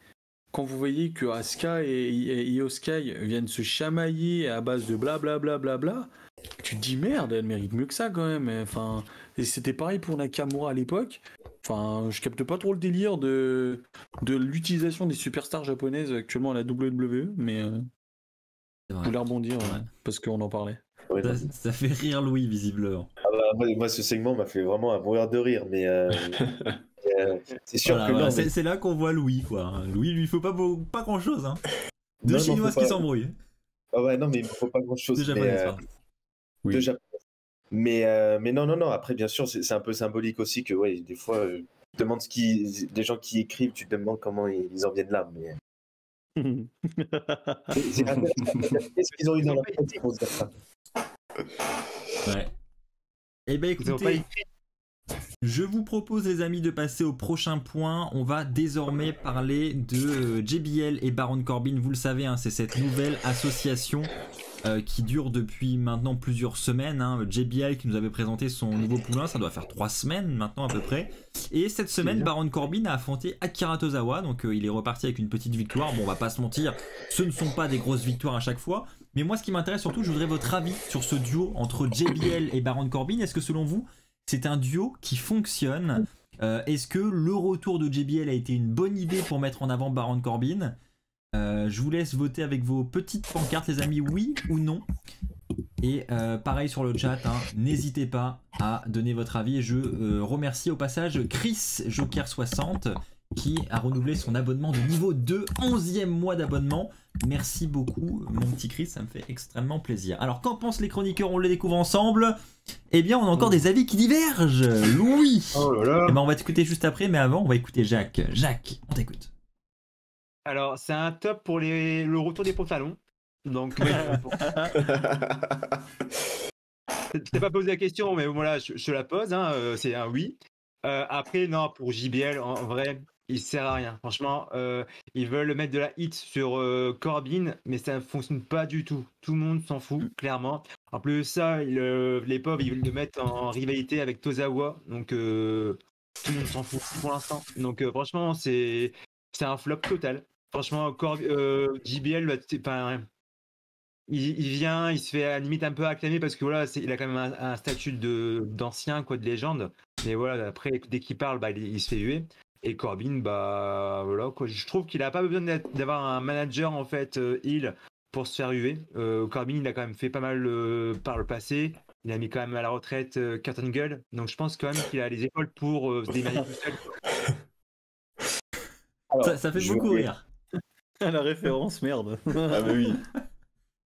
quand vous voyez que Asuka et Io Sky viennent se chamailler à base de blablabla. Tu te dis merde, elle mérite mieux que ça quand même. Enfin, et c'était pareil pour Nakamura à l'époque. Enfin, je capte pas trop le délire de l'utilisation des superstars japonaises actuellement à la WWE, mais je voulais rebondir parce qu'on en parlait. Ouais, Ça fait rire Louis, visiblement. Ah bah, moi, ce segment m'a fait vraiment un mourir de rire, mais c'est sûr Voilà, que voilà, non. Mais... c'est là qu'on voit Louis, quoi. Louis, lui, il faut pas grand chose, hein. Deux Non, Chinoises faut qui pas. s'embrouillent. Ah ouais, non, mais il ne faut pas grand-chose. Deux Japonaises, pardon. Oui. Deux Japonaises. Mais non. Après, bien sûr, c'est un peu symbolique aussi que, ouais, des fois, tu te demandes des gens qui écrivent, tu te demandes comment ils en viennent là. Mais c'est intéressant. Qu'est-ce qu'ils ont eu dans leur tête pour se dire ça? Ouais. Eh ben Ils ont pas écoutez, écrit. je vous propose les amis de passer au prochain point. On va désormais parler de JBL et Baron Corbin. Vous le savez, hein, c'est cette nouvelle association qui dure depuis maintenant plusieurs semaines. Hein. JBL qui nous avait présenté son nouveau poulain, ça doit faire 3 semaines maintenant à peu près. Et cette semaine, Baron Corbin a affronté Akira Tozawa, donc il est reparti avec une petite victoire. Bon, on va pas se mentir, ce ne sont pas des grosses victoires à chaque fois. Mais moi, ce qui m'intéresse surtout, je voudrais votre avis sur ce duo entre JBL et Baron Corbin. Est-ce que selon vous, c'est un duo qui fonctionne? Est-ce que le retour de JBL a été une bonne idée pour mettre en avant Baron Corbin? Je vous laisse voter avec vos petites pancartes, les amis, oui ou non. Et pareil sur le chat, hein, n'hésitez pas à donner votre avis. Et je remercie au passage Chris Joker60 qui a renouvelé son abonnement de niveau 2, 11e mois d'abonnement. Merci beaucoup mon petit Chris, ça me fait extrêmement plaisir. Alors qu'en pensent les chroniqueurs, on les découvre ensemble. Eh bien on a encore des avis qui divergent. Louis. Oh là là. Eh ben, on va t'écouter juste après, mais avant on va écouter Jacques. Jacques, on t'écoute. Alors, c'est un top pour le retour des pantalons. Donc, je t'ai pas posé la question, mais voilà, je la pose. Hein, c'est un oui. Après, non, pour JBL, en vrai, il sert à rien. Franchement, ils veulent mettre de la hit sur Corbin, mais ça ne fonctionne pas du tout. Tout le monde s'en fout, clairement. En plus de ça, les pauvres, ils veulent le mettre en rivalité avec Tozawa. Donc, tout le monde s'en fout pour l'instant. Donc, franchement, c'est un flop total. Franchement, JBL, il vient, il se fait à la limite un peu acclamer parce que voilà, il a quand même un statut d'ancien, quoi, de légende. Mais voilà, après, dès qu'il parle, bah, il se fait huer. Et Corbin, bah voilà, quoi. Je trouve qu'il a pas besoin d'avoir un manager en fait heel pour se faire huer. Corbin, il a quand même fait pas mal par le passé. Il a mis quand même à la retraite Kurt Angle. Donc je pense quand même qu'il a les épaules pour se démerder tout seul. Alors, Ça fait je beaucoup vais- rire. La référence, merde. Ah bah oui.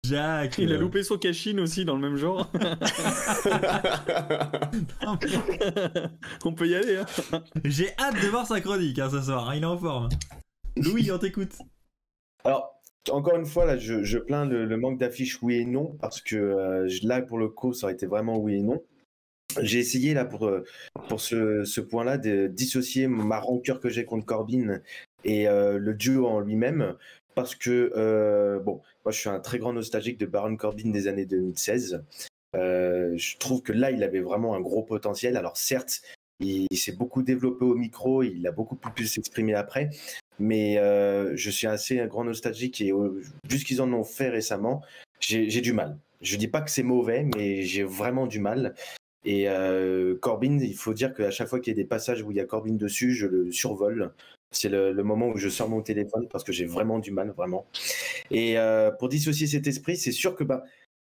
Jack. Il a loupé son Cashin aussi dans le même genre. On peut y aller. Hein. J'ai hâte de voir sa chronique ce soir, hein, il est en forme. Louis, on t'écoute. Alors, encore une fois, là, je plains le manque d'affiches oui et non, parce que là, pour le coup, ça aurait été vraiment oui et non. J'ai essayé, là, pour ce point-là, de dissocier ma rancœur que j'ai contre Corbin et le duo en lui-même, parce que, bon, moi, je suis un très grand nostalgique de Baron Corbin des années 2016. Je trouve que là, il avait vraiment un gros potentiel. Alors, certes, il s'est beaucoup développé au micro, il a beaucoup pu s'exprimer après, mais je suis assez un grand nostalgique et vu ce qu'ils en ont fait récemment, j'ai du mal. Je dis pas que c'est mauvais, mais j'ai vraiment du mal. Et Corbin, il faut dire qu'à chaque fois qu'il y a des passages où il y a Corbin dessus, je le survole. C'est le moment où je sors mon téléphone parce que j'ai vraiment du mal, vraiment. Et pour dissocier cet esprit, c'est sûr que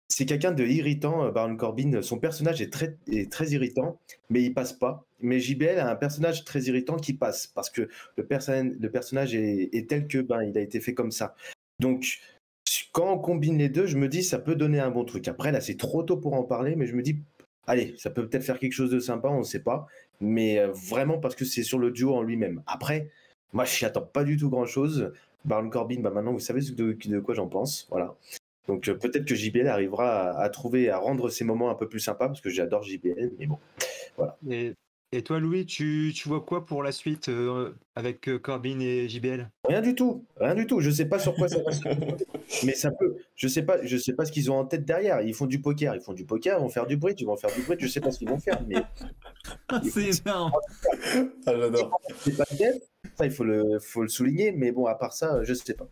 c'est quelqu'un de irritant, Baron Corbin. Son personnage est très irritant, mais il passe pas. Mais JBL a un personnage très irritant qui passe parce que le personnage est tel que il a été fait comme ça. Donc, quand on combine les deux, je me dis ça peut donner un bon truc. Après, là, c'est trop tôt pour en parler, mais je me dis, allez, ça peut peut-être faire quelque chose de sympa, on ne sait pas. Mais vraiment parce que c'est sur le duo en lui-même. Après, moi, je n'y attends pas du tout grand-chose. Baron Corbin, maintenant, vous savez de quoi j'en pense. Voilà. Donc peut-être que JBL arrivera à trouver, à rendre ces moments un peu plus sympas, parce que j'adore JBL, mais bon, voilà. Et toi, Louis, tu vois quoi pour la suite avec Corbin et JBL? Rien du tout. Je sais pas sur quoi ça va se faire, mais ça peut. Je sais pas ce qu'ils ont en tête derrière. Ils font du poker, ils vont faire du bridge, je sais pas ce qu'ils vont faire, mais C'est énorme. Ah, j'adore. c'est pas de dev. Ça, il faut le souligner, mais bon, à part ça, je sais pas.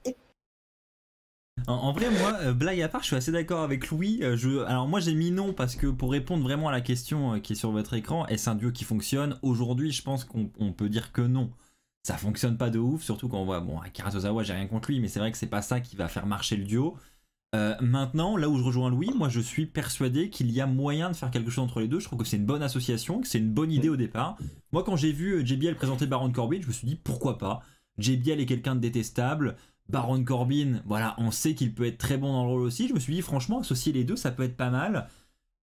En vrai, moi, blague à part, je suis assez d'accord avec Louis. Alors moi, j'ai mis non parce que pour répondre vraiment à la question qui est sur votre écran, est-ce un duo qui fonctionne? Aujourd'hui, je pense qu'on peut dire que non. Ça fonctionne pas de ouf, surtout quand on voit, bon, Akira Tozawa, j'ai rien contre lui, mais c'est vrai que c'est pas ça qui va faire marcher le duo. Maintenant, là où je rejoins Louis, moi je suis persuadé qu'il y a moyen de faire quelque chose entre les deux. Je trouve que c'est une bonne association, que c'est une bonne idée au départ. Moi, quand j'ai vu JBL présenter Baron Corbin, je me suis dit pourquoi pas. JBL est quelqu'un de détestable. Baron Corbin, voilà, on sait qu'il peut être très bon dans le rôle aussi. Je me suis dit, franchement, associer les deux, ça peut être pas mal.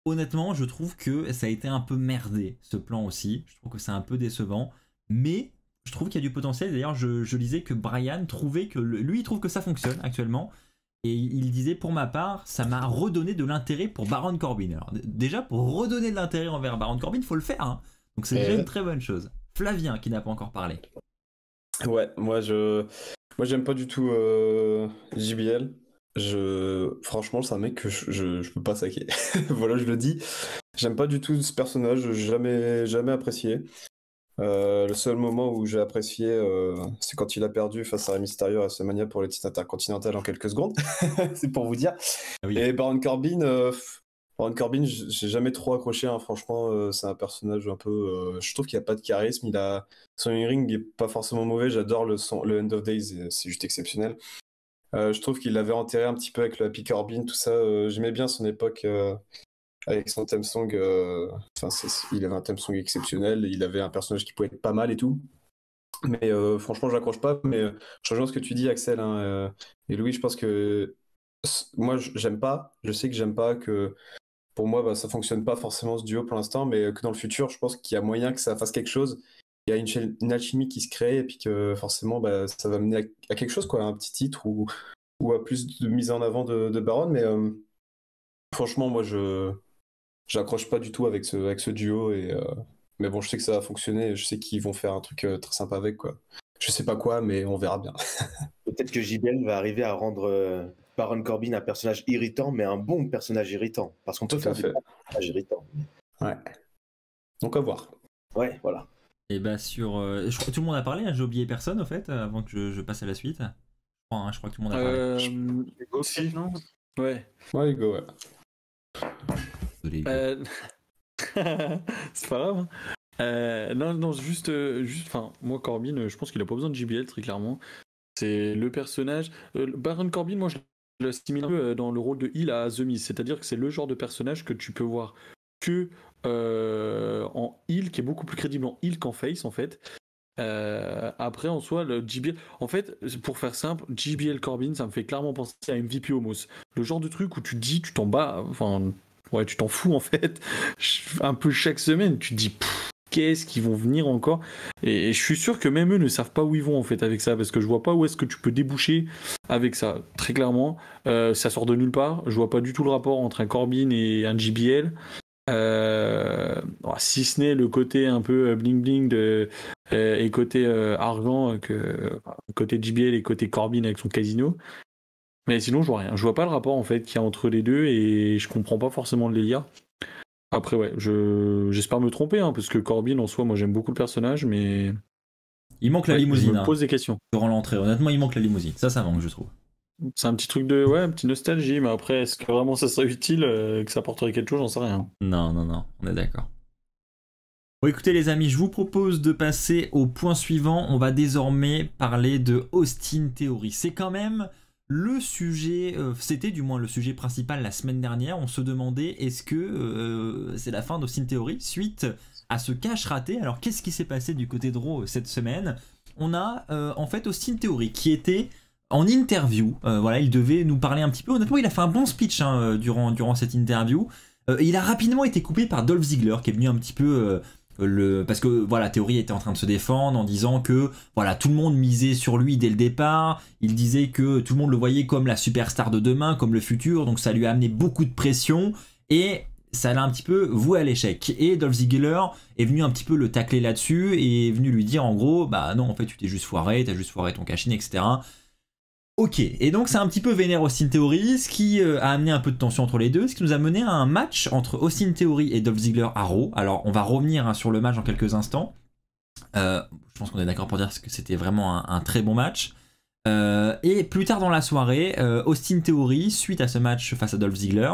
Honnêtement, je trouve que ça a été un peu merdé, ce plan aussi. Je trouve que c'est un peu décevant. Mais je trouve qu'il y a du potentiel. D'ailleurs, je lisais que Brian trouvait que... Lui, il trouve que ça fonctionne actuellement. Et il disait, pour ma part, ça m'a redonné de l'intérêt pour Baron Corbin. Alors déjà, pour redonner de l'intérêt envers Baron Corbin, il faut le faire. Hein. Donc c'est déjà une très bonne chose. Flavien, qui n'a pas encore parlé. Ouais, moi j'aime pas du tout JBL. Franchement, c'est un mec que je peux pas saquer. Voilà, je le dis. J'aime pas du tout ce personnage, jamais apprécié. Le seul moment où j'ai apprécié, c'est quand il a perdu face à Rey Mysterio à WrestleMania pour le titre intercontinental en quelques secondes. C'est pour vous dire. Ah oui. Et Baron Corbin, j'ai jamais trop accroché. Hein. Franchement, c'est un personnage un peu. Je trouve qu'il a pas de charisme. Son ring est pas forcément mauvais. J'adore le End of Days, c'est juste exceptionnel. Je trouve qu'il l'avait enterré un petit peu avec le Happy Corbin, tout ça. J'aimais bien son époque avec son theme song. Il avait un theme song exceptionnel. Il avait un personnage qui pouvait être pas mal et tout. Mais franchement, j'accroche pas. Mais je rejoins ce que tu dis, Axel. Hein, et Louis, je pense que moi, j'aime pas. Je sais que j'aime pas que. Pour moi, ça fonctionne pas forcément ce duo pour l'instant, mais que dans le futur, je pense qu'il y a moyen que ça fasse quelque chose. Il y a une alchimie qui se crée et puis que forcément, ça va mener à quelque chose, quoi, un petit titre ou à plus de mise en avant de Baron. Mais franchement, moi, j'accroche pas du tout avec ce duo. Mais bon, je sais que ça va fonctionner. Je sais qu'ils vont faire un truc très sympa avec, quoi. Je sais pas quoi, mais on verra bien. Peut-être que JBL va arriver à rendre Baron Corbin un personnage irritant, mais un bon personnage irritant. Parce qu'on peut faire des personnages irritants. Ouais. Donc à voir. Ouais, voilà. Et bah sur... je crois que tout le monde a parlé, hein, j'ai oublié personne au fait, avant que je passe à la suite. Je crois que tout le monde a parlé. Aussi, non? Ouais. Ouais, Hugo, ouais. Désolé. C'est pas grave. Hein. Non, juste, enfin, moi Corbin, je pense qu'il a pas besoin de JBL très clairement. C'est le personnage. Baron Corbin, moi je l'assimile un peu dans le rôle de heal à The Miz, c'est-à-dire que c'est le genre de personnage que tu peux voir que en heal, qui est beaucoup plus crédible en heal qu'en face en fait. Après en soi, le JBL, en fait, pour faire simple, JBL Corbin, ça me fait clairement penser à MVP Homos. Le genre de truc où tu te dis, tu t'en bats, enfin, ouais, tu t'en fous en fait, un peu chaque semaine, tu te dis. Qu'est-ce qu'ils vont venir encore et je suis sûr que même eux ne savent pas où ils vont en fait avec ça parce que je vois pas où est-ce que tu peux déboucher avec ça très clairement ça sort de nulle part, je vois pas du tout le rapport entre un Corbin et un JBL si ce n'est le côté un peu bling bling et côté argent côté JBL et côté Corbin avec son casino, mais sinon je vois rien, je vois pas le rapport en fait qu'il y a entre les deux et je comprends pas forcément le délire. Après, ouais, j'espère me tromper, hein, parce que Corbin, en soi, moi j'aime beaucoup le personnage, mais. Il manque la Ouais, limousine. je me pose des questions. Durant l'entrée, honnêtement, il manque la limousine. Ça manque, je trouve. C'est un petit truc de. Ouais, un petit nostalgie, mais après, est-ce que vraiment ça serait utile, que ça apporterait quelque chose, j'en sais rien. Non, on est d'accord. Bon, écoutez, les amis, je vous propose de passer au point suivant. On va désormais parler de Austin Theory. C'est quand même. Le sujet, c'était du moins le sujet principal la semaine dernière. On se demandait est-ce que c'est la fin d'Austin Theory suite à ce cash raté. Alors qu'est-ce qui s'est passé du côté de Raw cette semaine? On a en fait Austin Theory qui était en interview. Voilà, il devait nous parler un petit peu. Honnêtement, il a fait un bon speech durant cette interview. Il a rapidement été coupé par Dolph Ziggler qui est venu un petit peu parce que voilà, Theory était en train de se défendre en disant que voilà, tout le monde misait sur lui dès le départ. Il disait que tout le monde le voyait comme la superstar de demain, comme le futur, donc ça lui a amené beaucoup de pression et ça l'a un petit peu voué à l'échec. Et Dolph Ziggler est venu un petit peu le tacler là-dessus et est venu lui dire en gros, bah non, en fait tu t'es juste foiré, t'as juste foiré ton cash-in, etc. Ok, et donc c'est un petit peu vénère Austin Theory, ce qui a amené un peu de tension entre les deux, ce qui nous a mené à un match entre Austin Theory et Dolph Ziggler à Raw. Alors on va revenir sur le match dans quelques instants. Je pense qu'on est d'accord pour dire que c'était vraiment un très bon match. Et plus tard dans la soirée, Austin Theory, suite à ce match face à Dolph Ziggler,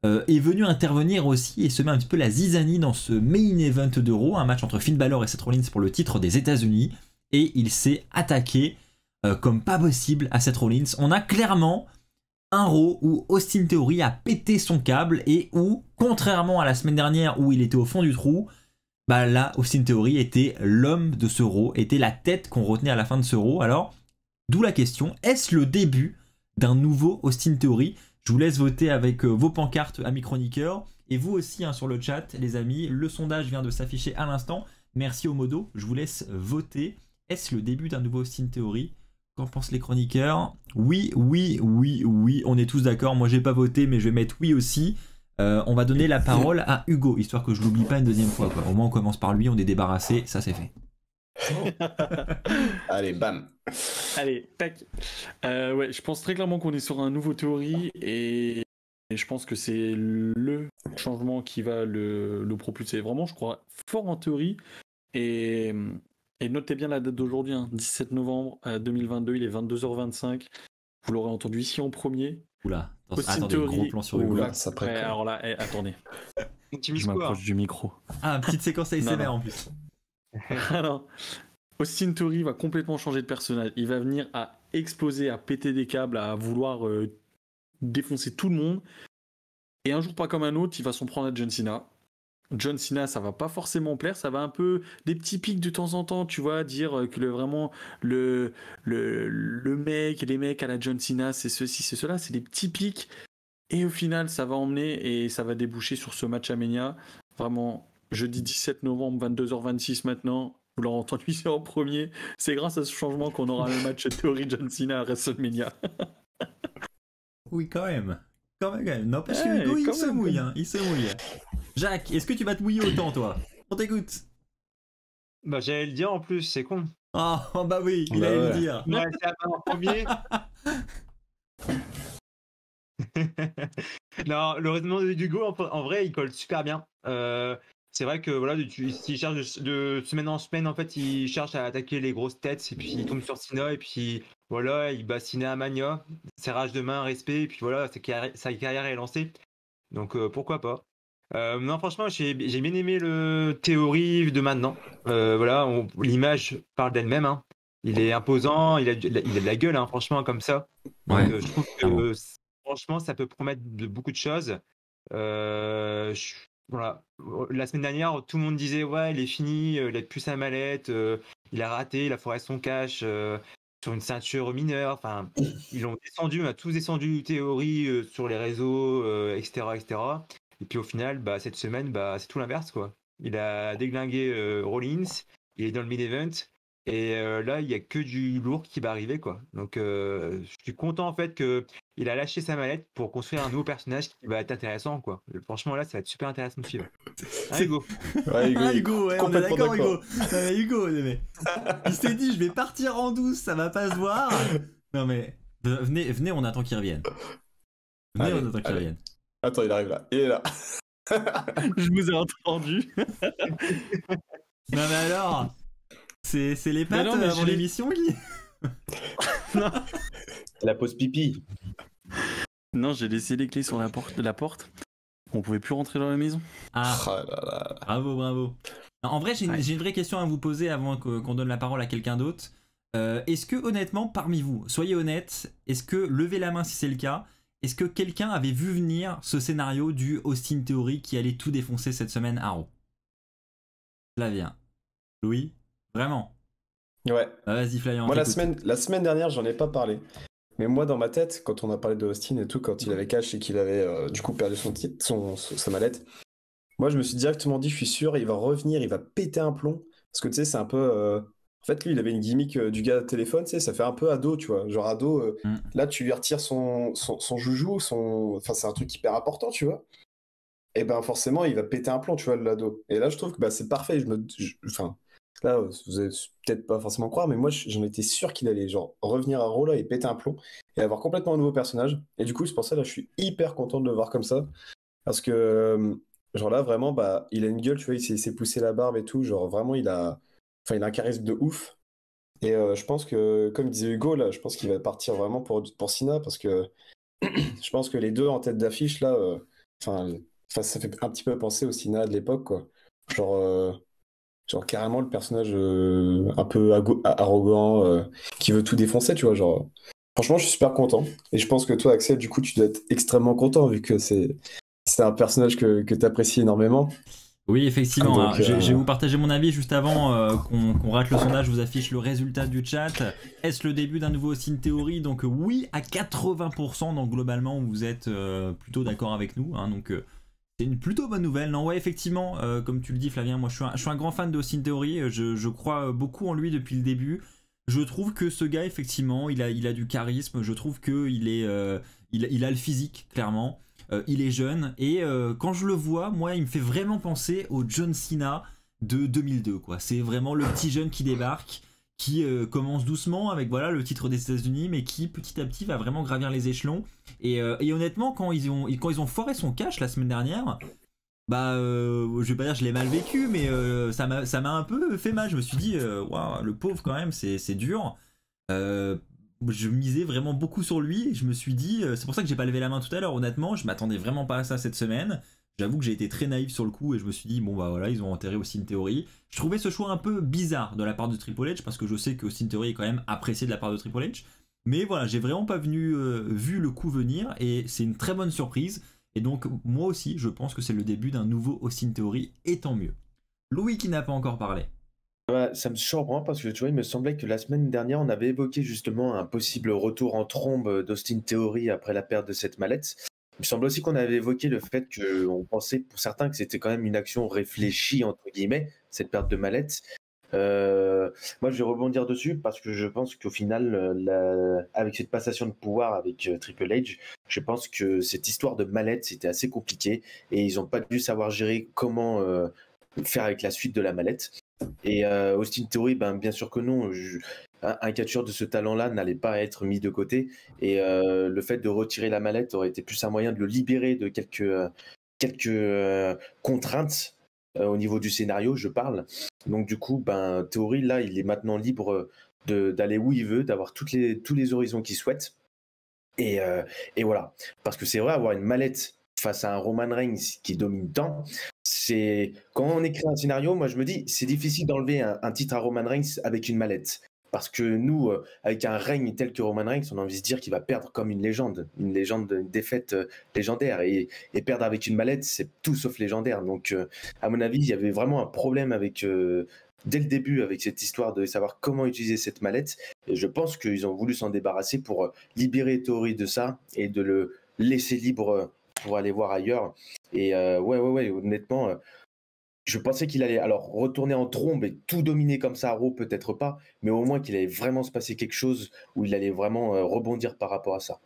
est venu intervenir aussi et se met un petit peu la zizanie dans ce main event de Raw, un match entre Finn Balor et Seth Rollins pour le titre des États-Unis, et il s'est attaqué comme pas possible à Seth Rollins. On a clairement un Raw où Austin Theory a pété son câble et où, contrairement à la semaine dernière où il était au fond du trou, bah là, Austin Theory était l'homme de ce Raw, était la tête qu'on retenait à la fin de ce Raw. Alors, d'où la question, est-ce le début d'un nouveau Austin Theory? Je vous laisse voter avec vos pancartes, amis chroniqueurs, et vous aussi sur le chat, les amis. Le sondage vient de s'afficher à l'instant. Merci au modo, je vous laisse voter. Est-ce le début d'un nouveau Austin Theory? Qu'en pensent les chroniqueurs? Oui, on est tous d'accord. Moi j'ai pas voté, mais je vais mettre oui aussi. On va donner la parole à Hugo, histoire que je l'oublie pas une deuxième fois, quoi. Au moins on commence par lui, on est débarrassé, ça c'est fait. Allez, bam. Allez, tac. Ouais, je pense très clairement qu'on est sur un nouveau Theory et je pense que c'est le changement qui va le propulser. Vraiment, je crois fort en Theory et notez bien la date d'aujourd'hui, 17 novembre 2022, il est 22h25. Vous l'aurez entendu ici en premier. Oula, Austin attendez, Theory. gros plan sur Hugo. Oula, ça prête. Alors là, attendez. Je m'approche du micro. Ah, petite séquence ASMR Non. en plus. Alors, Austin Theory va complètement changer de personnage. Il va venir à exploser, à péter des câbles, à vouloir défoncer tout le monde. Et un jour pas comme un autre, il va s'en prendre à John Cena. John Cena, ça va pas forcément plaire, ça va un peu des petits pics de temps en temps, tu vois, dire que vraiment le mec, les mecs à la John Cena, c'est ceci, c'est cela, c'est des petits pics. Et au final, ça va emmener et ça va déboucher sur ce match à Mania. Vraiment, jeudi 17 novembre, 22h26 maintenant. Vous l'aurez entendu ici en premier. C'est grâce à ce changement qu'on aura le match Theory John Cena à WrestleMania. Oui, quand même. N'empêche que Ouais, Hugo, il quand se même. mouille. Il se mouille. Jacques, est-ce que tu vas te mouiller autant, toi? On t'écoute. Bah, j'allais le dire en plus, c'est con. Ah, bah oui, il Bah allait ouais. le dire. Ouais, c'est à en premier. Non, le raisonnement d'Hugo, en vrai, il colle super bien. C'est vrai que voilà, s'il cherche de semaine en semaine, en fait, il cherche à attaquer les grosses têtes et puis il tombe sur Cena et puis Voilà, il bat Cena à Mania, serrage de main, respect, et puis voilà, sa carrière est lancée. Donc pourquoi pas. Non, franchement, j'ai bien aimé le théorie de maintenant. Voilà, l'image parle d'elle-même. Hein. Il est imposant, il a de la gueule, hein, franchement, comme ça. Donc Ouais, je trouve clairement. que franchement, ça peut promettre de beaucoup de choses. Voilà. La semaine dernière, tout le monde disait ouais, il est fini, il a plus sa mallette, il a raté, il a foiré son cash sur une ceinture mineure. Enfin, ils ont descendu, on a tous descendu théorie sur les réseaux, etc., etc. Et puis au final, bah, cette semaine, bah, c'est tout l'inverse, quoi. Il a déglingué Rollins, il est dans le mid-event, et là, il n'y a que du lourd qui va arriver, quoi. Donc, je suis content, en fait, qu'il a lâché sa mallette pour construire un nouveau personnage qui va être intéressant, quoi. Franchement, là, ça va être super intéressant de suivre. Hein, Hugo? Ouais, Hugo, Ah, il est Hugo, ouais, on est complètement d'accord, Hugo. d'accord. Non, mais Hugo, il s'est dit, je vais partir en douce, ça va pas se voir. Non, mais venez, on attend qu'il revienne. Venez, Allez, on attend qu'il allez. revienne. Attends, il arrive là. Il est là. Je vous ai entendu. Non, mais alors, c'est les pattes non, mais avant je l'ai- l'émission qui. La pause pipi. Non, j'ai laissé les clés sur la porte. On pouvait plus rentrer dans la maison. Ah, Oh là là. bravo, bravo. Non, en vrai, j'ai une vraie question à vous poser avant qu'on donne la parole à quelqu'un d'autre. Est-ce que, honnêtement, parmi vous, soyez honnête, est-ce que, levez la main si c'est le cas, est-ce que quelqu'un avait vu venir ce scénario du Austin Theory qui allait tout défoncer cette semaine à Raw? Flavien. Louis? Vraiment? Ouais. Bah, vas-y, Flavien. Moi, la t'écoute. semaine dernière, j'en ai pas parlé. Mais moi, dans ma tête, quand on a parlé de Austin et tout, quand il avait cash et qu'il avait du coup perdu son titre, sa mallette, moi, je me suis directement dit, je suis sûr, il va revenir, il va péter un plomb. Parce que tu sais, c'est un peu. En fait, lui, il avait une gimmick du gars à téléphone, tu sais, ça fait un peu ado, tu vois. Genre ado, là, tu lui retires son joujou, enfin, c'est un truc hyper important, tu vois. Et ben, forcément, il va péter un plomb, tu vois, l'ado. Et là, je trouve que bah, c'est parfait. Enfin, là, vous allez peut-être pas forcément croire, mais moi, j'en étais sûr qu'il allait, genre, revenir à Raw, là, et péter un plomb, et avoir complètement un nouveau personnage. Et du coup, c'est pour ça, là, je suis hyper content de le voir comme ça. Parce que, genre là, vraiment, bah, il a une gueule, tu vois, il s'est poussé la barbe et tout. Genre, vraiment, enfin, il a un charisme de ouf. Et je pense que, comme disait Hugo, là, je pense qu'il va partir vraiment pour Cena, parce que je pense que les deux en tête d'affiche, là, enfin, ça fait un petit peu penser au Cena de l'époque, quoi. Genre, genre carrément le personnage un peu arrogant, qui veut tout défoncer, tu vois. Genre, franchement, je suis super content. Et je pense que toi, Axel, du coup, tu dois être extrêmement content, vu que c'est un personnage que tu apprécies énormément. Oui, effectivement. Donc, Alors, je vais vous partager mon avis juste avant qu'on rate le sondage. Je vous affiche le résultat du chat. Est-ce le début d'un nouveau Austin Theory? Donc oui, à 80%. Donc globalement, vous êtes plutôt d'accord avec nous. Hein, donc c'est une plutôt bonne nouvelle. Non, ouais, effectivement, comme tu le dis, Flavien, moi je suis un grand fan de Austin Theory. Je crois beaucoup en lui depuis le début. Je trouve que ce gars, effectivement, il a du charisme. Je trouve qu'il il a le physique, clairement. Il est jeune et quand je le vois, moi, il me fait vraiment penser au John Cena de 2002, quoi. C'est vraiment le petit jeune qui débarque, qui commence doucement avec voilà le titre des États-Unis, mais qui petit à petit va vraiment gravir les échelons. Et honnêtement, quand ils ont foiré son cash la semaine dernière, bah, je vais pas dire que je l'ai mal vécu, mais ça m'a un peu fait mal. Je me suis dit, waouh, le pauvre quand même, c'est dur. Je misais vraiment beaucoup sur lui et je me suis dit, c'est pour ça que j'ai pas levé la main tout à l'heure, honnêtement, je m'attendais vraiment pas à ça cette semaine. J'avoue que j'ai été très naïf sur le coup et je me suis dit, bon bah voilà, ils ont enterré Austin Theory. Je trouvais ce choix un peu bizarre de la part de Triple H parce que je sais que Austin Theory est quand même apprécié de la part de Triple H. Mais voilà, j'ai vraiment pas vu le coup venir et c'est une très bonne surprise. Et donc, moi aussi, je pense que c'est le début d'un nouveau Austin Theory et tant mieux. Louis qui n'a pas encore parlé. Ouais, ça me surprend parce que tu vois, il me semblait que la semaine dernière, on avait évoqué justement un possible retour en trombe d'Austin Theory après la perte de cette mallette. Il me semble aussi qu'on avait évoqué le fait qu'on pensait pour certains que c'était quand même une action réfléchie, entre guillemets, cette perte de mallette. Moi, je vais rebondir dessus parce que je pense qu'au final, avec cette passation de pouvoir avec Triple H, je pense que cette histoire de mallette, c'était assez compliqué et ils n'ont pas dû savoir gérer comment faire avec la suite de la mallette. Et Austin Theory, ben, bien sûr que non. Un catcheur de ce talent-là n'allait pas être mis de côté. Et le fait de retirer la mallette aurait été plus un moyen de le libérer de quelques contraintes au niveau du scénario, je parle. Donc du coup, ben, Theory, là, il est maintenant libre d'aller où il veut, d'avoir tous les horizons qu'il souhaite. Et voilà. Parce que c'est vrai, avoir une mallette face à un Roman Reigns qui domine tant, c'est quand on écrit un scénario, moi je me dis, c'est difficile d'enlever un titre à Roman Reigns avec une mallette. Parce que nous, avec un règne tel que Roman Reigns, on a envie de se dire qu'il va perdre comme une légende, une défaite légendaire. Et perdre avec une mallette, c'est tout sauf légendaire. Donc, à mon avis, il y avait vraiment un problème avec, dès le début avec cette histoire de savoir comment utiliser cette mallette. Et je pense qu'ils ont voulu s'en débarrasser pour libérer Theory de ça et de le laisser libre pour aller voir ailleurs. Et ouais, honnêtement... je pensais qu'il allait alors retourner en trombe et tout dominer comme ça à Raw, peut-être pas, mais au moins qu'il allait vraiment se passer quelque chose où il allait vraiment rebondir par rapport à ça.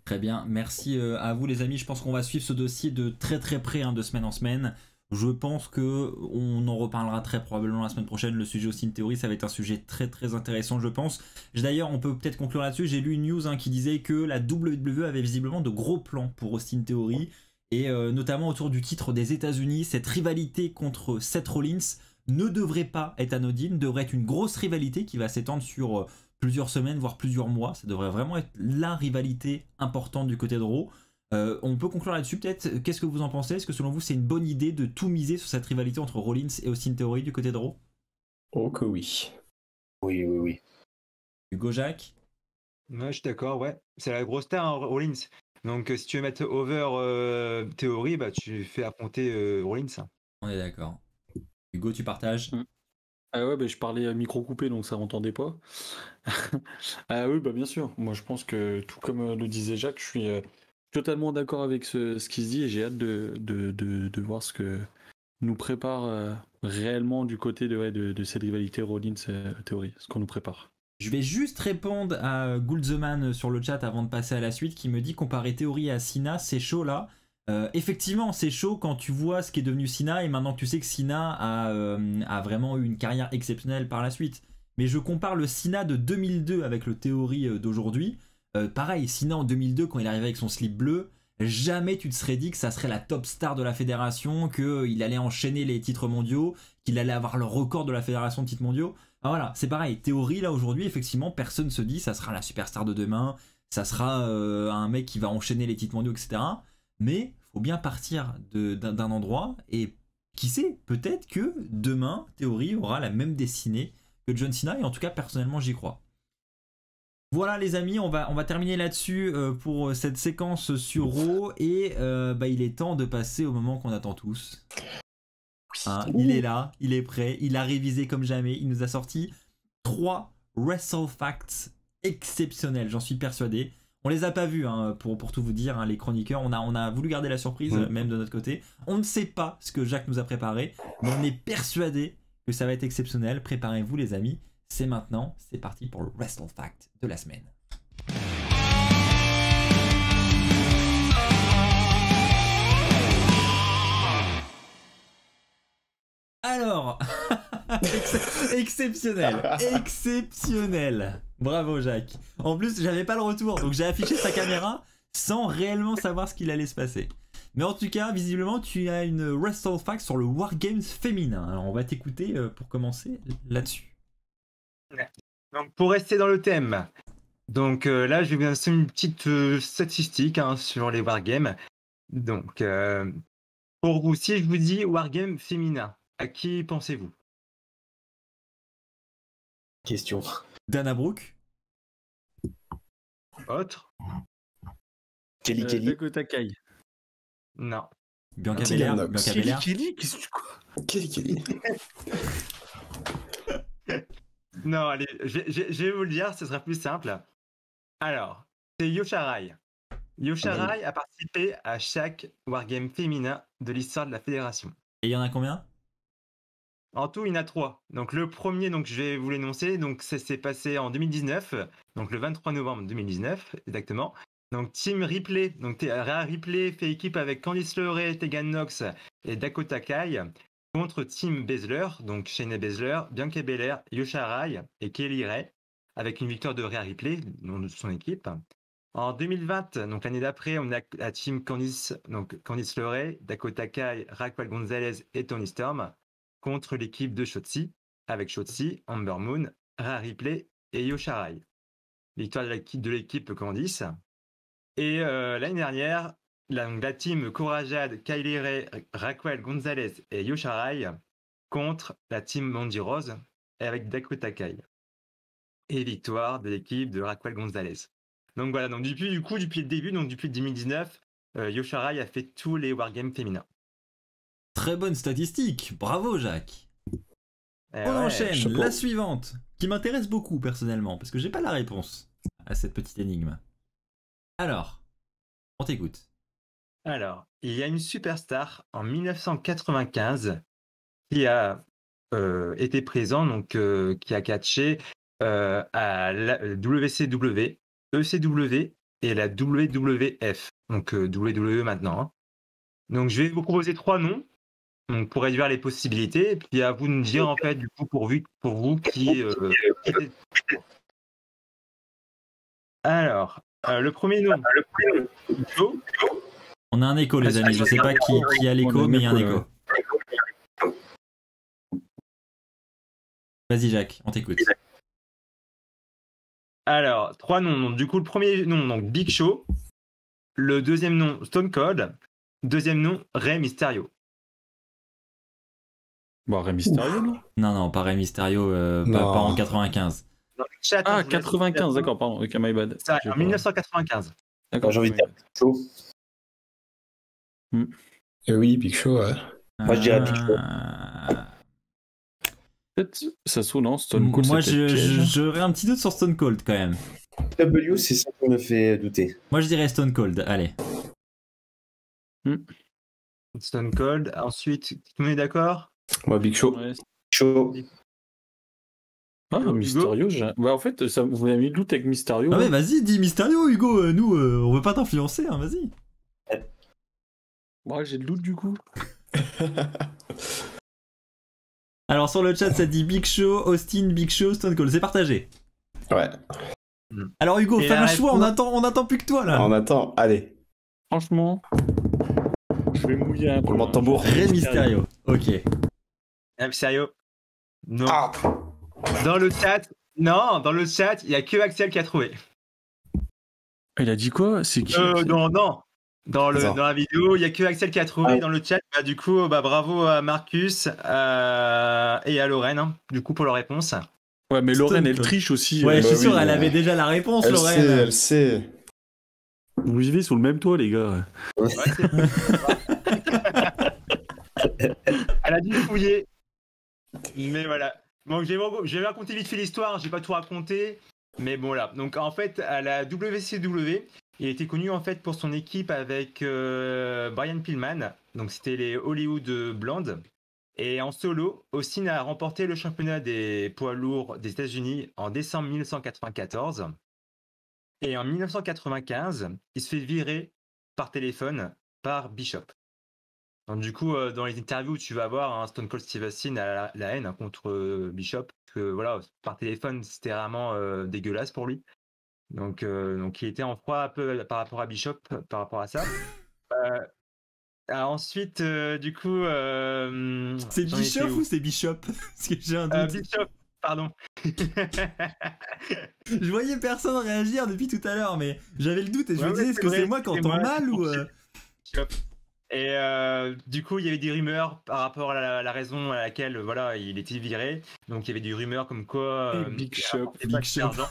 Très bien, merci à vous les amis. Je pense qu'on va suivre ce dossier de très très près, de semaine en semaine. Je pense qu'on en reparlera très probablement la semaine prochaine. Le sujet Austin Theory, ça va être un sujet très très intéressant, je pense. D'ailleurs, on peut peut-être conclure là-dessus. J'ai lu une news qui disait que la WWE avait visiblement de gros plans pour Austin Theory. Et notamment autour du titre des États-Unis, cette rivalité contre Seth Rollins ne devrait pas être anodine, devrait être une grosse rivalité qui va s'étendre sur plusieurs semaines, voire plusieurs mois. Ça devrait vraiment être la rivalité importante du côté de Raw. On peut conclure là-dessus peut-être. Qu'est-ce que vous en pensez? Est-ce que selon vous c'est une bonne idée de tout miser sur cette rivalité entre Rollins et Austin Theory du côté de Raw? Oh que oui. Oui. Hugo Jacques? Moi je suis d'accord, ouais. C'est la grosse star, Rollins. Donc si tu veux mettre over Theory, bah tu fais affronter Rollins. On est d'accord. Hugo, tu partages? Ah ouais, je parlais micro coupé, donc ça m'entendait pas. Ah oui, bien sûr. Moi, je pense que, tout comme le disait Jacques, je suis totalement d'accord avec ce qui se dit et j'ai hâte de voir ce que nous prépare réellement du côté de cette rivalité Rollins-Theory, ce qu'on nous prépare. Je vais juste répondre à Goulzeman sur le chat avant de passer à la suite, qui me dit comparer Theory à Cena, c'est chaud là. Effectivement, c'est chaud quand tu vois ce qui est devenu Cena et maintenant que tu sais que Cena a vraiment eu une carrière exceptionnelle par la suite. Mais je compare le Cena de 2002 avec le Theory d'aujourd'hui. Pareil, Cena en 2002, quand il arrivait avec son slip bleu, jamais tu te serais dit que ça serait la top star de la fédération, qu'il allait enchaîner les titres mondiaux, qu'il allait avoir le record de la fédération de titres mondiaux. Ah voilà, c'est pareil, Theory là aujourd'hui, effectivement, personne se dit ça sera la superstar de demain, ça sera un mec qui va enchaîner les titres mondiaux, etc. Mais faut bien partir d'un endroit et qui sait, peut-être que demain, Theory aura la même destinée que John Cena et en tout cas personnellement j'y crois. Voilà les amis, on va terminer là-dessus pour cette séquence sur Raw et il est temps de passer au moment qu'on attend tous. Il est là, il est prêt, il a révisé comme jamais, il nous a sorti 3 Wrestle Facts exceptionnels, j'en suis persuadé. On les a pas vus pour tout vous dire, les chroniqueurs, on a voulu garder la surprise même de notre côté. On ne sait pas ce que Jacques nous a préparé, mais on est persuadé que ça va être exceptionnel. Préparez-vous les amis, c'est maintenant, c'est parti pour le Wrestle Fact de la semaine. Alors, exceptionnel. Bravo Jacques. En plus, j'avais pas le retour, donc j'ai affiché sa caméra sans réellement savoir ce qu'il allait se passer. Mais en tout cas, visiblement, tu as une Wrestle Fact sur le Wargames féminin. Alors, on va t'écouter pour commencer là-dessus. Donc, pour rester dans le thème, donc là, je vais vous lancer une petite statistique sur les Wargames. Donc, pour vous, si je vous dis Wargame féminin, à qui pensez-vous? Question. Dana Brooke. Autre? Kelly. Dakota Kai. Non. Bianca Belair. Kelly, qu'est-ce que tu crois? Kelly. Non, allez, je vais vous le dire, ce sera plus simple. Alors, c'est Yosha Rai. Yosha Rai a participé à chaque Wargame féminin de l'histoire de la fédération. Et il y en a combien? En tout, il y en a 3. Donc le premier, je vais vous l'énoncer. Donc ça s'est passé en 2019, donc le 23 novembre 2019 exactement. Donc Team Ripley, donc Rhea Ripley fait équipe avec Candice LeRae, Tegan Nox et Dakota Kai contre Team Baszler, donc Shayna Baszler, Bianca Belair, Yosha Rai et Kelly Ray, avec une victoire de Rhea Ripley, nom de son équipe. En 2020, donc l'année d'après, on a la Team Candice, donc Candice LeRae, Dakota Kai, Raquel Gonzalez et Toni Storm contre l'équipe de Shotzi avec Shotzi, Amber Moon, Rhea Ripley et Io Shirai. Victoire de l'équipe Candice. Et l'année dernière, la team Cora Jade, Kylie Ray, Raquel Gonzalez et Io Shirai contre la team Mandy Rose et avec Dakota Kai. Et victoire de l'équipe de Raquel Gonzalez. Donc voilà, donc depuis le début, donc depuis 2019, Io Shirai a fait tous les wargames féminins. Très bonne statistique, bravo Jacques. Eh On ouais, enchaîne, chapeau. la suivante, qui m'intéresse beaucoup personnellement, parce que j'ai pas la réponse à cette petite énigme. Alors, on t'écoute. Alors, il y a une superstar en 1995 qui a été présent, donc qui a catché à la WCW, ECW et la WWF, donc WWE maintenant. Hein. Donc je vais vous proposer 3 noms donc, pour réduire les possibilités, et puis à vous de me dire en fait du coup pour vous qui Alors, le premier nom, Joe. On a un écho les amis, je sais pas qui a l'écho, mais il y a un écho. Vas-y Jacques, on t'écoute. Alors, 3 noms. Donc, du coup, le premier nom, donc Big Show. Le deuxième nom, Stone Cold. Deuxième nom, Rey Mysterio. Bon, Rey Mysterio, non? Non, pas Rey Mysterio, pas Non. en 95. Dans le chat, Ah, je vous laisse- 95, d'accord, pardon, ok, my bad. Ça, J'ai en pas- 1995. D'accord, J'ai envie de dire chaud. Oui, Big Show, ouais. Moi, je dirais Big Show. Peut-être, ça se trouve, non, Stone Cold, Moi c'est peut-être piège. j'aurais un petit doute sur Stone Cold quand même. W, c'est ça qui me fait douter. Moi je dirais Stone Cold, allez. Stone Cold. Ensuite, tout le monde est d'accord? Moi, Big Show. Ouais. Chaud. Ah, Hugo. Mysterio, bah en fait, ça, vous avez mis le doute avec Mysterio. Ah là. ouais, vas-y, dis Mysterio Hugo, nous on veut pas t'influencer, hein, vas-y. Ouais, j'ai le doute du coup. Alors sur le chat ça dit Big Show, Austin, Big Show, Stone Cold, c'est partagé. Ouais. Alors Hugo, Et fais la un choix, réponse- on attend plus que toi là. On attend, allez. Franchement, je vais mouiller un peu. Roulement de tambour. Rey Mysterio, ok. Rey Mysterio. Non. Ah. Dans le chat, il n'y a que Axel qui a trouvé. Il a dit quoi? C'est qui? Non. Dans Attends. la vidéo, il n'y a que Axel qui a trouvé. Dans le chat, bah, du coup, bravo à Marcus et à Lorraine, hein, du coup, pour leur réponse. Ouais, mais Lorraine, elle Stone Cold. triche aussi. Ouais, je suis bah sûr, oui, elle avait déjà la réponse, Elle Lorraine. sait, elle sait. Vous vivez sous le même toit, les gars. Ouais, elle a dû fouiller. Mais voilà. Donc, je vais raconter vite fait l'histoire. J'ai pas tout raconté. Mais bon, là. Donc, en fait, à la WCW, il était connu en fait pour son équipe avec Brian Pillman. Donc, c'était les Hollywood Blondes. Et en solo, Austin a remporté le championnat des poids lourds des États-Unis en décembre 1994. Et en 1995, il se fait virer par téléphone par Bishop. Donc, du coup, dans les interviews, tu vas voir Stone Cold Steve Austin a la haine contre Bishop. Que voilà, par téléphone, c'était vraiment dégueulasse pour lui. Donc, il était en froid un peu par rapport à Bishop, par rapport à ça. Ensuite, du coup, C'est j'en étais Bishop où ou c'est Bishop? Parce que j'ai un doute. Bishop, pardon. Je voyais personne réagir depuis tout à l'heure, mais j'avais le doute et je Ouais, me disais, ouais, est-ce que c'est c'est vrai, moi qui c'est entends moi, mal ou. Bishop. Et du coup, il y avait des rumeurs par rapport à la raison à laquelle voilà, il était viré. Donc, il y avait des rumeurs comme quoi. Big il Shop, rapportait Big pas assez Shop. d'argent.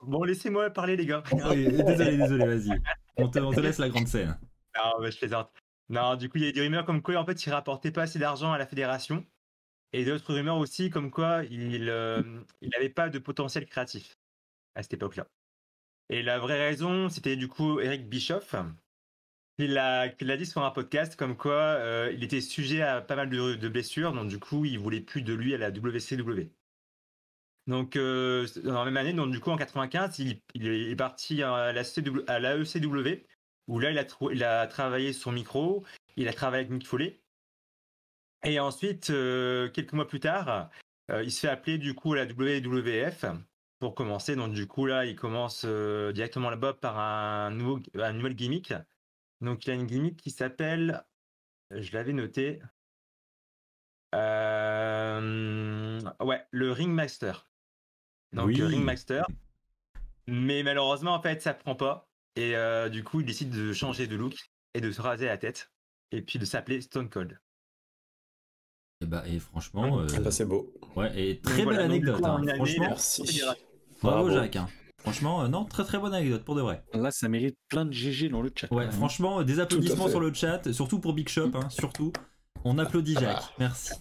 Bon, laissez-moi parler, les gars. Désolé, vas-y. On te laisse la grande scène. Non, mais je plaisante. Non, du coup, il y a des rumeurs comme quoi, en fait, il rapportait pas assez d'argent à la fédération. Et d'autres rumeurs aussi comme quoi il n'avait pas de potentiel créatif à cette époque-là. Et la vraie raison, c'était du coup Eric Bischoff. Il l'a dit sur un podcast comme quoi il était sujet à pas mal de blessures. Donc, du coup, il voulait plus de lui à la WCW. Donc, dans la même année, donc, du coup, en 95, il est parti à la ECW, où là, il a travaillé son micro, il a travaillé avec Mick Foley. Et ensuite, quelques mois plus tard, il se fait appeler du coup à la WWF pour commencer. Donc, du coup, là, il commence directement là-bas par un nouvel gimmick. Donc, il a une gimmick qui s'appelle, je l'avais noté, Ouais, le Ringmaster. Donc Oui. Ringmaster. Mais malheureusement, en fait, ça prend pas. Et du coup, il décide de changer de look et de se raser la tête. Et puis de s'appeler Stone Cold. Et franchement, Ah bah, c'est beau. ouais, et Donc très voilà, belle donc, du anecdote. coup, Hein. en année, Franchement, Merci. bravo Bravo. Jacques. Hein. Franchement, non, très très bonne anecdote pour de vrai. Là, ça mérite plein de GG dans le chat. Ouais, quand même. franchement, des applaudissements fait. sur le chat, surtout pour Big Shop, hein, surtout. On applaudit Jacques, merci.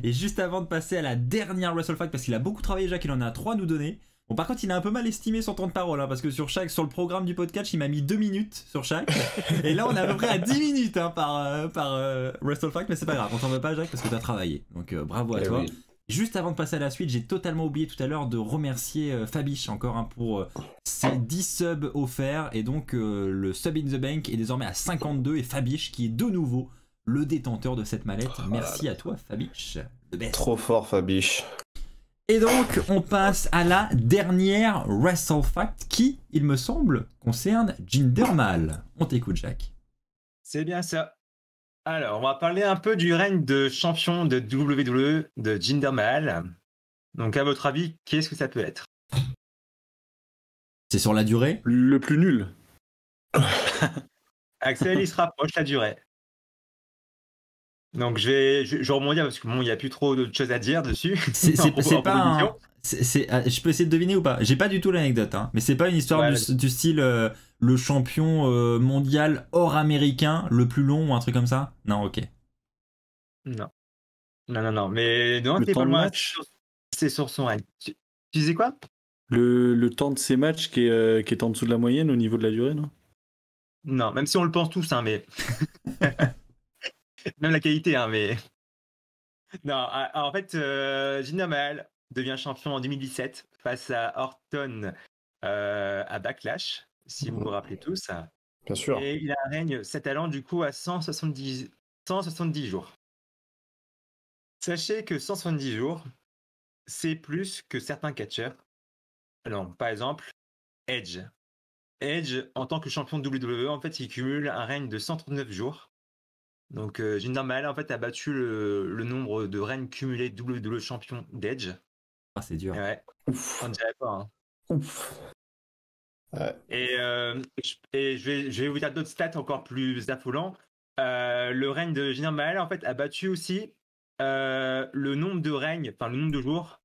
Et juste avant de passer à la dernière WrestleFact, parce qu'il a beaucoup travaillé Jacques, il en a 3 à nous donner. Bon, par contre, il a un peu mal estimé son temps de parole, hein, parce que sur le programme du podcast, il m'a mis 2 minutes sur chaque. Et là, on est à peu près à 10 minutes hein, par WrestleFact, mais c'est pas grave, on t'en veut pas Jacques, parce que t'as travaillé. Donc bravo à Eh toi. oui. Juste avant de passer à la suite, j'ai totalement oublié tout à l'heure de remercier Fabiche encore hein, pour ses 10 subs offerts. Et donc le sub in the bank est désormais à 52 et Fabiche qui est de nouveau le détenteur de cette mallette. Merci à toi Fabiche. Le best. Trop fort, Fabiche. Et donc on passe à la dernière WrestleFact qui, il me semble, concerne Jinder Mahal. On t'écoute Jacques. C'est bien ça. Alors, on va parler un peu du règne de champion de WWE de Jinder Mahal. Donc, à votre avis, qu'est-ce que ça peut être? C'est sur la durée? Le plus nul. Axel, il se rapproche la durée. Donc, je vais rebondir parce que bon, il n'y a plus trop d'autres choses à dire dessus. C'est En pas un... proposition. Je peux essayer de deviner ou pas? J'ai pas du tout l'anecdote, hein. Mais c'est pas une histoire Ouais, du style le champion mondial hors américain le plus long ou un truc comme ça? Non, ok. Non. Non. Mais non, Le t'es temps pas de loin. match. C'est sur son règne. Tu disais quoi? Le temps de ces matchs qui est en dessous de la moyenne au niveau de la durée, non? Non, même si on le pense tous, hein, mais. Même la qualité, hein, mais. Non, en fait, Jinder Mahal devient champion en 2017 face à Orton à Backlash, si vous vous rappelez tous. Bien sûr. Et il a un règne cet allant du coup à 170 jours. Sachez que 170 jours, c'est plus que certains catcheurs. Alors, par exemple, Edge. Edge, en tant que champion de WWE, en fait, il cumule un règne de 139 jours. Donc, Jinder Mahal, en fait, a battu le nombre de règnes cumulés WWE champion d'Edge. Ah, c'est dur. Ouais, Ouf. on ne dirait pas. Hein. Ouf. Ouais. Et je vais vous dire d'autres stats encore plus affolants. Le règne de Jinder Mahal, en fait, a battu aussi le nombre de règnes, enfin le nombre de jours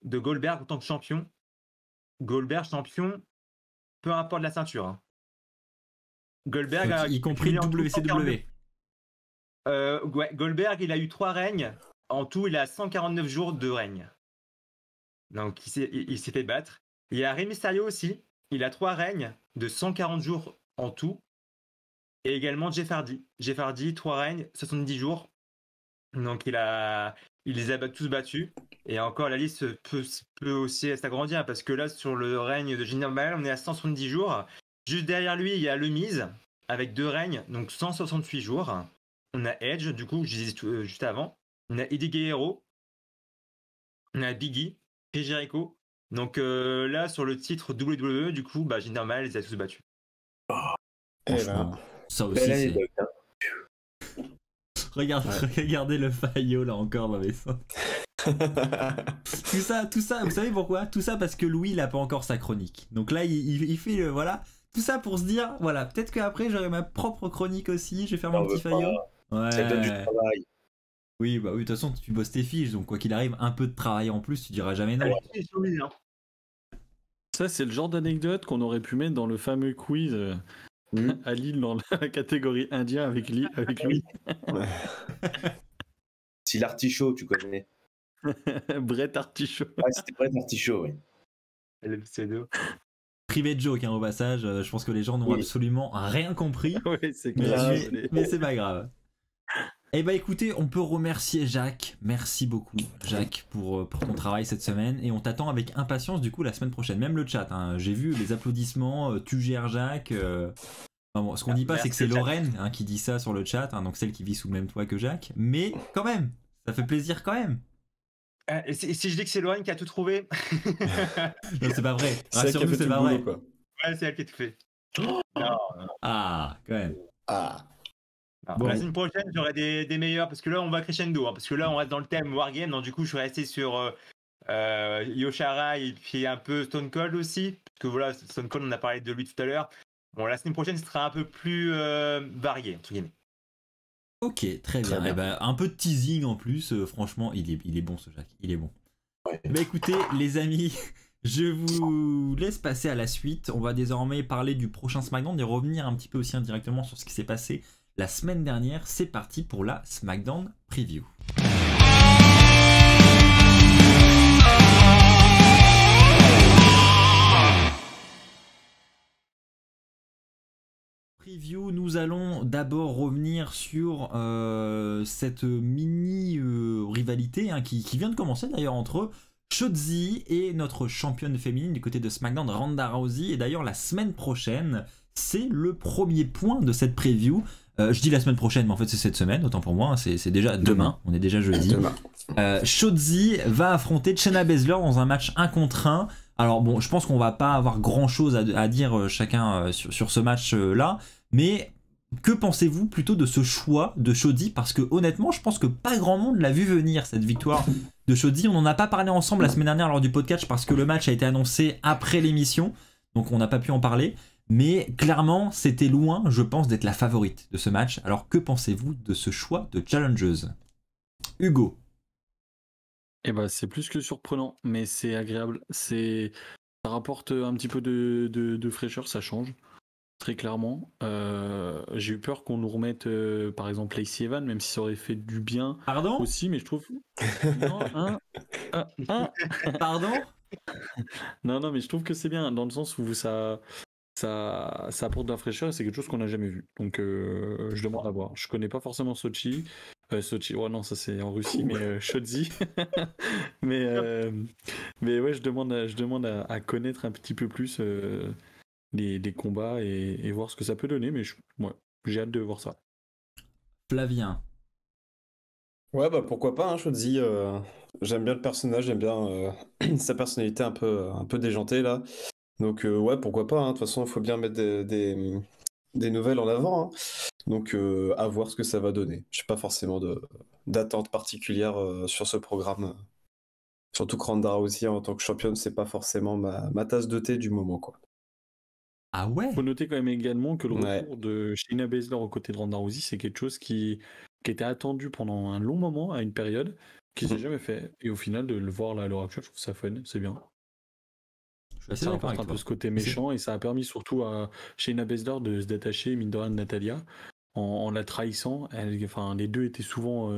de Goldberg en tant que champion. Goldberg champion, peu importe la ceinture. Hein. Goldberg Donc, a y compris cumulé en tout 149. WCW. Ouais, Goldberg, il a eu 3 règnes. En tout, il a 149 jours de règne. Donc, il s'est fait battre. Il y a Rey Mysterio aussi. Il a 3 règnes de 140 jours en tout. Et également Jeff Hardy. Jeff Hardy, 3 règnes, 70 jours. Donc, il les a tous battus. Et encore, la liste peut aussi s'agrandir parce que là, sur le règne de Jinder Mahal, on est à 170 jours. Juste derrière lui, il y a le Miz avec 2 règnes, donc 168 jours. On a Edge, du coup, je disais juste avant. On a Eddie Guerrero. On a Biggie, Chris Jericho. Donc là, sur le titre WWE, du coup, Jinder Mahal les a tous battus. Franchement, ça aussi, Belle c'est... anecdote, hein. Regardez le faillot là encore, ma vaisselle. tout ça, vous savez pourquoi? Tout ça parce que Louis il a pas encore sa chronique. Donc là il fait voilà, tout ça pour se dire voilà, peut-être qu'après j'aurai ma propre chronique aussi, je vais faire mon petit faillot. Ouais. Ça donne du travail. Oui, bah oui, de toute façon tu bosses tes fiches, donc quoi qu'il arrive, un peu de travail en plus, tu diras jamais non. Ça, c'est le genre d'anecdote qu'on aurait pu mettre dans le fameux quiz à Lille dans la catégorie indien avec lui. Si l'artichaut, tu connais. Brett Artichaut. Ouais, c'était Brett Artichaut, oui. Le pseudo. Privé de joke hein, au passage, je pense que les gens n'ont Oui. absolument rien compris. Ouais, c'est clair. Mais c'est pas grave. Eh bah écoutez, on peut remercier Jacques. Merci beaucoup Jacques pour ton travail cette semaine. Et on t'attend avec impatience du coup la semaine prochaine. Même le chat, hein. J'ai vu les applaudissements, tu gères Jacques. Enfin bon, ce qu'on dit pas c'est que c'est Lorraine hein, qui dit ça sur le chat, hein, donc celle qui vit sous le même toit que Jacques. Mais quand même, ça fait plaisir quand même. Et si je dis que c'est Lorraine qui a tout trouvé? Non c'est pas vrai. C'est elle qui a Rassure-nous, fait c'est tout pas le vrai. boulot, quoi. Ouais, c'est elle qui a tout fait. Non. Ah, quand même. Ah. Alors, Bon. la semaine prochaine, j'aurai des meilleurs parce que là, on va crescendo. Parce que là, on reste dans le thème Wargame. Donc, du coup, je suis resté sur Yoshirai et puis un peu Stone Cold aussi. Parce que voilà, Stone Cold, on a parlé de lui tout à l'heure. Bon, la semaine prochaine, ce sera un peu plus varié, entre guillemets. Ok, très bien. bien. Eh ben, un peu de teasing en plus, franchement, il est bon ce Jacques, il est bon. Ouais. Bah écoutez, les amis, je vous laisse passer à la suite. On va désormais parler du prochain SmackDown et revenir un petit peu aussi indirectement sur ce qui s'est passé la semaine dernière. C'est parti pour la SmackDown Preview. Preview, nous allons d'abord revenir sur cette mini rivalité qui vient de commencer d'ailleurs entre Shotzi et notre championne féminine du côté de SmackDown, Ronda Rousey. Et d'ailleurs la semaine prochaine, c'est le premier point de cette preview. Je dis la semaine prochaine, mais en fait c'est cette semaine, autant pour moi, hein, c'est déjà demain, on est déjà jeudi. Shotzi va affronter Shayna Baszler dans un match 1 contre 1. Alors bon, je pense qu'on va pas avoir grand chose à dire chacun sur ce match là, mais que pensez-vous plutôt de ce choix de Shotzi? Parce que honnêtement, je pense que pas grand monde l'a vu venir cette victoire de Shotzi. On n'en a pas parlé ensemble la semaine dernière lors du podcast parce que le match a été annoncé après l'émission, donc on n'a pas pu en parler. Mais clairement, c'était loin, je pense, d'être la favorite de ce match. Alors que pensez-vous de ce choix de challengeuse? Hugo? Eh ben, c'est plus que surprenant, mais c'est agréable. Ça rapporte un petit peu de fraîcheur, ça change. Très clairement. J'ai eu peur qu'on nous remette, par exemple, Lacey Evans, même si ça aurait fait du bien Pardon? aussi, mais je trouve. Non, Pardon? non, mais je trouve que c'est bien, dans le sens où ça apporte de la fraîcheur et c'est quelque chose qu'on n'a jamais vu. Donc, je demande à voir. Je connais pas forcément Sochi. Sochi, ouais, non, ça c'est en Russie, mais Shotzi. mais ouais, je demande à connaître un petit peu plus les combats et voir ce que ça peut donner. Mais ouais, j'ai hâte de voir ça. Flavien? Ouais, bah pourquoi pas, hein, Shotzi. J'aime bien le personnage, j'aime bien sa personnalité un peu déjantée là. Donc ouais, pourquoi pas, hein. De toute façon, il faut bien mettre des nouvelles en avant, hein. Donc à voir ce que ça va donner. Je n'ai pas forcément d'attente particulière sur ce programme. Surtout que Ronda Rousey en tant que championne, c'est pas forcément ma tasse de thé du moment, quoi. Ah ouais? Faut noter quand même également que le Ouais. retour de Shayna Baszler aux côtés de Ronda Rousey, c'est quelque chose qui était attendu pendant un long moment, à une période, qui s'est jamais fait. Et au final, de le voir là à l'heure actuelle, je trouve ça fun, c'est bien. Je suis assez Ça d'accord apporte avec un toi. peu ce côté méchant et ça a permis surtout à Shayna Baszler de se détacher, mine de rien, de Natalia en la trahissant. Les deux étaient souvent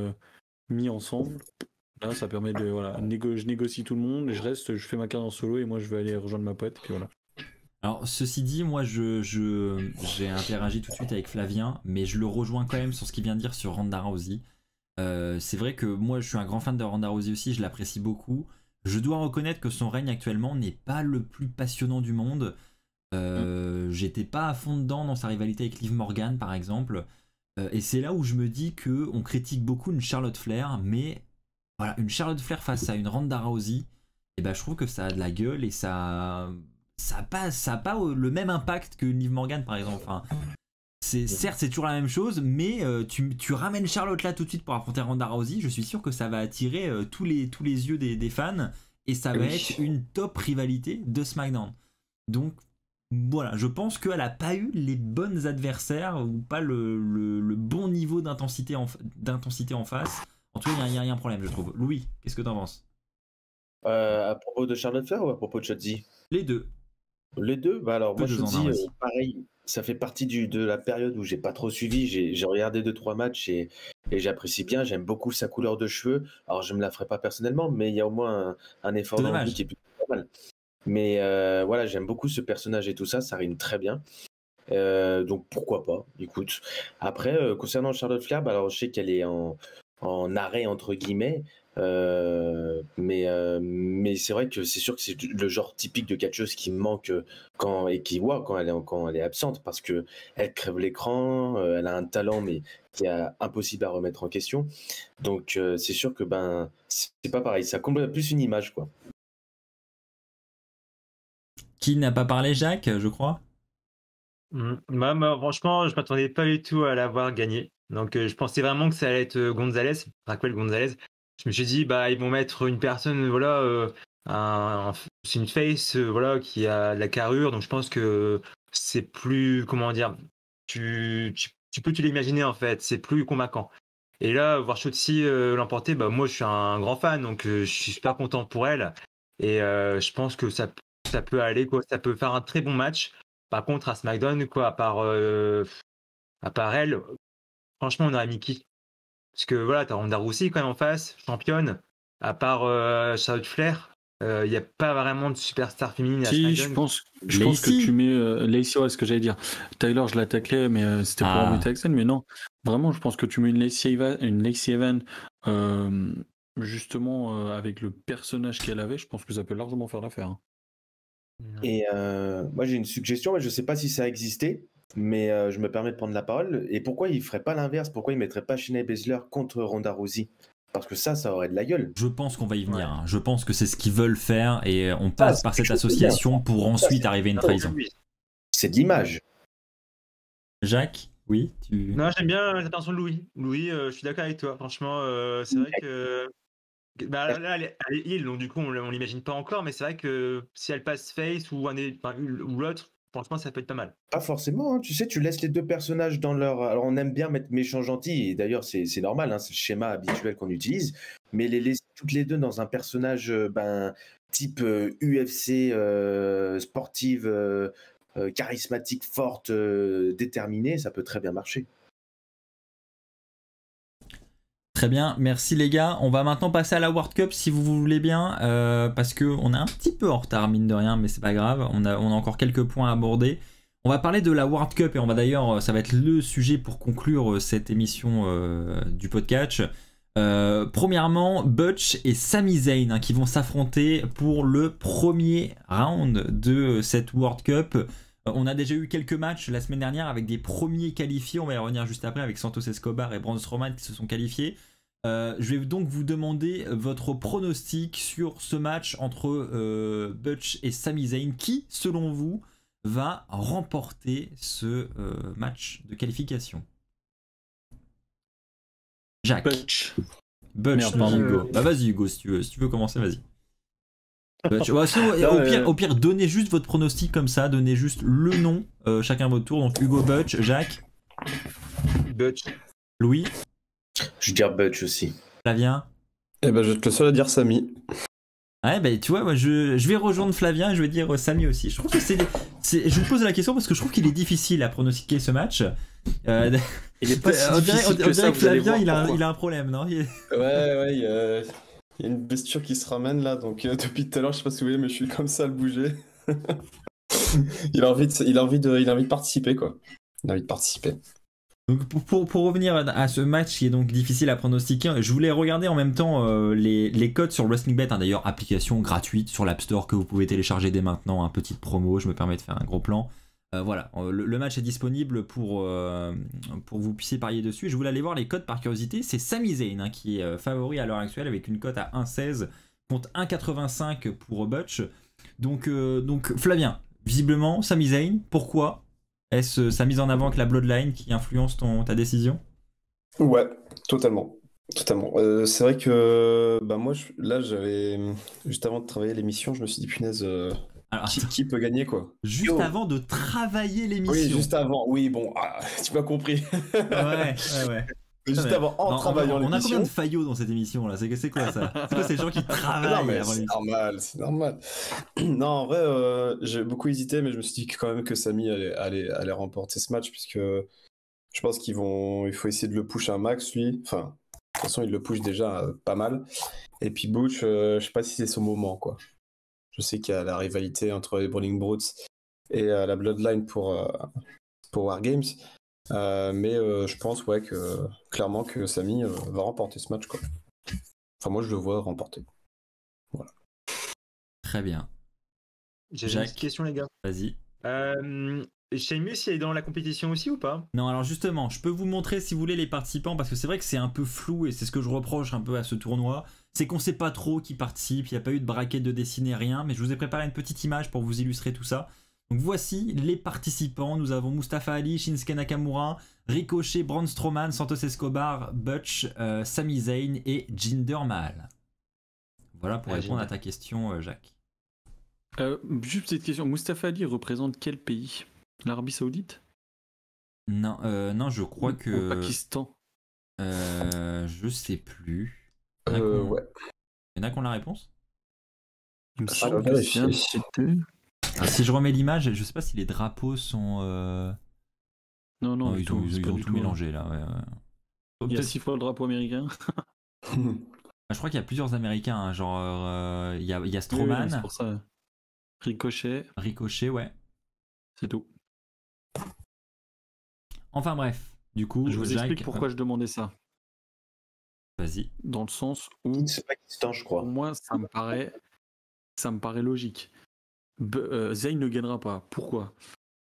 mis ensemble. Là, ça permet de voilà, je négocie tout le monde, je reste, je fais ma carrière en solo et moi je vais aller rejoindre ma pote. Puis voilà. Alors, ceci dit, moi, j'ai interagi tout de suite avec Flavien, mais je le rejoins quand même sur ce qu'il vient de dire sur Ronda Rousey. C'est vrai que moi, je suis un grand fan de Ronda Rousey aussi, je l'apprécie beaucoup. Je dois reconnaître que son règne actuellement n'est pas le plus passionnant du monde. J'étais pas à fond dedans dans sa rivalité avec Liv Morgan, par exemple. Et c'est là où je me dis que on critique beaucoup une Charlotte Flair, mais voilà, une Charlotte Flair face à une Ronda Rousey, et ben je trouve que ça a de la gueule et ça a pas le même impact que Liv Morgan, par exemple. Enfin, certes, c'est toujours la même chose, mais tu ramènes Charlotte là tout de suite pour affronter Ronda Rousey, je suis sûr que ça va attirer tous les yeux des fans et ça va être une top rivalité de SmackDown. Donc voilà, je pense qu'elle a pas eu les bonnes adversaires ou pas le bon niveau d'intensité en face. En tout cas, il y a un problème, je trouve. Louis, qu'est-ce que t'en penses? À propos de Charlotte Flair ou à propos de Shotzi? Les deux. Les deux? Bah alors, Peu moi, de Shotzi, Ronda Rousey. pareil, ça fait partie de la période où j'ai pas trop suivi. J'ai regardé 2-3 matchs et j'apprécie bien. J'aime beaucoup sa couleur de cheveux. Alors, je me la ferai pas personnellement, mais il y a au moins un effort C'est d'envie dommage. qui est plutôt pas mal. Mais voilà, j'aime beaucoup ce personnage et tout ça. Ça rime très bien. Donc, pourquoi pas? Écoute. Après, concernant Charlotte Flair, bah, alors, je sais qu'elle est en arrêt, entre guillemets. Mais c'est vrai que c'est sûr que c'est le genre typique de catcheuse qui manque quand elle est absente, parce que elle crève l'écran, elle a un talent mais qui est impossible à remettre en question. Donc c'est sûr que c'est pas pareil, ça comble plus une image, quoi. Qui n'a pas parlé, Jacques, je crois? Moi, franchement, je m'attendais pas du tout à l'avoir gagné. Donc je pensais vraiment que ça allait être Gonzalez, Raquel Gonzalez. Je me suis dit, bah ils vont mettre une personne, voilà, c'est une face, voilà, qui a de la carrure. Donc je pense que c'est plus, comment dire, tu peux te l'imaginer en fait, c'est plus convaincant. Et là, voir Shotzi l'emporter, bah moi je suis un grand fan, donc je suis super content pour elle. Et je pense que ça peut aller, quoi. Ça peut faire un très bon match. Par contre, à SmackDown, quoi, à part elle, franchement, on aurait mis qui? Parce que voilà, t'as Ronda Rousey quand même en face, championne. À part Charlotte Flair, il n'y a pas vraiment de superstar féminine à Si, SmackDown. je pense que tu mets Lacey, ouais, ce que j'allais dire. Tyler, je l'attaquais, mais c'était pour embêter avec ça, mais non. Vraiment, je pense que tu mets une Lacey Evans, justement, avec le personnage qu'elle avait, je pense que ça peut largement faire l'affaire. Hein. Et moi, j'ai une suggestion, mais je ne sais pas si ça a existé, mais je me permets de prendre la parole. Et pourquoi ils ne feraient pas l'inverse? Pourquoi ils ne mettraient pas Shayna Baszler contre Ronda Rousey? Parce que ça aurait de la gueule. Je pense qu'on va y venir. Hein. Je pense que c'est ce qu'ils veulent faire et on passe par cette association pour ensuite arriver à une trahison. C'est de l'image. Jacques, oui, Non, j'aime bien l'intervention de Louis. Louis, je suis d'accord avec toi. Franchement, c'est vrai que bah, là, elle est heal, donc du coup, on l'imagine pas encore, mais c'est vrai que si elle passe face ou l'autre, franchement, ça peut être pas mal. Pas forcément, hein. Tu sais, tu laisses les deux personnages dans leur... Alors, on aime bien mettre méchant gentil, et d'ailleurs, c'est normal, hein, c'est le schéma habituel qu'on utilise, mais les laisser toutes les deux dans un personnage type UFC, sportive, charismatique, forte, déterminée, ça peut très bien marcher. Très bien, merci les gars. On va maintenant passer à la World Cup si vous voulez bien, parce qu'on est un petit peu en retard mine de rien, mais c'est pas grave, on a encore quelques points à aborder. On va parler de la World Cup et on va d'ailleurs, ça va être le sujet pour conclure cette émission du podcast. Premièrement, Butch et Sami Zayn hein, qui vont s'affronter pour le premier round de cette World Cup. On a déjà eu quelques matchs la semaine dernière avec des premiers qualifiés, on va y revenir juste après avec Santos Escobar et Braun Strowman qui se sont qualifiés. Je vais donc vous demander votre pronostic sur ce match entre Butch et Sami Zayn. Qui, selon vous, va remporter ce match de qualification? Jacques. Butch, pardon, Hugo. Bah vas-y Hugo, si tu veux commencer, vas-y. Butch. Ouais, sinon, au pire, donnez juste votre pronostic comme ça, donnez juste le nom, chacun votre tour. Donc Hugo, Butch, Jacques. Butch. Louis. Je veux dire Butch aussi. Flavien. Eh ben, je vais être le seul à dire Sami. Ouais, bah tu vois, moi je vais rejoindre Flavien et je vais dire Sami aussi. Je trouve que je vous pose la question parce que je trouve qu'il est difficile à pronostiquer ce match. Il est pas si difficile que ça, que Flavien, il a un problème, non? Ouais, il y a une blessure qui se ramène là, donc depuis tout à l'heure, je sais pas si vous voyez, mais je suis comme ça à le bouger. il a envie de participer, quoi. Il a envie de participer. Donc pour revenir à ce match qui est donc difficile à pronostiquer, je voulais regarder en même temps les codes sur WrestlingBet, hein, d'ailleurs application gratuite sur l'App Store que vous pouvez télécharger dès maintenant, hein, petite promo, je me permets de faire un gros plan. Voilà, le match est disponible pour vous puissiez parier dessus. Je voulais aller voir les codes par curiosité. C'est Sami Zayn hein, qui est favori à l'heure actuelle avec une cote à 1,16 contre 1,85 pour Butch. Donc Flavien, visiblement Sami Zayn, pourquoi? Est-ce sa mise en avant avec la Bloodline qui influence ta décision? Ouais, totalement. C'est vrai que moi, là, j'avais juste avant de travailler l'émission, je me suis dit punaise. Alors, qui peut gagner quoi? Juste avant de travailler l'émission. Oui, juste avant. Oui, bon, tu m'as compris. Ouais. Juste avant, en travaillant l'émission. On a combien de faillots dans cette émission là? C'est quoi ça? C'est quoi ces gens qui travaillent? Non, mais c'est normal. Non, en vrai, j'ai beaucoup hésité, mais je me suis dit quand même que Sami allait remporter ce match, puisque je pense il faut essayer de le push un max, lui. Enfin, de toute façon, il le push déjà pas mal. Et puis Butch, je sais pas si c'est son moment, quoi. Je sais qu'il y a la rivalité entre les Brawling Brutes et la Bloodline pour War Games. Mais je pense clairement que Sami va remporter ce match, quoi. Enfin, moi je le vois remporter. Voilà. Très bien. J'ai une petite question, les gars. Vas-y. Sheamus, il est dans la compétition aussi ou pas? Non, alors justement, je peux vous montrer si vous voulez les participants parce que c'est vrai que c'est un peu flou et c'est ce que je reproche un peu à ce tournoi. C'est qu'on sait pas trop qui participe, il n'y a pas eu de bracket de dessiné, rien, mais je vous ai préparé une petite image pour vous illustrer tout ça. Donc voici les participants. Nous avons Mustafa Ali, Shinsuke Nakamura, Ricochet, Braun Strowman, Santos Escobar, Butch, Sami Zayn et Jinder Mahal. Voilà pour répondre à ta question, Jacques. Juste cette question, Mustafa Ali représente quel pays? L'Arabie Saoudite? Non, je crois Ou que... Pakistan? je sais plus. Il Ouais. y en a qui ont la réponse? Il me Je semble vais que vérifier. c'était... Si je remets l'image, je sais pas si les drapeaux sont... Non, Non, du ils ont, tout, c'est ils pas ont du tout tout, mélangé là. Ouais. Il y a Peut-être- 6 fois le drapeau américain. je crois qu'il y a plusieurs Américains, hein, genre il y a Oui, oui, Strowman, c'est pour ça. Ricochet, Ricochet, ouais. c'est tout. Enfin bref, du coup, Je vous Jacques, explique pourquoi je demandais ça. vas-y. Dans le sens où, C'est Pakistan, je crois. pour moi, ça me paraît logique. Zayn ne gagnera pas. Pourquoi?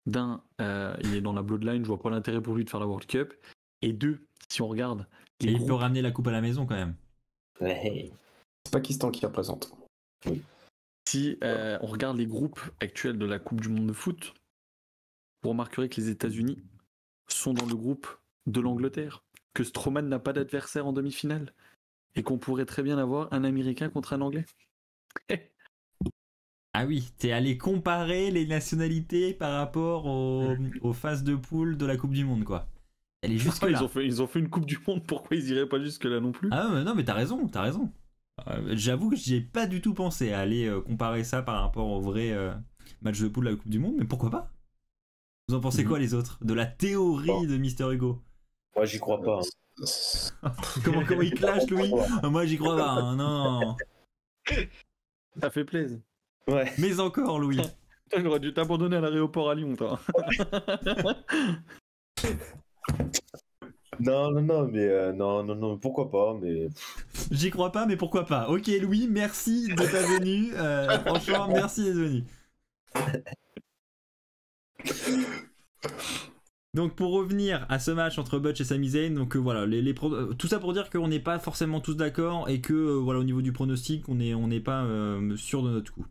D'un, il est dans la Bloodline, je vois pas l'intérêt pour lui de faire la World Cup. Et deux, si on regarde les Et il peut groupes, ramener la coupe à la maison quand même. Ouais. C'est Pakistan qui représente. si on regarde les groupes actuels de la Coupe du Monde de foot, vous remarquerez que les États-Unis sont dans le groupe de l'Angleterre, que Strowman n'a pas d'adversaire en demi-finale, et qu'on pourrait très bien avoir un Américain contre un Anglais. Ah oui, t'es allé comparer les nationalités par rapport aux phases de poule de la Coupe du Monde, quoi. Elle est jusque là. Ils ont fait une Coupe du Monde, pourquoi ils iraient pas jusque là non plus? Ah non, mais t'as raison. J'avoue que j'y ai pas du tout pensé à aller comparer ça par rapport au vrai match de poule de la Coupe du Monde, mais pourquoi pas? Vous en pensez quoi les autres? De la théorie de Mister Hugo? Moi, j'y crois pas. Comment il clash, Louis? Moi j'y crois pas, hein, non. Ça fait plaisir. Ouais. Mais encore, Louis. Putain, j'aurais dû t'abandonner à l'aéroport à Lyon, toi. Non, mais non, pourquoi pas, mais J'y crois pas, mais pourquoi pas? Ok, Louis, merci de ta venue. Franchement, merci d'être venu. Donc pour revenir à ce match entre Butch et Sami Zayn, donc voilà, tout ça pour dire qu'on n'est pas forcément tous d'accord et que voilà, au niveau du pronostic, on n'est pas sûr de notre coup.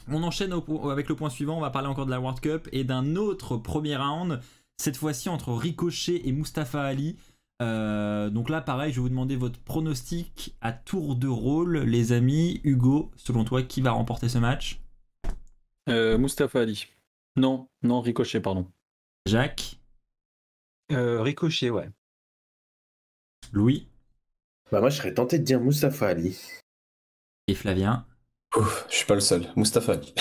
On enchaîne avec le point suivant, on va parler encore de la World Cup et d'un autre premier round, cette fois-ci entre Ricochet et Mustafa Ali. Donc là pareil, je vais vous demander votre pronostic à tour de rôle, les amis. Hugo, selon toi, qui va remporter ce match? Mustafa Ali. Non, Ricochet, pardon. Jacques? Ricochet, ouais. Louis? bah moi je serais tenté de dire Mustafa Ali. Et Flavien? Ouf, je suis pas le seul. Mustafa Ali.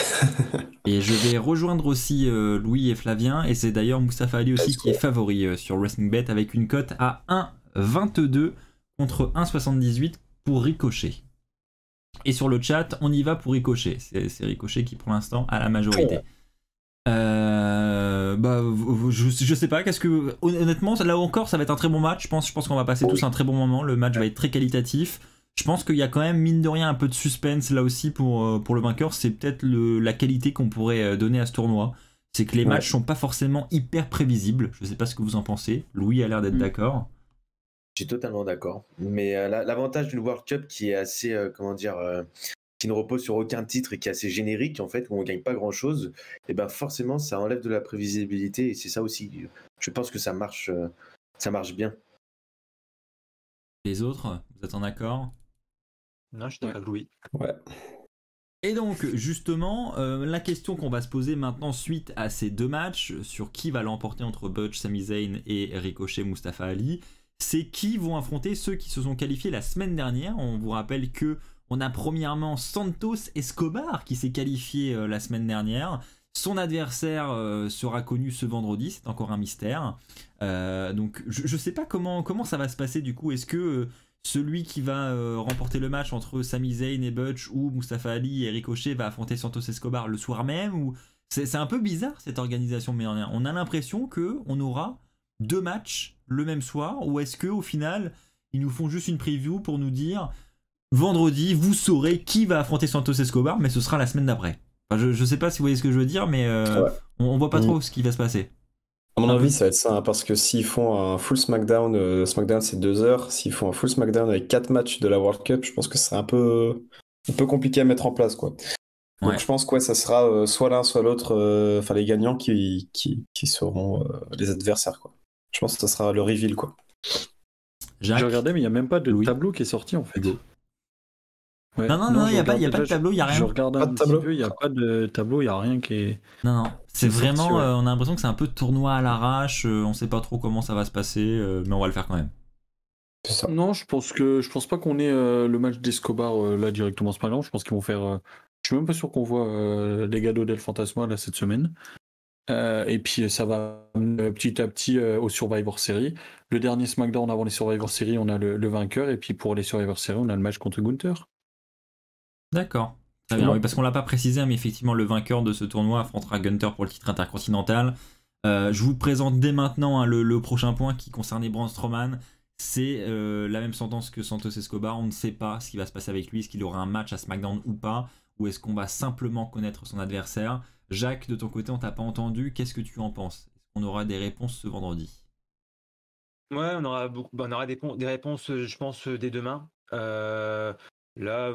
Et je vais rejoindre aussi Louis et Flavien, et c'est d'ailleurs Mustafa Ali aussi qui est favori sur WrestlingBet avec une cote à 1,22 contre 1,78 pour Ricochet. Et sur le chat, on y va pour Ricochet. C'est Ricochet qui pour l'instant a la majorité. Je sais pas, honnêtement, là encore, ça va être un très bon match. Je pense qu'on va passer tous un très bon moment. Le match va être très qualitatif. Je pense qu'il y a quand même, mine de rien, un peu de suspense là aussi pour le vainqueur. C'est peut-être la qualité qu'on pourrait donner à ce tournoi. C'est que les matchs sont pas forcément hyper prévisibles. Je sais pas ce que vous en pensez. Louis a l'air d'être d'accord. Je suis totalement d'accord. Mais l'avantage d'une World Cup qui est assez, qui ne repose sur aucun titre et qui est assez générique, en fait, où on gagne pas grand-chose, et ben forcément, ça enlève de la prévisibilité. Et c'est ça aussi. Je pense que ça marche bien. Les autres, vous êtes en accord? Non, je suis d'accord avec Louis. Ouais. Et donc, justement, la question qu'on va se poser maintenant suite à ces deux matchs, sur qui va l'emporter entre Butch, Sami Zayn et Ricochet, Mustafa Ali, c'est qui vont affronter ceux qui se sont qualifiés la semaine dernière. On vous rappelle que on a premièrement Santos Escobar qui s'est qualifié la semaine dernière. Son adversaire sera connu ce vendredi, c'est encore un mystère. Donc je sais pas comment ça va se passer du coup. Est-ce que celui qui va remporter le match entre Sami Zayn et Butch ou Mustafa Ali et Ricochet va affronter Santos Escobar le soir même, ou c'est un peu bizarre cette organisation, mais on a l'impression qu'on aura deux matchs le même soir, ou est-ce qu'au final ils nous font juste une preview pour nous dire vendredi vous saurez qui va affronter Santos Escobar, mais ce sera la semaine d'après. Enfin, je sais pas si vous voyez ce que je veux dire, mais on voit pas trop ce qui va se passer. À mon avis, ça va être ça, hein, parce que s'ils font un full SmackDown, SmackDown c'est 2 heures, s'ils font un full SmackDown avec 4 matchs de la World Cup, je pense que c'est un peu compliqué à mettre en place, quoi. Donc Ouais. je pense que ouais, ça sera soit l'un, soit l'autre, enfin les gagnants qui seront les adversaires, quoi. Je pense que ça sera le reveal, quoi. Jacques. J'ai regardé, mais il n'y a même pas de Louis. tableau qui est sorti en fait. Hugo. Ouais. Non, il y a pas je de regardais, tableau, il y a Je rien. regarde Pas un de petit tableau. peu, il n'y a pas de tableau, il n'y a rien qui est. Non, c'est sorti, vraiment, ouais. on a l'impression que c'est un peu tournoi à l'arrache, on sait pas trop comment ça va se passer, mais on va le faire quand même. C'est ça. Non, je pense pas qu'on ait le match d'Escobar là directement ce matin. Je pense qu'ils vont faire. Je suis même pas sûr qu'on voit les Legado del Fantasma là cette semaine. Et puis ça va petit à petit au Survivor Series. Le dernier SmackDown avant les Survivor Series, on a le vainqueur. Et puis pour les Survivor Series, on a le match contre Gunther. D'accord. Très bien, oui, parce qu'on l'a pas précisé, mais effectivement, le vainqueur de ce tournoi affrontera Gunther pour le titre intercontinental. Je vous présente dès maintenant hein, le prochain point qui concernait Braun Strowman. C'est la même sentence que Santos Escobar. On ne sait pas ce qui va se passer avec lui. Est-ce qu'il aura un match à SmackDown ou pas? Ou est-ce qu'on va simplement connaître son adversaire? Jacques, de ton côté, on t'a pas entendu. Qu'est-ce que tu en penses? Est-ce qu'on aura des réponses ce vendredi? Ouais, on aura des réponses, je pense, dès demain. Là,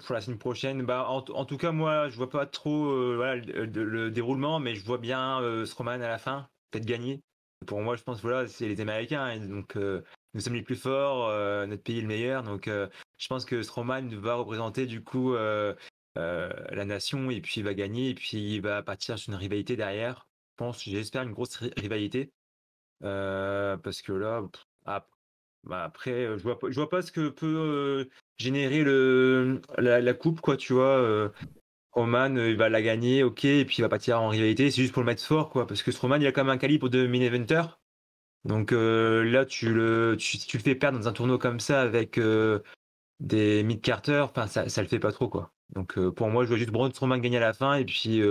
pour la semaine prochaine, en tout cas, moi, je vois pas trop voilà, le déroulement, mais je vois bien Strowman à la fin, peut-être gagner. Pour moi, je pense, voilà, c'est les Américains, et donc nous sommes les plus forts, notre pays est le meilleur, donc je pense que Strowman va représenter du coup la nation, et puis il va gagner, et puis il va partir sur une rivalité derrière. J'espère une grosse rivalité, parce que là, après, je vois pas ce que peut générer la coupe, quoi, tu vois. Roman, il va la gagner, ok, et puis il va partir en rivalité, c'est juste pour le mettre fort, quoi, parce que Strowman, il a quand même un calibre de main eventer. Donc là, tu le fais perdre dans un tournoi comme ça avec des mid-carters, enfin, ça le fait pas trop, quoi. Donc pour moi, je vois juste Braun Strowman gagner à la fin, et puis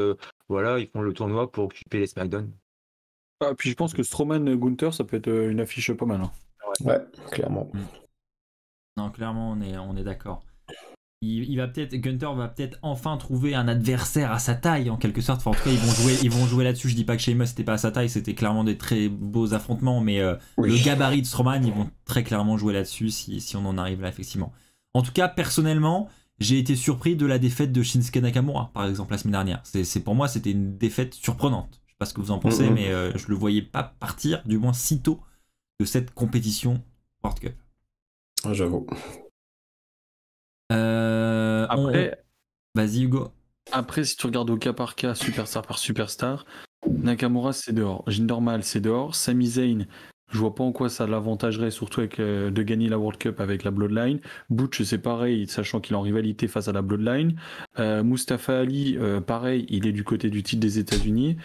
voilà, ils font le tournoi pour occuper les SmackDown. Ah, puis je pense que Strowman Gunther, ça peut être une affiche pas mal. Hein. Ouais, clairement. Non, clairement, on est d'accord. Gunther va peut-être enfin trouver un adversaire à sa taille, en quelque sorte. Enfin, en tout cas, ils vont jouer là-dessus. Je dis pas que Sheamus c'était pas à sa taille, c'était clairement des très beaux affrontements, mais Oui. le gabarit de Strowman, ils vont très clairement jouer là-dessus si on en arrive là, effectivement. En tout cas, personnellement, j'ai été surpris de la défaite de Shinsuke Nakamura, par exemple, la semaine dernière. Pour moi, c'était une défaite surprenante. Je sais pas ce que vous en pensez, mais je le voyais pas partir, du moins si tôt, de cette compétition World Cup. J'avoue. Après, Vas-y, Hugo. Après, si tu regardes au cas par cas, superstar par superstar, Nakamura c'est dehors, Jinder c'est dehors, Sami Zayn, je vois pas en quoi ça l'avantagerait, surtout avec de gagner la World Cup avec la Bloodline. Butch c'est pareil, sachant qu'il est en rivalité face à la Bloodline. Mustafa Ali, pareil, il est du côté du titre des États-Unis.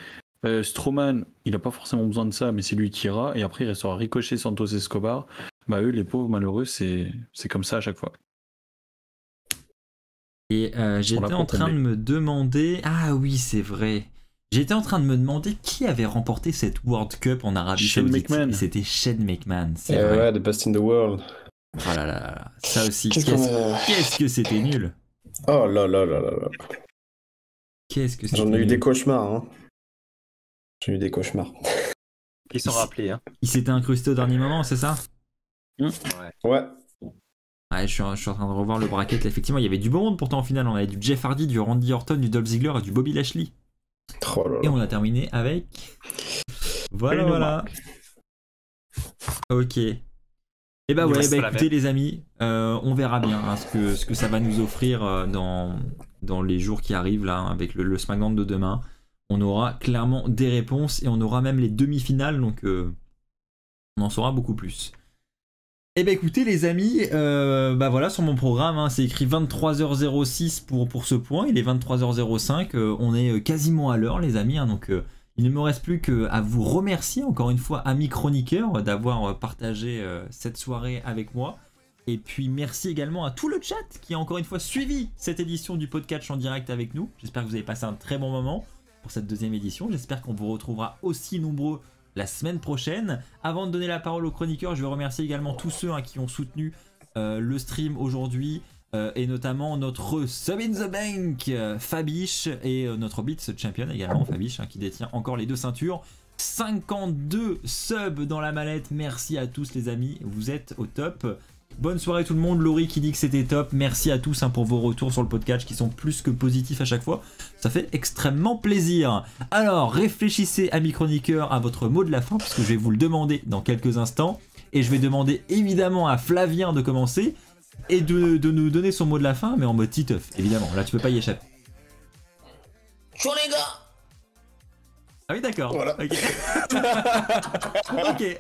Strowman, il a pas forcément besoin de ça, mais c'est lui qui ira. Et après, il restera Ricochet, Santos Escobar. Bah eux, les pauvres malheureux, c'est comme ça à chaque fois. Et j'étais en train de me demander... Ah oui, c'est vrai. J'étais en train de me demander qui avait remporté cette World Cup en Arabie Saoudite. McMahon. C'était Shane McMahon, c'est vrai. Ouais, the best in the world. Oh là là là. Ça aussi, Qu'est-ce qu'est-ce que c'était nul. Oh là là là là là. Qu'est-ce que c'était J'en ai eu nul. des cauchemars, hein. J'ai eu des cauchemars. Ils sont rappelés, hein. Il s'était incrusté au dernier moment, c'est ça? Ouais. Ouais, je suis en train de revoir le bracket. Effectivement, il y avait du beau monde pourtant en finale. On avait du Jeff Hardy, du Randy Orton, du Dolph Ziggler et du Bobby Lashley. Oh là Et là. on a terminé avec... Voilà. Ok. Et bah Il ouais, reste bah la écoutez les amis, on verra bien hein, ce que ça va nous offrir dans les jours qui arrivent là, hein, avec le SmackDown de demain. On aura clairement des réponses et on aura même les demi-finales, donc on en saura beaucoup plus. Et bah écoutez les amis, bah voilà sur mon programme, hein, c'est écrit 23h06 pour ce point, il est 23h05, on est quasiment à l'heure les amis, hein, donc il ne me reste plus qu'à vous remercier encore une fois amis chroniqueurs d'avoir partagé cette soirée avec moi. Et puis merci également à tout le chat qui a encore une fois suivi cette édition du podcast en direct avec nous. J'espère que vous avez passé un très bon moment pour cette deuxième édition, j'espère qu'on vous retrouvera aussi nombreux la semaine prochaine. Avant de donner la parole aux chroniqueurs, je veux remercier également tous ceux hein, qui ont soutenu le stream aujourd'hui et notamment notre sub in the bank Fabiche et notre Beats Champion également Fabiche hein, qui détient encore les 2 ceintures. 52 subs dans la mallette, merci à tous les amis, vous êtes au top. Bonne soirée tout le monde, Laurie qui dit que c'était top. Merci à tous pour vos retours sur le podcast qui sont plus que positifs à chaque fois. Ça fait extrêmement plaisir. Alors, réfléchissez à mes chroniqueurs à votre mot de la fin, puisque je vais vous le demander dans quelques instants. Et je vais demander évidemment à Flavien de commencer et de nous donner son mot de la fin, mais en mode Titeuf, évidemment. Là, tu peux pas y échapper. Ciao les gars. Ah oui, d'accord. Voilà.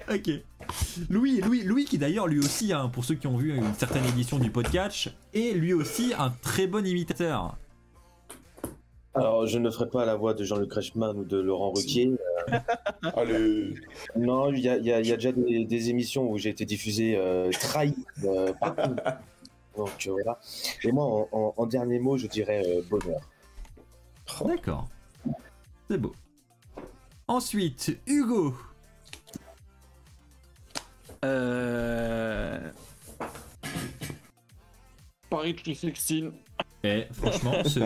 Ok. Louis qui d'ailleurs lui aussi, pour ceux qui ont vu une certaine édition du podcast, est lui aussi un très bon imitateur. Alors, je ne ferai pas la voix de Jean-Luc Reichmann ou de Laurent Ruquier. Allez. Non, il y a déjà des émissions où j'ai été diffusé trahi partout. Donc voilà. Et moi, en dernier mot, je dirais bonheur. D'accord. C'est beau. Ensuite, Hugo. Paris 316. Eh, franchement, c'est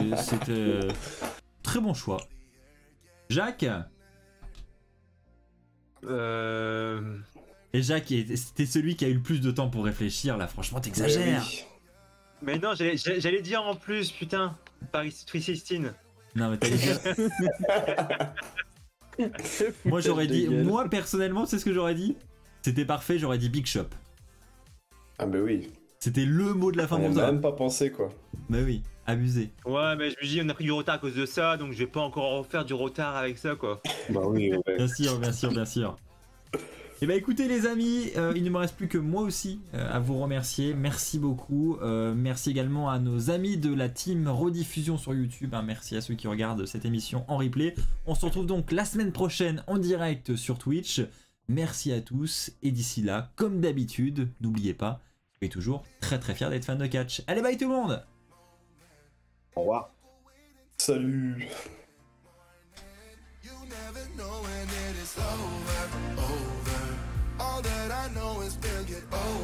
très bon choix. Jacques. Et Jacques, c'était celui qui a eu le plus de temps pour réfléchir, là, franchement, t'exagères. Oui. Mais non, j'allais dire en plus, putain. Paris 316. Non, mais t'allais dire. Moi, j'aurais dit. Moi, personnellement, c'est ce que j'aurais dit. C'était parfait, j'aurais dit Big Shop. Ah bah oui. C'était le mot de la fin On pour n'a toi. même pas pensé quoi. Bah oui, abusé. Ouais, mais je me dis, on a pris du retard à cause de ça, donc je vais pas encore refaire du retard avec ça, quoi. Bah oui, ouais. Bien sûr. Et bah écoutez les amis, il ne me reste plus que moi aussi à vous remercier. Merci beaucoup. Merci également à nos amis de la team rediffusion sur YouTube. Merci à ceux qui regardent cette émission en replay. On se retrouve donc la semaine prochaine en direct sur Twitch. Merci à tous et d'ici là, comme d'habitude, n'oubliez pas, je suis toujours très très fier d'être fan de catch. Allez, bye tout le monde! Au revoir. Salut. You never know when it is over, over. All that I know is we'll get over.